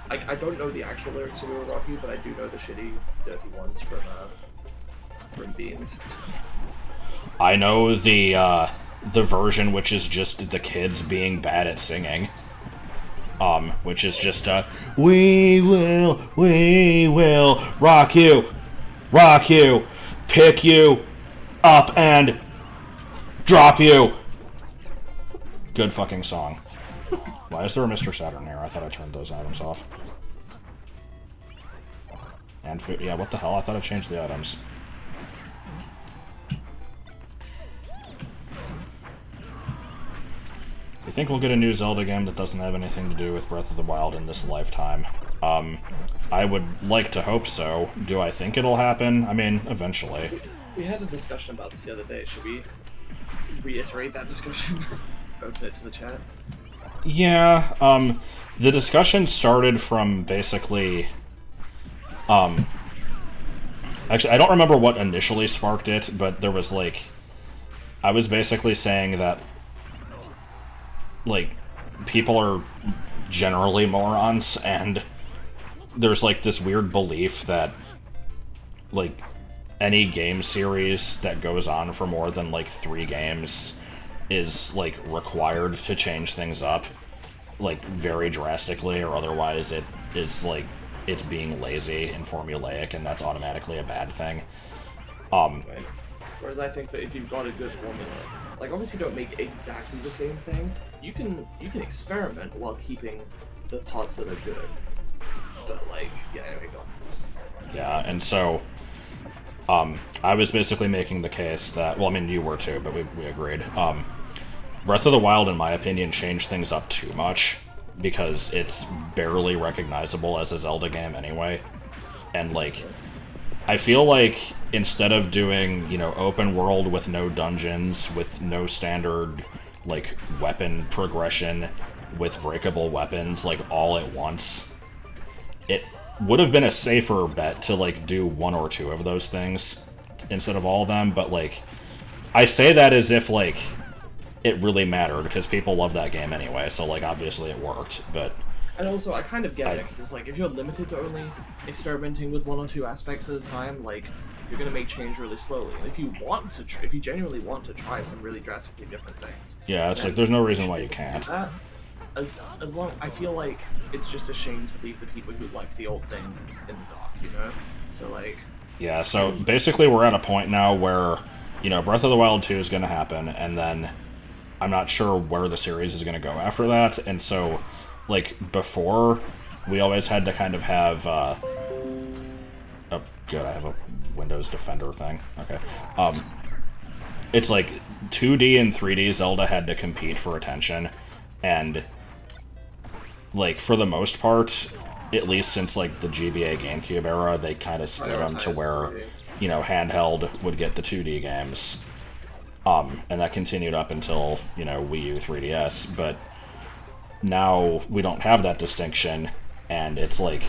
I don't know the actual lyrics of We Will Rock You, but I do know the shitty, dirty ones from Beans. I know the version which is just the kids being bad at singing. Which is just we will rock you, pick you up and drop you. Good fucking song. Why is there a Mr. Saturn here? I thought I turned those items off. And food, yeah, what the hell? I thought I changed the items. You think we'll get a new Zelda game that doesn't have anything to do with Breath of the Wild in this lifetime? I would like to hope so. Do I think it'll happen? I mean, eventually. We had a discussion about this the other day. Should we reiterate that discussion? Open it to the chat. Yeah, the discussion started from basically, actually, I don't remember what initially sparked it, but there was, like, I was basically saying that, like, people are generally morons, and there's, like, this weird belief that, like, any game series that goes on for more than, like, 3 games is, like, required to change things up, like, very drastically, or otherwise it is, like, it's being lazy and formulaic, and that's automatically a bad thing. Right. Whereas I think that if you've got a good formula, like, obviously don't make exactly the same thing. You can experiment while keeping the parts that are good. But, like, yeah, there we go. Yeah, and so, I was basically making the case that, well, I mean, you were too, but we agreed. Breath of the Wild, in my opinion, changed things up too much, because it's barely recognizable as a Zelda game anyway. And, like, I feel like instead of doing, you know, open world with no dungeons, with no standard, like, weapon progression, with breakable weapons, like, all at once, it would have been a safer bet to, like, do 1 or 2 of those things instead of all of them, but, like, I say that as if, like, it really mattered, because people love that game anyway, so, like, obviously it worked, but... And also, I kind of get it, because it's like, if you're limited to only experimenting with 1 or 2 aspects at a time, like, you're gonna make change really slowly. And if you want to, if you genuinely want to try some really drastically different things... Yeah, it's like, there's no reason why you can't. As long, I feel like it's just a shame to leave the people who like the old thing in the dark, you know? So, like... Yeah, so basically we're at a point now where, you know, Breath of the Wild 2 is gonna happen, and then I'm not sure where the series is gonna go after that, and so, like, before, we always had to kind of have, oh, good, I have a Windows Defender thing. Okay. It's like, 2D and 3D Zelda had to compete for attention, and, like, for the most part, at least since, like, the GBA GameCube era, they kind of split them to where, you know, handheld would get the 2D games. And that continued up until, you know, Wii U, 3DS, but now we don't have that distinction, and it's like,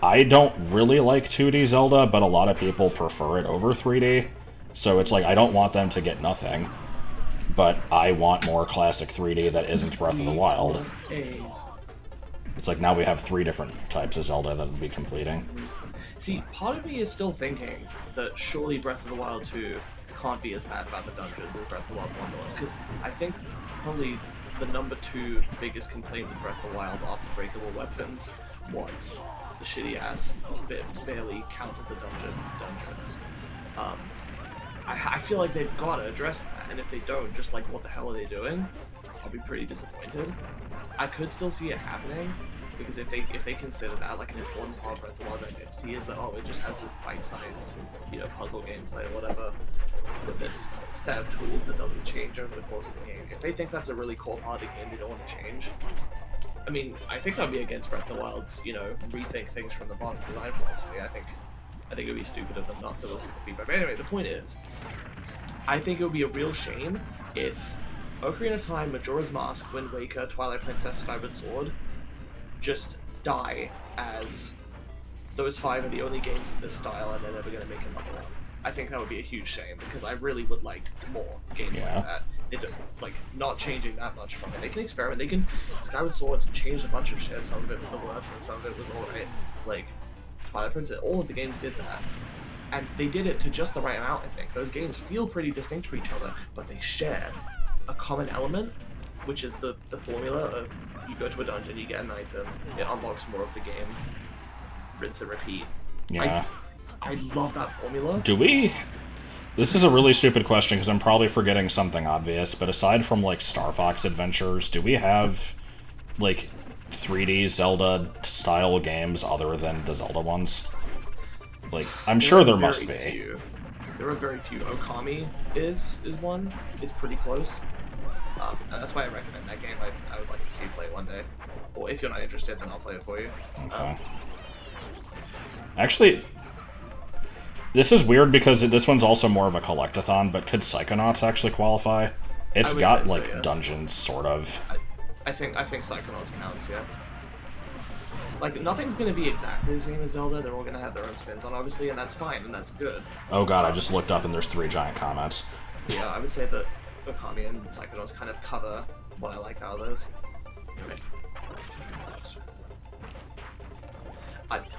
I don't really like 2D Zelda, but a lot of people prefer it over 3D, so it's like, I don't want them to get nothing, but I want more classic 3D that isn't Breath of the Wild. It's like now we have 3 different types of Zelda that we'll be completing. See, part of me is still thinking that surely Breath of the Wild 2 can't be as bad about the dungeons as Breath of the Wild 1 was, because I think probably the number 2 biggest complaint with Breath of the Wild after breakable weapons was the shitty ass barely count as a dungeons. I feel like they've got to address that, and if they don't, just like, what the hell are they doing? I'll be pretty disappointed. I could still see it happening, because if they consider that like an important part of Breath of the Wild's identity is that, oh, it just has this bite-sized, puzzle gameplay or whatever, with this set of tools that doesn't change over the course of the game. If they think that's a really core part of the game they don't want to change, I mean, I think I'd be against Breath of the Wild's, rethink things from the bottom design philosophy. I think it would be stupid of them not to listen to feedback. But anyway, the point is, I think it would be a real shame if Ocarina of Time, Majora's Mask, Wind Waker, Twilight Princess, Skyward Sword just die as those 5 are the only games of this style and they're never going to make another one. I think that would be a huge shame, because I really would like more games like that. Not changing that much from it. They can experiment. They can... Skyward Sword changed a bunch of shit. Some of it for the worse and some of it was alright. Like, Twilight Princess, all of the games did that. And they did it to just the right amount, I think. Those games feel pretty distinct to each other, but they share a common element, which is the formula of you go to a dungeon, you get an item, it unlocks more of the game, rinse and repeat. Yeah. I love that formula. Do we? This is a really stupid question because I'm probably forgetting something obvious, but aside from like Star Fox Adventures, do we have like 3D Zelda style games other than the Zelda ones? Like, I'm sure there must be. Few. There are very few. Okami is one. It's pretty close. And that's why I recommend that game. I would like to see you play it one day. Or if you're not interested, then I'll play it for you. Okay. Actually, this is weird because this one's also more of a collectathon, but could Psychonauts actually qualify? It's got, like, yeah, dungeons, sort of. I think Psychonauts counts, yeah. Like, nothing's going to be exactly the same as Zelda. They're all going to have their own spins on, obviously, and that's fine, and that's good. Oh god, I just looked up and there's 3 giant comments. Yeah, I would say that Okami and Psychonauts kind of cover what I like out of those. Anyway.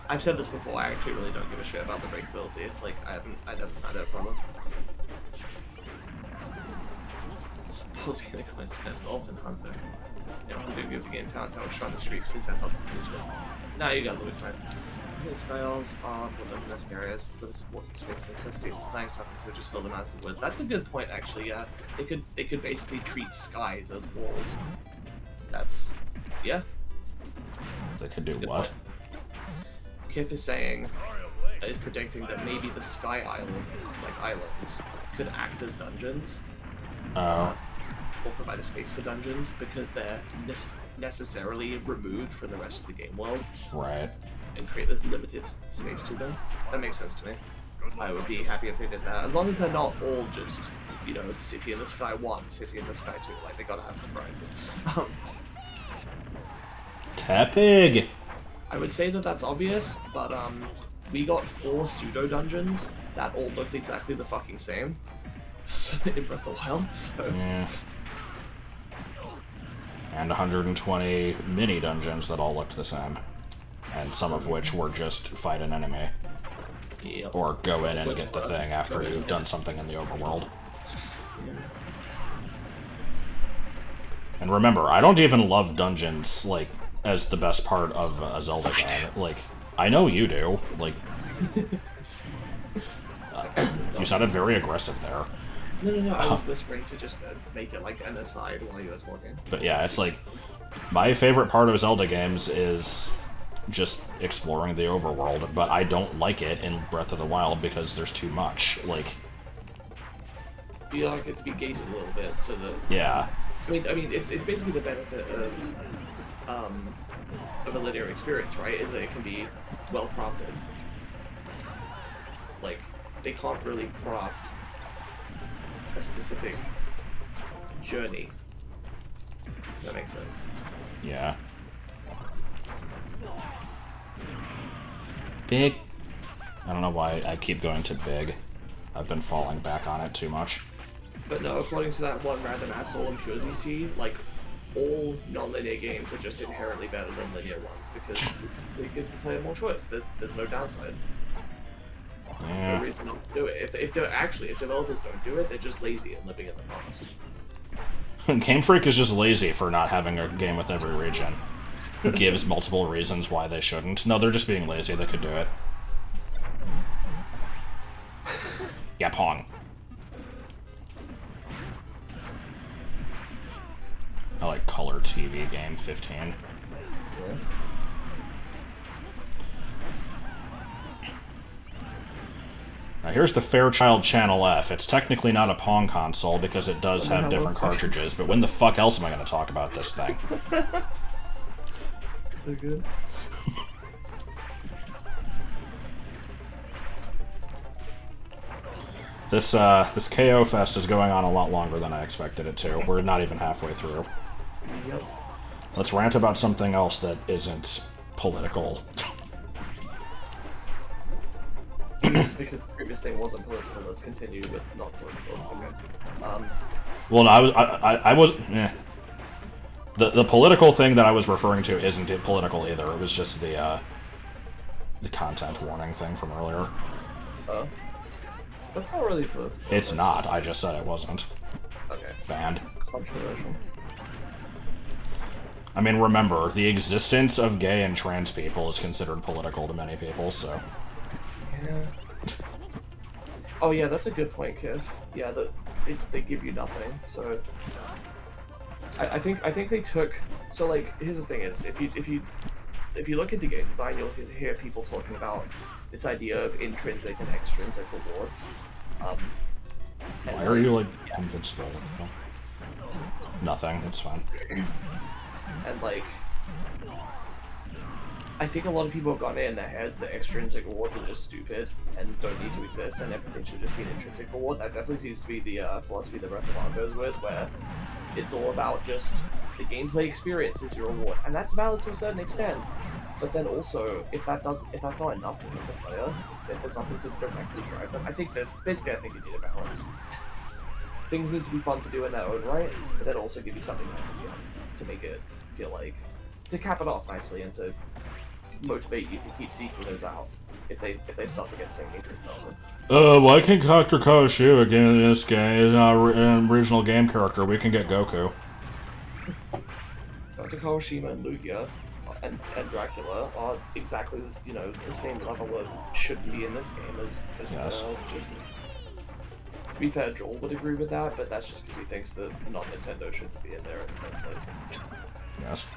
I've said this before, I actually really don't give a shit about the breakability. Like, I never found it a problem. Suppose gonna go as Dolphin Hunter. Yeah, I'm gonna give the game talents how much on the streets, please that helps the future. Nah, you guys will be fine. Sky Isles are for the nest areas, limited space necessitates design stuff instead of just fill them out of wood. That's a good point, actually, yeah. They could basically treat skies as walls. That's... yeah. They could do what? Kif is predicting that maybe the Sky Island, like islands, could act as dungeons. Or provide a space for dungeons, because they're necessarily removed from the rest of the game world. Right. And create this limited space to them. That makes sense to me. I would be happy if they did that. As long as they're not all just, City in the Sky 1, City in the Sky 2. Like, they gotta have some variety. Tepig! I would say that that's obvious, but we got 4 pseudo-dungeons that all looked exactly the fucking same in Breath of the Wild, so... Yeah. And 120 mini-dungeons that all looked the same. And some of which were just fight an enemy. Yep. Or go in and get the thing after you've done something in the overworld. Yeah. And remember, I don't even love dungeons, like, as the best part of a Zelda game. Like, I know you do. Like, you sounded very aggressive there. No, I was whispering to just make it like an aside while you were talking. But yeah, it's like, my favorite part of Zelda games is just exploring the overworld, but I don't like it in Breath of the Wild because there's too much. Like, you like it to be gated a little bit, so that... Yeah. I mean, it's basically the benefit of a linear experience, right? Is that it can be well crafted. Like, they can't really craft a specific journey. If that makes sense. Yeah. Big. I don't know why I keep going to big. I've been falling back on it too much. But no, according to that one random asshole in PureZC, like, all non-linear games are just inherently better than linear ones because it gives the player more choice. There's no downside. No Yeah. reason not to do it. If developers don't do it, they're just lazy and living in the past. Game Freak is just lazy for not having a game with every region. Gives multiple reasons why they shouldn't. No, they're just being lazy. They could do it. Yeah, Pong. I like color TV game 15. Yes. Now here's the Fairchild Channel F. It's technically not a Pong console because it does have different cartridges, but when the fuck else am I going to talk about this thing? So good. This KO Fest is going on a lot longer than I expected it to. We're not even halfway through. Yep. Let's rant about something else that isn't political. Because the previous thing wasn't political, let's continue with not political. Okay. Well, no, I was. The political thing that I was referring to isn't political either. It was just the content warning thing from earlier. That's not really political. It's not. I just said it wasn't. Okay. Banned. It's controversial. I mean, remember, the existence of gay and trans people is considered political to many people, so... Yeah. Oh yeah, that's a good point, Kiff. Yeah, they give you nothing, so... I think they took... So, like, here's the thing is, if you look into game design, you'll hear people talking about this idea of intrinsic and extrinsic rewards. Why are you, like, invincible? What the fuck? Nothing, it's fine. And, like... I think a lot of people have gotten it in their heads that extrinsic rewards are just stupid and don't need to exist, and everything should just be an intrinsic reward. That definitely seems to be the philosophy that Breath of Wild goes with, where it's all about just the gameplay experience is your reward, and that's valid to a certain extent. But then also, if that's not enough to hit the player, if there's nothing to directly drive them, I think you need a balance. Things need to be fun to do in their own right, but then also give you something nice at the end to make it feel like, to cap it off nicely and to motivate you to keep seeking those out if they start to get sinking through development. Why can't Dr. Kawashima get in this game? He's not an original game character. We can get Goku. Dr. Kawashima and Lugia and Dracula are exactly, the same level of shouldn't be in this game as Yes. To be fair, Joel would agree with that, but that's just because he thinks that non-Nintendo shouldn't be in there in the first place. Yes.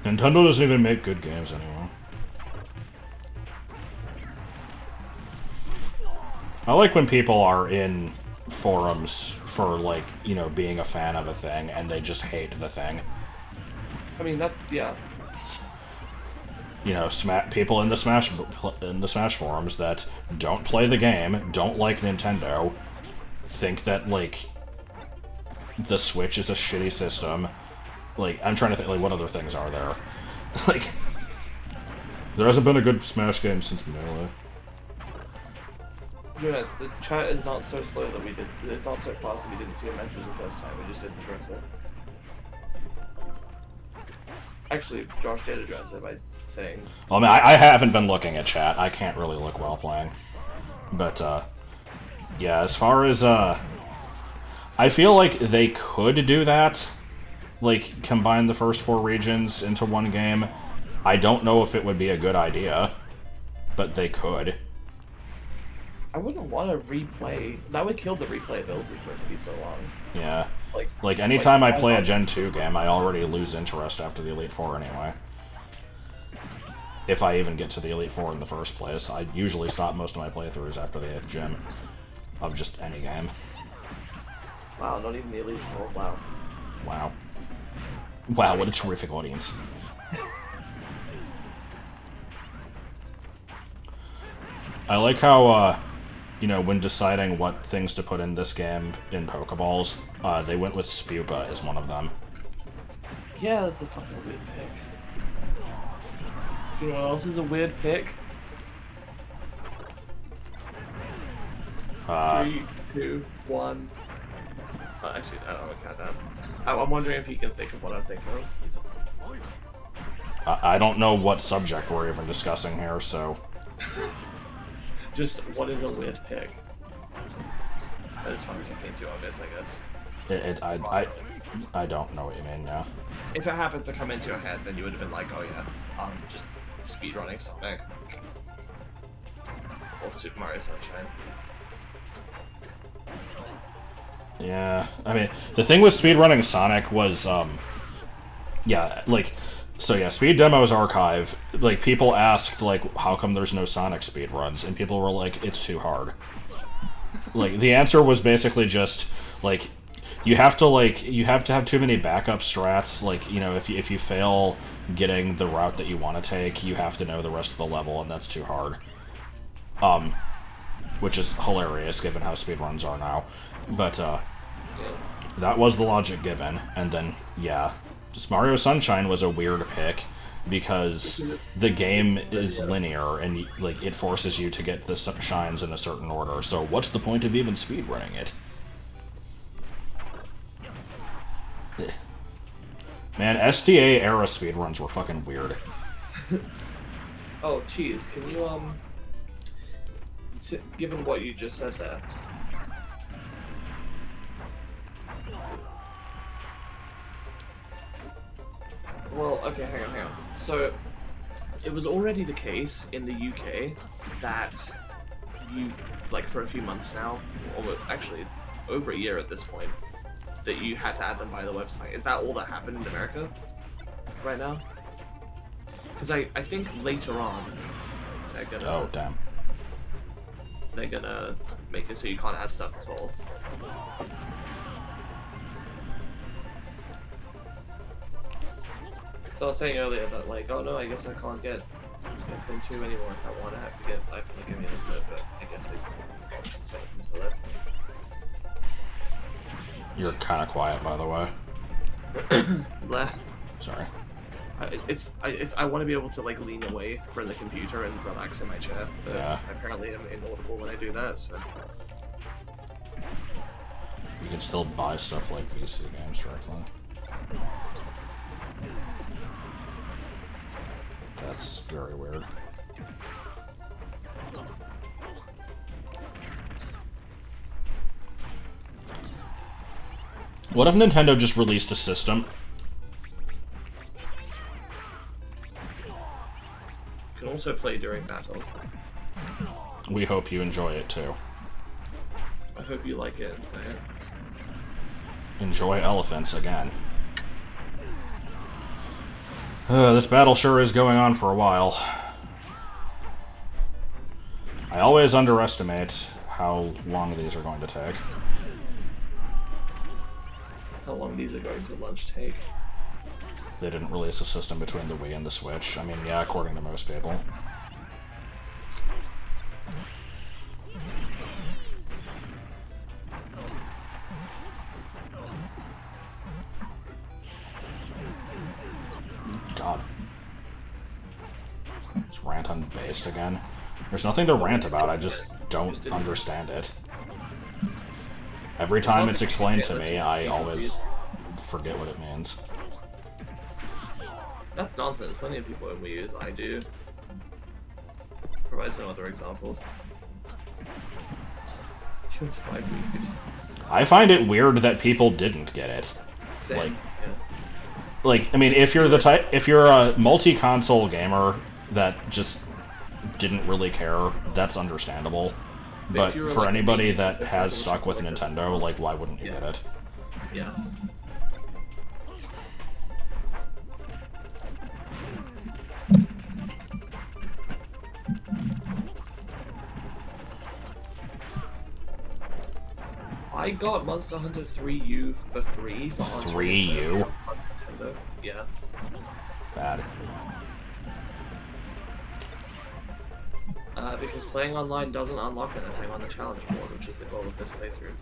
Nintendo doesn't even make good games anymore. I like when people are in forums for, like, being a fan of a thing, and they just hate the thing. I mean, yeah. People in the Smash forums that don't play the game, don't like Nintendo, think that, like, the Switch is a shitty system. Like, I'm trying to think, like, what other things are there? Like, there hasn't been a good Smash game since Melee. Junets, the chat is not so slow that it's not so fast that we didn't see a message the first time, we just didn't address it. Actually, Josh did address it by saying... Well, I mean, I haven't been looking at chat. I can't really look while playing. But, yeah, as far as, I feel like they could do that. Like, combine the first 4 regions into one game. I don't know if it would be a good idea, but they could. I wouldn't want to replay... That would kill the replayability for it to be so long. Yeah. Like anytime I play a Gen 2 game, I already lose interest after the Elite Four anyway. If I even get to the Elite Four in the first place. I usually stop most of my playthroughs after the 8th gym. Of just any game. Wow, not even the Elite Four, wow. Wow. Wow, what a terrific audience. I like how, when deciding what things to put in this game in Pokeballs, they went with Spupa as one of them. Yeah, that's a fucking weird pick. You know what else is a weird pick? 3, 2, 1. Actually, I don't know, countdown. I'm wondering if you can think of what I'm thinking of. I don't know what subject we're even discussing here, so... Just, what is a weird pick? That is fucking too obvious, I guess. I don't know what you mean, yeah. If it happened to come into your head, then you would have been like, oh yeah, just speedrunning Sonic. Or Super Mario Sunshine. Yeah, I mean, the thing with speedrunning Sonic was, yeah, like, so yeah, Speed Demos Archive, like, people asked, like, how come there's no Sonic speedruns? And people were like, it's too hard. Like, the answer was basically just, like, you have to have too many backup strats, like, you know, if you fail getting the route that you want to take, you have to know the rest of the level, and that's too hard. Which is hilarious, given how speedruns are now. But, that was the logic given, and then, yeah, just Mario Sunshine was a weird pick, because the game is linear, and, like, it forces you to get the shines in a certain order, so what's the point of even speedrunning it? Man, STA era speedruns were fucking weird. Oh, geez, can you, given what you just said there, well, okay, hang on. So, it was already the case in the UK that you, like, for a few months now, or actually over a year at this point, that you had to add them by the website. Is that all that happened in America right now? Because I think later on, they're gonna... Oh, damn. They're gonna make it so you can't add stuff at all. So I was saying earlier that, like, oh no, I guess I can't get Pin 2 anymore if I want to. I have to get me into it, but I guess I still live. You're kind of quiet, by the way. Blah. Sorry. I want to be able to, like, lean away from the computer and relax in my chair, but Yeah. apparently I'm inaudible when I do that, so... You can still buy stuff like VC games directly. That's very weird. What if Nintendo just released a system? You can also play during battle. We hope you enjoy it too. I hope you like it. Enjoy elephants again. This battle sure is going on for a while. I always underestimate how long these are going to take. How long these are going to lunch take? They didn't release a system between the Wii and the Switch. I mean, yeah, according to most people. God. Just rant on based again. There's nothing to rant about, I just don't understand it. Every time it's explained to me, I always forget what it means. That's nonsense. Plenty of people in Wii use I do. Provides no other examples. Use 5 Wii use. I find it weird that people didn't get it. Same. Like, yeah. Like, I mean, if you're a multi-console gamer that just didn't really care, that's understandable. But if you were, for like, anybody me, that if has was stuck with like this, Nintendo, like, why wouldn't you Yeah. get it? Yeah. I got Monster Hunter 3U for free for 3U? Nintendo. Yeah. Bad. Because playing online doesn't unlock anything on the challenge board, which is the goal of this playthrough.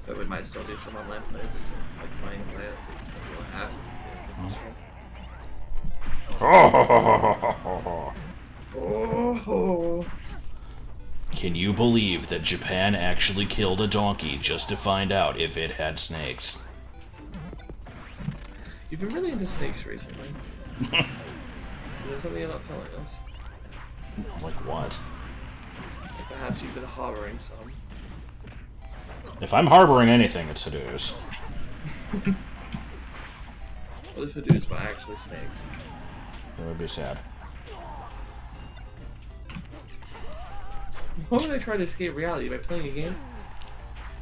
But we might still do some online plays, like playing play it. Oh, Can you believe that Japan actually killed a donkey just to find out if it had snakes? You've been really into snakes recently. Is there something you're not telling us? Like what? Like perhaps you've been harboring some. If I'm harboring anything, it's Hadoos. What if Hadoos were actually snakes? It would be sad. Why would I try to escape reality by playing a game?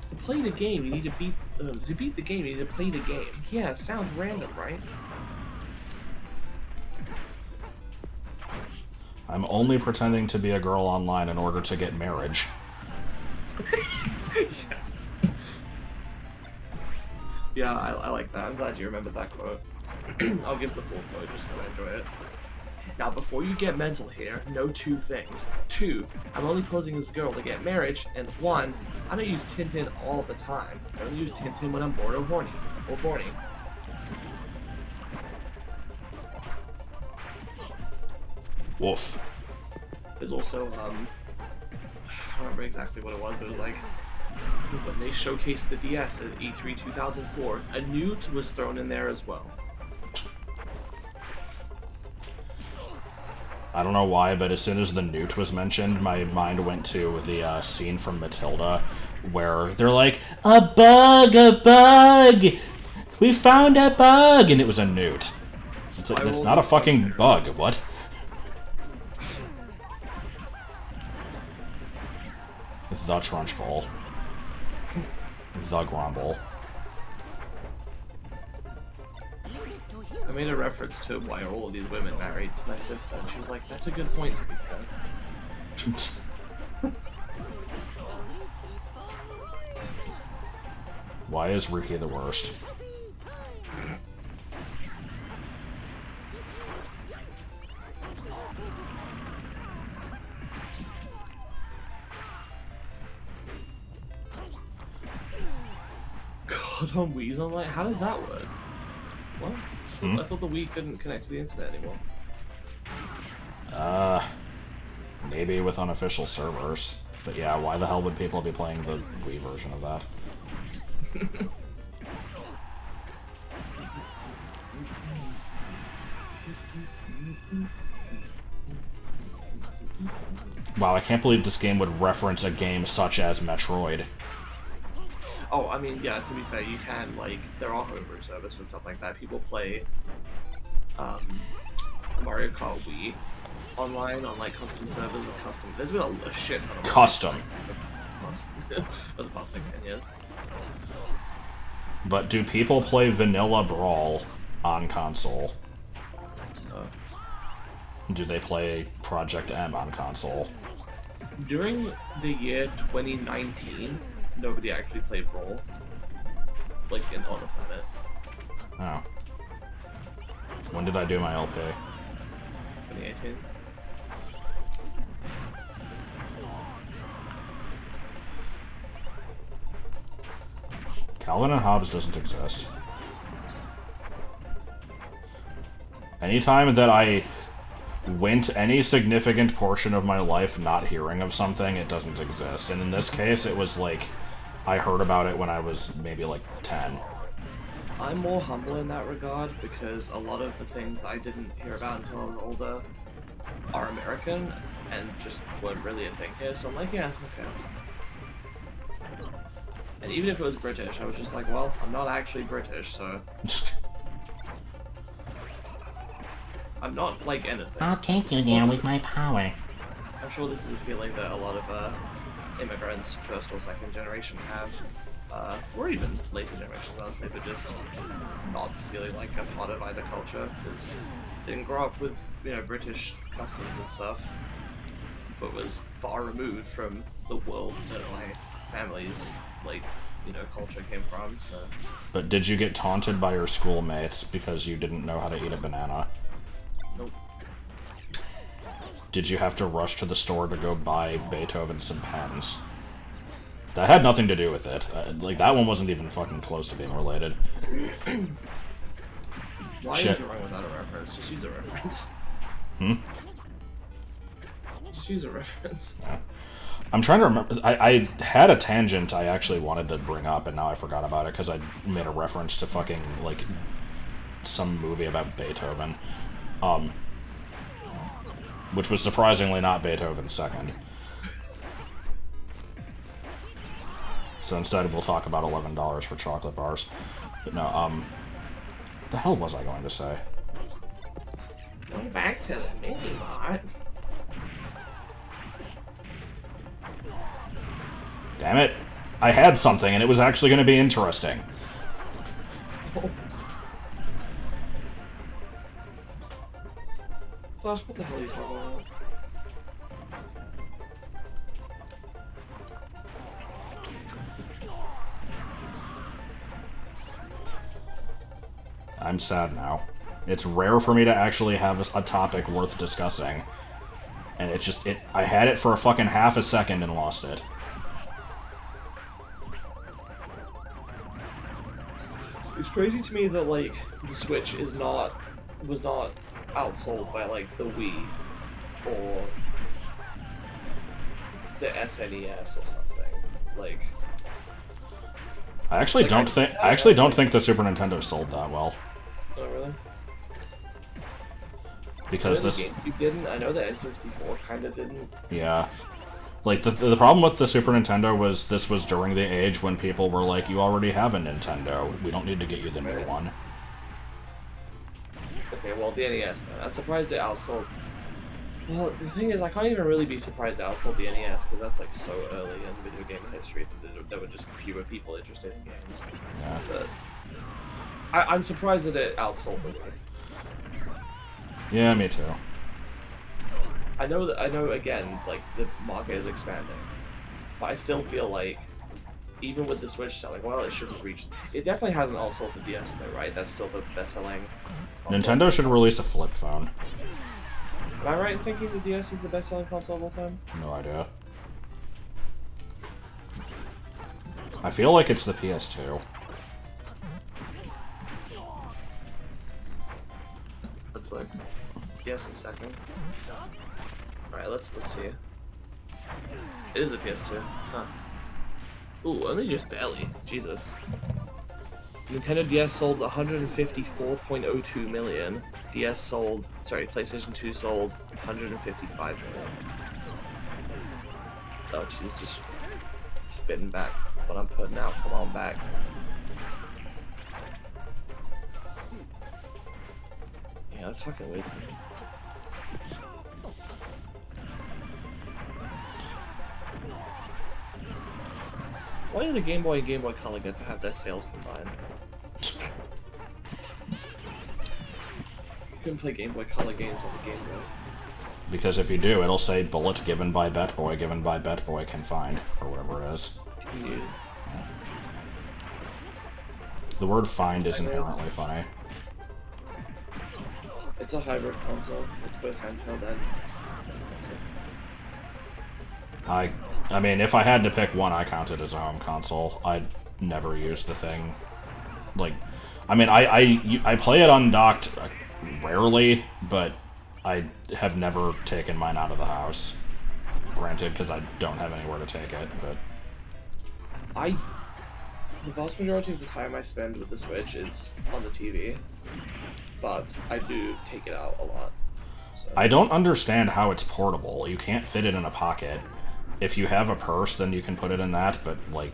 To play the game, you need to beat. To beat the game, you need to play the game. Yeah, sounds random, right? I'm only pretending to be a girl online in order to get marriage. Yes. Yeah, I like that. I'm glad you remembered that quote. I'll give the full quote just because I enjoy it. Now, before you get mental here, know two things. 2, I'm only posing as a girl to get marriage, and 1, I don't use Tintin all the time. I only use Tintin when I'm bored or horny. Or horny. Woof. There's also, I don't remember exactly what it was, but it was like, when they showcased the DS at E3 2004, a newt was thrown in there as well. I don't know why, but as soon as the newt was mentioned, my mind went to the scene from Matilda, where they're like, a bug! We found a bug! And it was a newt. It's not a fucking bug, what? The Trunchbull. The Grumble. I made a reference to why are all of these women married to my sister, and she was like, that's a good point, to be fair. Why is Riki the worst? God, on Wii's online? How does that work? What? I thought the Wii couldn't connect to the internet anymore. Maybe with unofficial servers. But yeah, why the hell would people be playing the Wii version of that? Wow, I can't believe this game would reference a game such as Metroid. Oh, I mean, yeah, to be fair, you can, like, there are homebrew servers for stuff like that. People play, Mario Kart Wii online on, like, custom servers with custom... There's been a shit ton of... Custom. For the past, like, 10 years. But do people play Vanilla Brawl on console? Do they play Project M on console? During the year 2019, nobody actually played Brawl. Like, on the planet. Oh. When did I do my LP? 2018. Calvin and Hobbes doesn't exist. Anytime that I went any significant portion of my life not hearing of something, it doesn't exist. And in this case, it was like, I heard about it when I was maybe like 10. I'm more humble in that regard because a lot of the things that I didn't hear about until I was older are American and just weren't really a thing here, so I'm like, yeah, okay. And even if it was British, I was just like, well, I'm not actually British, so... I'm not like anything. I'll take you there with my power. I'm sure this is a feeling that a lot of immigrants, first or second generation, have, or even later generations, honestly, but just not feeling like a part of either culture, because they didn't grow up with, you know, British customs and stuff, but was far removed from the world that my family's, like, you know, culture came from, so... But did you get taunted by your schoolmates because you didn't know how to eat a banana? Nope. Did you have to rush to the store to go buy Beethoven some pens? That had nothing to do with it. Like, that one wasn't even fucking close to being related. Why Shit. are you wrong without a reference? Just use a reference. Hmm? Just use a reference. Yeah. I'm trying to remember. I had a tangent I actually wanted to bring up, and now I forgot about it because I made a reference to fucking, like, some movie about Beethoven. Which was surprisingly not Beethoven's second. So instead we'll talk about $11 for chocolate bars. But no, what the hell was I going to say? Go back to the mini mart. Damn it. I had something and it was actually going to be interesting. Flash, what the hell are you talking about? I'm sad now. It's rare for me to actually have a topic worth discussing. And it's just, I had it for a fucking half a second and lost it. It's crazy to me that, like, the Switch was not outsold by, like, the Wii or the SNES or something. Like, I actually don't think the Super Nintendo sold that well. oh really? Because the this, GameCube didn't. I know the N64 kind of didn't. yeah. Like, the problem with the Super Nintendo was this was during the age when people were like, you already have a Nintendo, we don't need to get you the new one. Okay, well, the NES then. I'm surprised it outsold. Well, the thing is, I can't even really be surprised it outsold the NES because that's, like, so early in video game history that there were just fewer people interested in games. Yeah. But I'm surprised that it outsold the Wii. Yeah, me too. I know again, like, the market is expanding, but I still feel like, even with the Switch selling well, it shouldn't reach. It definitely hasn't outsold the DS though, right? That's still the best-selling console. Nintendo should release a flip phone. Am I right in thinking the DS is the best-selling console of all time? No idea. I feel like it's the PS2. Let's look. PS is second. Alright, let's see. It is a PS2. Huh. Ooh, only just barely. Jesus. Nintendo DS sold 154.02 million. PlayStation 2 sold 155 million. Oh, she's just spitting back what I'm putting out. Come on back. Yeah, that's fucking weird to me. Why did the Game Boy and Game Boy Color get to have their sales combined? You couldn't play Game Boy Color games on the Game Boy. Because if you do, it'll say bullet given by Betboy, given by Betboy confined, or whatever it is. Use. The word find is inherently funny. It's a hybrid console. It's both handheld and I mean, if I had to pick one, I count it as a home console. I'd never use the thing. Like, I mean, I play it undocked rarely, but I have never taken mine out of the house. Granted, because I don't have anywhere to take it, but... The vast majority of the time I spend with the Switch is on the TV, but I do take it out a lot. So. I don't understand how it's portable. You can't fit it in a pocket. If you have a purse, then you can put it in that, but, like,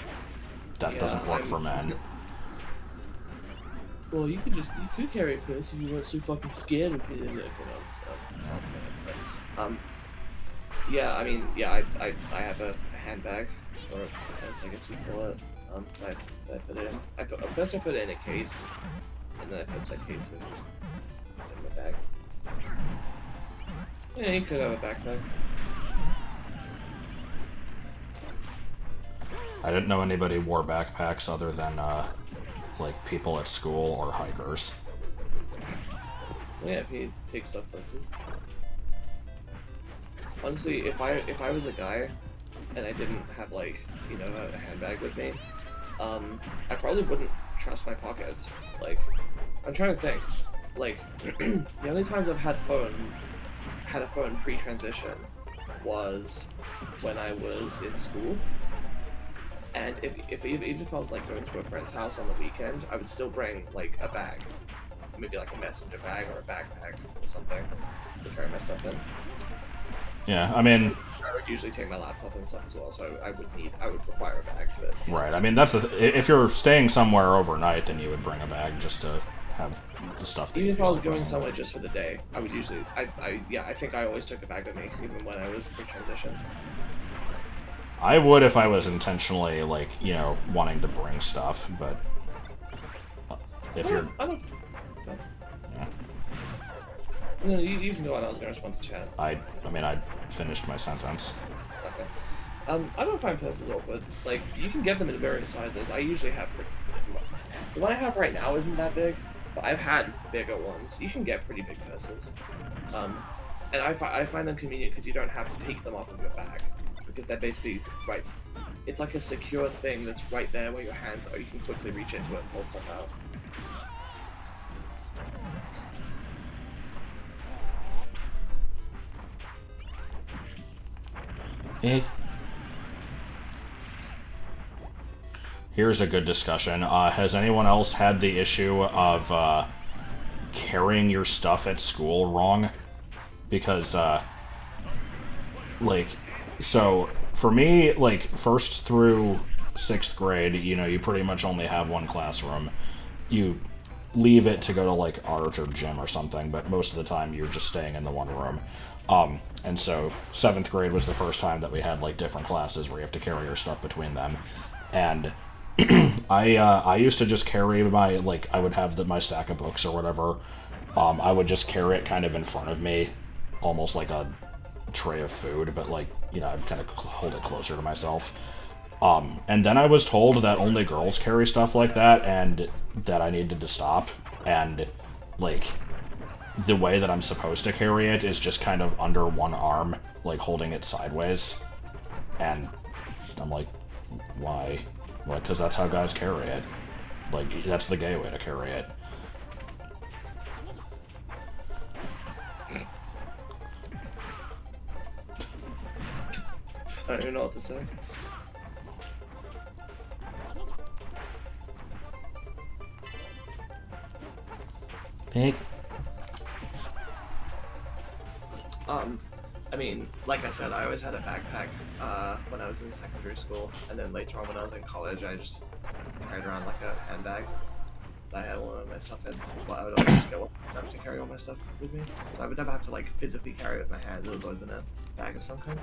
that doesn't work for men. Well, you could carry a purse if you weren't so fucking scared of being in it, yeah, I mean, yeah, I have a handbag, or as I guess you call it. I put it in. First I put it in a case, and then I put that case in my bag. Yeah, you could have a backpack. I didn't know anybody wore backpacks other than, like, people at school or hikers. Well, yeah, if you take stuff places. Honestly, if I was a guy, and I didn't have, like, you know, a handbag with me, I probably wouldn't trust my pockets. Like, I'm trying to think. Like, the only times I've had a phone pre-transition was when I was in school. And even if I was like going to a friend's house on the weekend, I would still bring like a bag, maybe like a messenger bag or a backpack or something to carry my stuff in. Yeah, I mean, I would usually take my laptop and stuff as well, so I would require a bag. But right. I mean, that's if you're staying somewhere overnight, then you would bring a bag just to have the stuff. Even if I was going somewhere just for the day, I would usually, I think I always took a bag with me, even when I was pre-transition. I would if I was intentionally, like, you know, wanting to bring stuff, but if you're... I don't... Yeah. No, you can go on. I was going to respond to chat. I mean, I finished my sentence. Okay. I don't find purses awkward. Like, you can get them in various sizes. I usually have pretty... The one I have right now isn't that big, but I've had bigger ones. You can get pretty big purses. And I find them convenient because you don't have to take them off of your bag. Because they're basically, right, it's like a secure thing that's right there where your hands are. You can quickly reach into it and pull stuff out. Here's a good discussion. Has anyone else had the issue of carrying your stuff at school wrong? Because, like... So, for me, like, 1st through 6th grade, you know, you pretty much only have one classroom. You leave it to go to, like, art or gym or something, but most of the time you're just staying in the one room. And so, 7th grade was the first time that we had, like, different classes where you have to carry your stuff between them. And I used to just carry my, like, I would have my stack of books or whatever. I would just carry it kind of in front of me, almost like a tray of food, but, like, you know, I'd kind of hold it closer to myself. And then I was told that only girls carry stuff like that, and that I needed to stop. And, like, the way that I'm supposed to carry it is just kind of under one arm, like, holding it sideways. And I'm like, why? Like, because that's how guys carry it. Like, that's the gay way to carry it. I don't even know what to say. Pig. I mean, like I said, I always had a backpack when I was in secondary school, and then later on when I was in college, I just carried around like a handbag that I had all of my stuff in. But I would always just go enough to carry all my stuff with me, so I would never have to like physically carry it with my hands. It was always in a bag of some kind.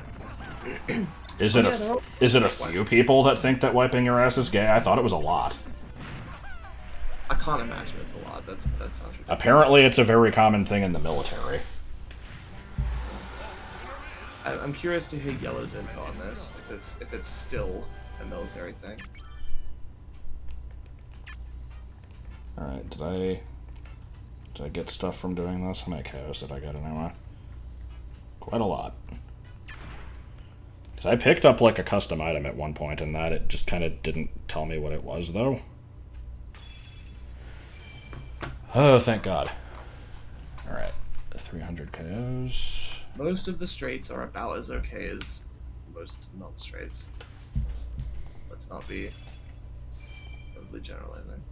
Is it a few people that think that wiping your ass is gay? I thought it was a lot. I can't imagine it's a lot. That sounds ridiculous. Apparently, it's a very common thing in the military. I'm curious to hear Yellow's info on this. If it's still a military thing. All right, did I get stuff from doing this? How many KOs did I get anyway? Quite a lot. Because I picked up like a custom item at one point, and that it just kind of didn't tell me what it was, though. Oh, thank God. All right, 300 KOs. Most of the straights are about as okay as most non-straights. Let's not be overly generalizing.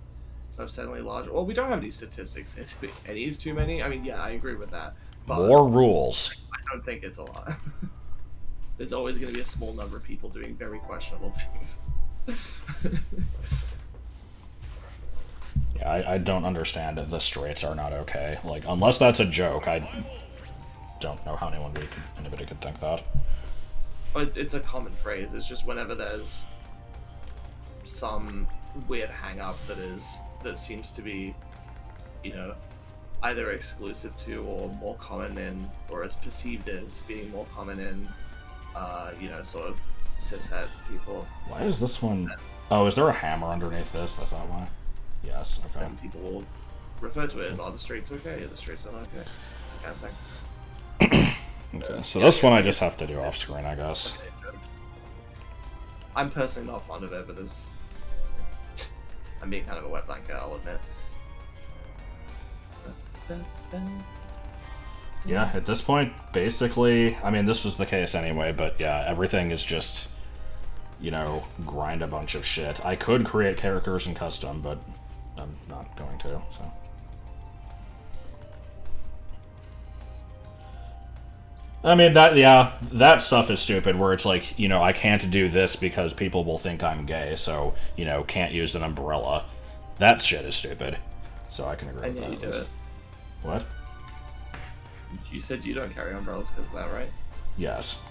It's upsettingly large. Well, we don't have these statistics. It is too many. I mean, yeah, I agree with that. But More rules. I don't think it's a lot. There's always going to be a small number of people doing very questionable things. Yeah, I don't understand if the straights are not okay. Like, unless that's a joke, I don't know how anybody could think that. But it's a common phrase. It's just whenever there's some weird hang-up that seems to be, you know, either exclusive to or more common in, or is perceived as being more common in, you know, sort of cishet people. Why is this one... Oh, is there a hammer underneath this? That's not why? Yes, okay. And people will refer to it as, the straights okay? Are the straights not okay? Kind of thing. Okay, so this one I just have to do off screen, I guess. I'm personally not fond of it, but I'm being kind of a wet blanket, I'll admit. Yeah, at this point, basically, I mean, this was the case anyway, but yeah, everything is just, you know, grind a bunch of shit. I could create characters in custom, but I'm not going to, so. I mean, that stuff is stupid, where it's like, you know, I can't do this because people will think I'm gay, so, you know, can't use an umbrella. That shit is stupid. So I can agree with that. And yet you do it. What? You said you don't carry umbrellas because of that, right? Yes.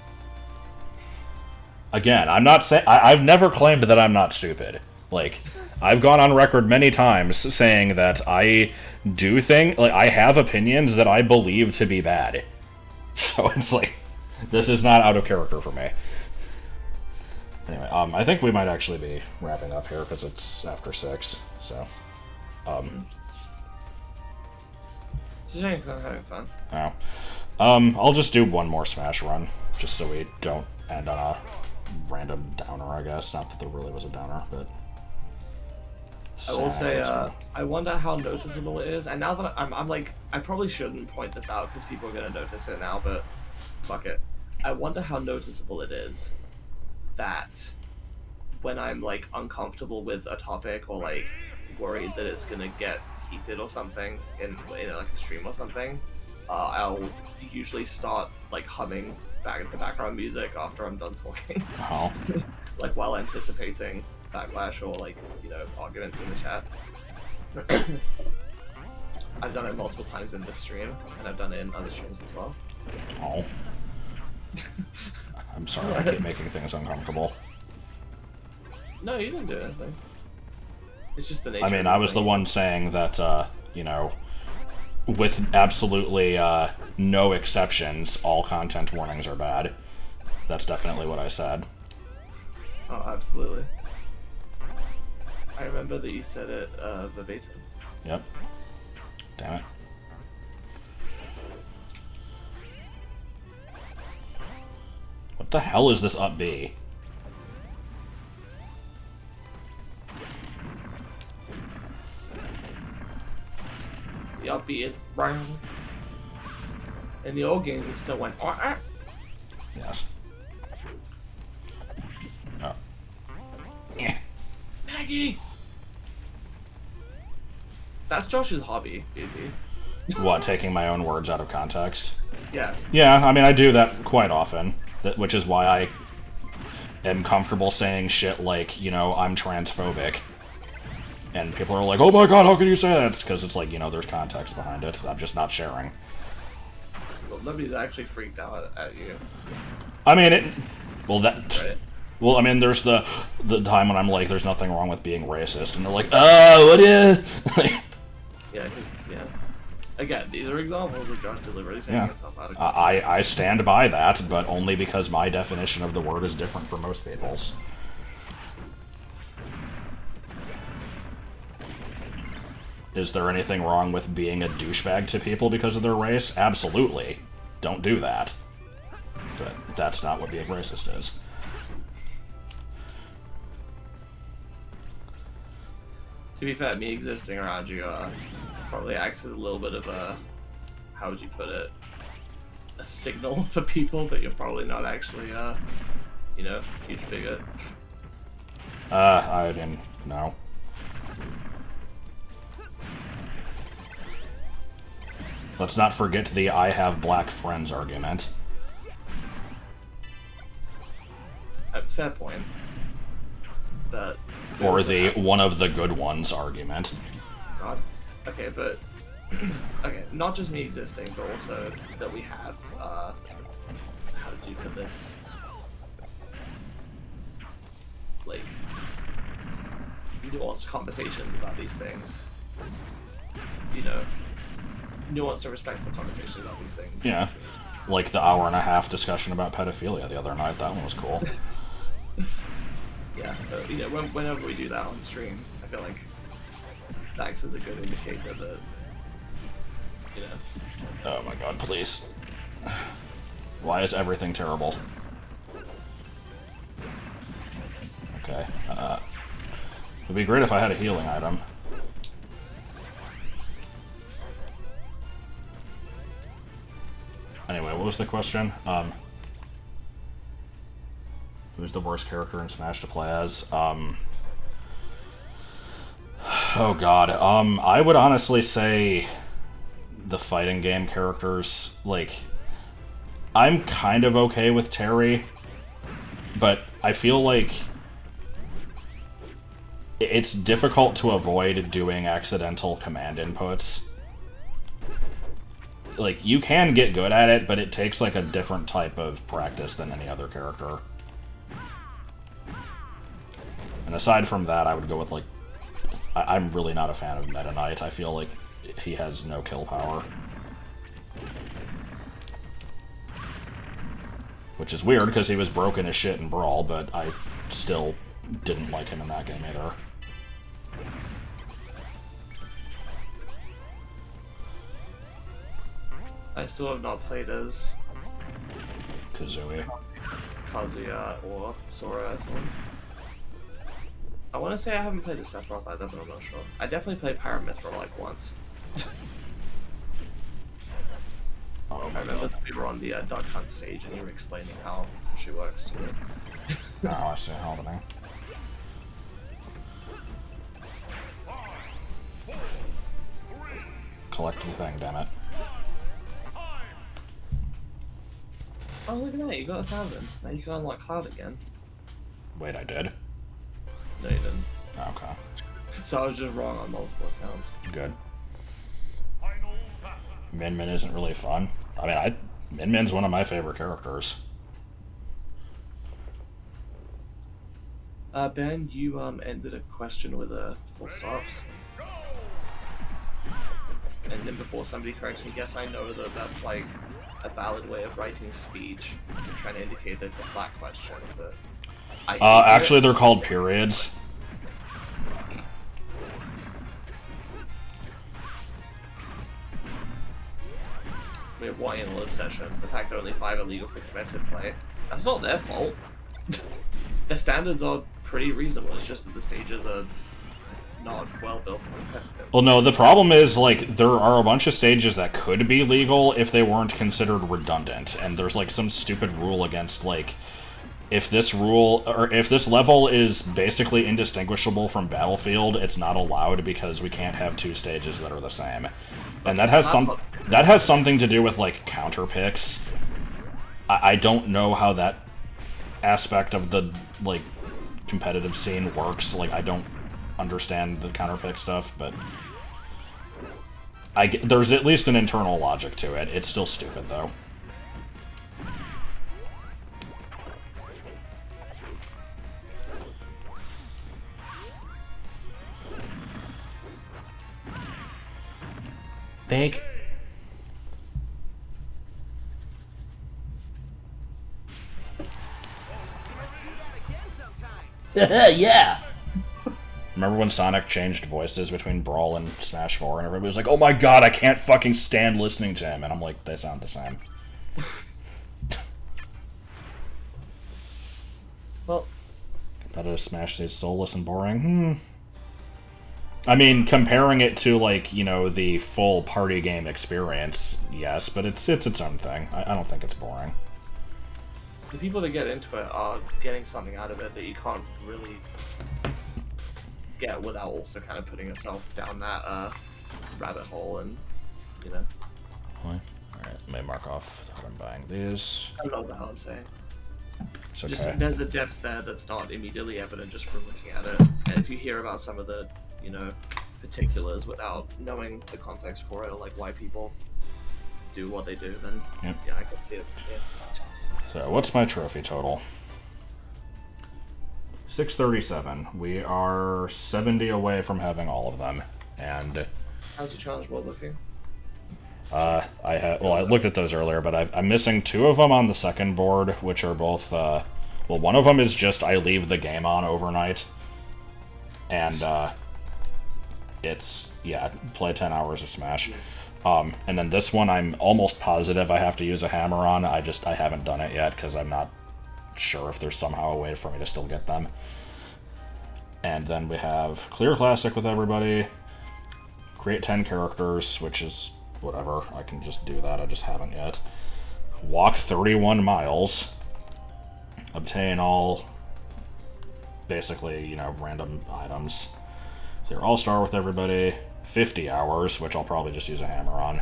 Again, I'm not saying... I've never claimed that I'm not stupid. Like, I've gone on record many times saying that I do things... Like, I have opinions that I believe to be bad. So it's like, this is not out of character for me. Anyway, I think we might actually be wrapping up here because it's after 6. So, It's a shame because I'm having fun. yeah. I'll just do one more Smash run, just so we don't end on a random downer, I guess. Not that there really was a downer, but... I will say, I wonder how noticeable it is, and now that I'm like, I probably shouldn't point this out because people are gonna notice it now, but fuck it. I wonder how noticeable it is that when I'm like uncomfortable with a topic or like worried that it's gonna get heated or something in like a stream or something, I'll usually start like humming the background music after I'm done talking, Oh. like while anticipating backlash or like, you know, arguments in the chat. I've done it multiple times in this stream, and I've done it in other streams as well. Oh. I'm sorry, I keep making things uncomfortable. No, you didn't do anything. It's just the nature. I mean, of I was the thing. one saying that, you know, with absolutely no exceptions, all content warnings are bad. That's definitely what I said. Oh, absolutely. I remember that you said it verbatim. Yep. Damn it. What the hell is this up B? The upbeat is brown. In the old games, it still went. Yes. Oh. Eh. Maggie. That's Josh's hobby, baby. What, taking my own words out of context? Yes. Yeah, I mean, I do that quite often, which is why I am comfortable saying shit like, you know, I'm transphobic. And people are like, oh my god, how can you say that? It's because it's like, you know, there's context behind it. I'm just not sharing. Well, nobody's actually freaked out at you. I mean, it... Well, that... Right? Well, I mean, there's the time when I'm like, there's nothing wrong with being racist. And they're like, oh, what is... Yeah, yeah. Again, these are examples of Josh deliberately taking Yeah. himself out of I stand by that, but only because my definition of the word is different from most people's. Is there anything wrong with being a douchebag to people because of their race? Absolutely. Don't do that. But that's not what being racist is. To be fair, me existing around you probably acts as a little bit of a, how would you put it, a signal for people that you're probably not actually, you know, huge bigot. I didn't know. Let's not forget the I have black friends argument. Fair point. That. Or the one of the good ones argument. God. Okay, but okay, not just me existing, but also that we have how did you put this? Like nuanced conversations about these things. You know, nuanced and respectful conversations about these things. Yeah. Like the hour-and-a-half discussion about pedophilia the other night. That one was cool. Yeah, you know, whenever we do that on stream, I feel like that acts as a good indicator that, you know. Oh my god, please. Why is everything terrible? Okay. It'd be great if I had a healing item. was the question? Who's the worst character in Smash to play as? Oh god. I would honestly say the fighting game characters. Like, I'm kind of okay with Terry, but I feel like it's difficult to avoid doing accidental command inputs. Like, you can get good at it, but it takes, like, a different type of practice than any other character. And aside from that, I would go with, like... I'm really not a fan of Meta Knight. I feel like he has no kill power. Which is weird, because he was broken as shit in Brawl, but I still didn't like him in that game either. I still have not played as Kazooie. Kazuya or Sora as one. I want to say I haven't played as Sephiroth either, but I'm not sure. I definitely played Paramithra like once. Oh, I remember that we were on the Duck Hunt stage and you were explaining how she works to me. oh, I see. Hold on. Collect the thing, damn it. Oh, look at that, you got 1,000. Now you can unlock Cloud again. Wait, I did? No, you didn't. Okay. So I was just wrong on multiple accounts. Good. Min Min isn't really fun. I mean, Min Min's one of my favorite characters. Ben, you ended a question with full stops. And then before somebody corrects me, yes, I know that that's like a valid way of writing speech. If you're trying to indicate that it's a flat question, but Actually, they're called periods. We have one in a live session. The fact that only 5 are legal for competitive play, that's not their fault. Their standards are pretty reasonable. It's just that the stages are not well built for competitive. Well, no, the problem is, like, there are a bunch of stages that could be legal if they weren't considered redundant, and there's, like, some stupid rule against, like, if this level is basically indistinguishable from Battlefield, it's not allowed because we can't have 2 stages that are the same. And that has something to do with, like, counter picks. I don't know how that aspect of the, like, competitive scene works. Like, I don't understand the counter pick stuff, but there's at least an internal logic to it. It's still stupid, though. Big. Yeah! Remember when Sonic changed voices between Brawl and Smash 4 and everybody was like, oh my god, I can't fucking stand listening to him, and I'm like, they sound the same. Well, Competitive Smash is soulless and boring. I mean, comparing it to, like, you know, the full party game experience, yes, but it's its own thing. I don't think it's boring. the people that get into it are getting something out of it that you can't really get without also kind of putting yourself down that rabbit hole and, you know. Alright, let me mark off that I'm buying these. I don't know what the hell I'm saying. It's okay. Just there's a depth there that's not immediately evident just from looking at it. And if you hear about some of the, you know, particulars without knowing the context for it, or like why people do what they do, then Yep. yeah, I can see it. Yeah. So, what's my trophy total? 637. We are 70 away from having all of them. And How's your challenge board looking? I looked at those earlier, but I'm missing 2 of them on the second board, which are both, well, one of them is just I leave the game on overnight, and, it's, yeah, play 10 hours of Smash. And then this one I'm almost positive I have to use a hammer on, I haven't done it yet, because I'm not sure if there's somehow a way for me to still get them. And then we have Clear Classic with everybody, create 10 characters, which is whatever, I can just do that, I just haven't yet. walk 31 miles, obtain all, basically, you know, random items. So you're all-star with everybody, 50 hours, which I'll probably just use a hammer on.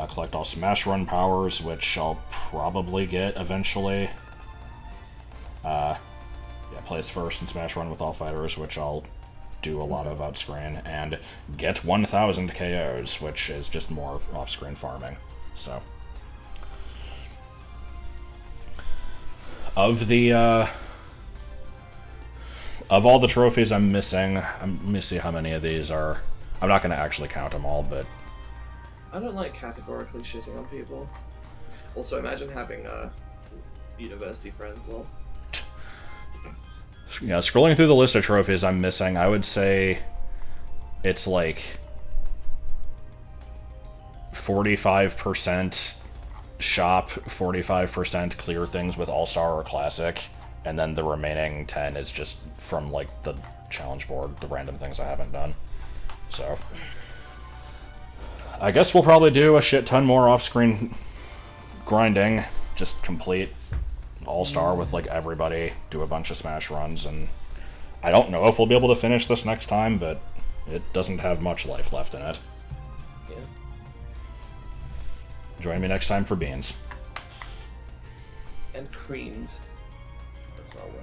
Collect all Smash Run powers, which I'll probably get eventually. Yeah, place first in Smash Run with all fighters, which I'll do a lot of outscreen, and get 1,000 KOs, which is just more off-screen farming. So, of all the trophies I'm missing, let me see how many of these are. I'm not going to actually count them all, but I don't like categorically shitting on people. Also, imagine having university friends, lol. yeah, scrolling through the list of trophies I'm missing, I would say it's like 45% shop, 45% clear things with All-Star or Classic, and then the remaining 10 is just from, like, the challenge board, the random things I haven't done. So, I guess we'll probably do a shit ton more off-screen grinding, just complete All-Star with, like, everybody, do a bunch of Smash runs, and I don't know if we'll be able to finish this next time, but it doesn't have much life left in it. Yeah. Join me next time for beans. And creams. That's not right.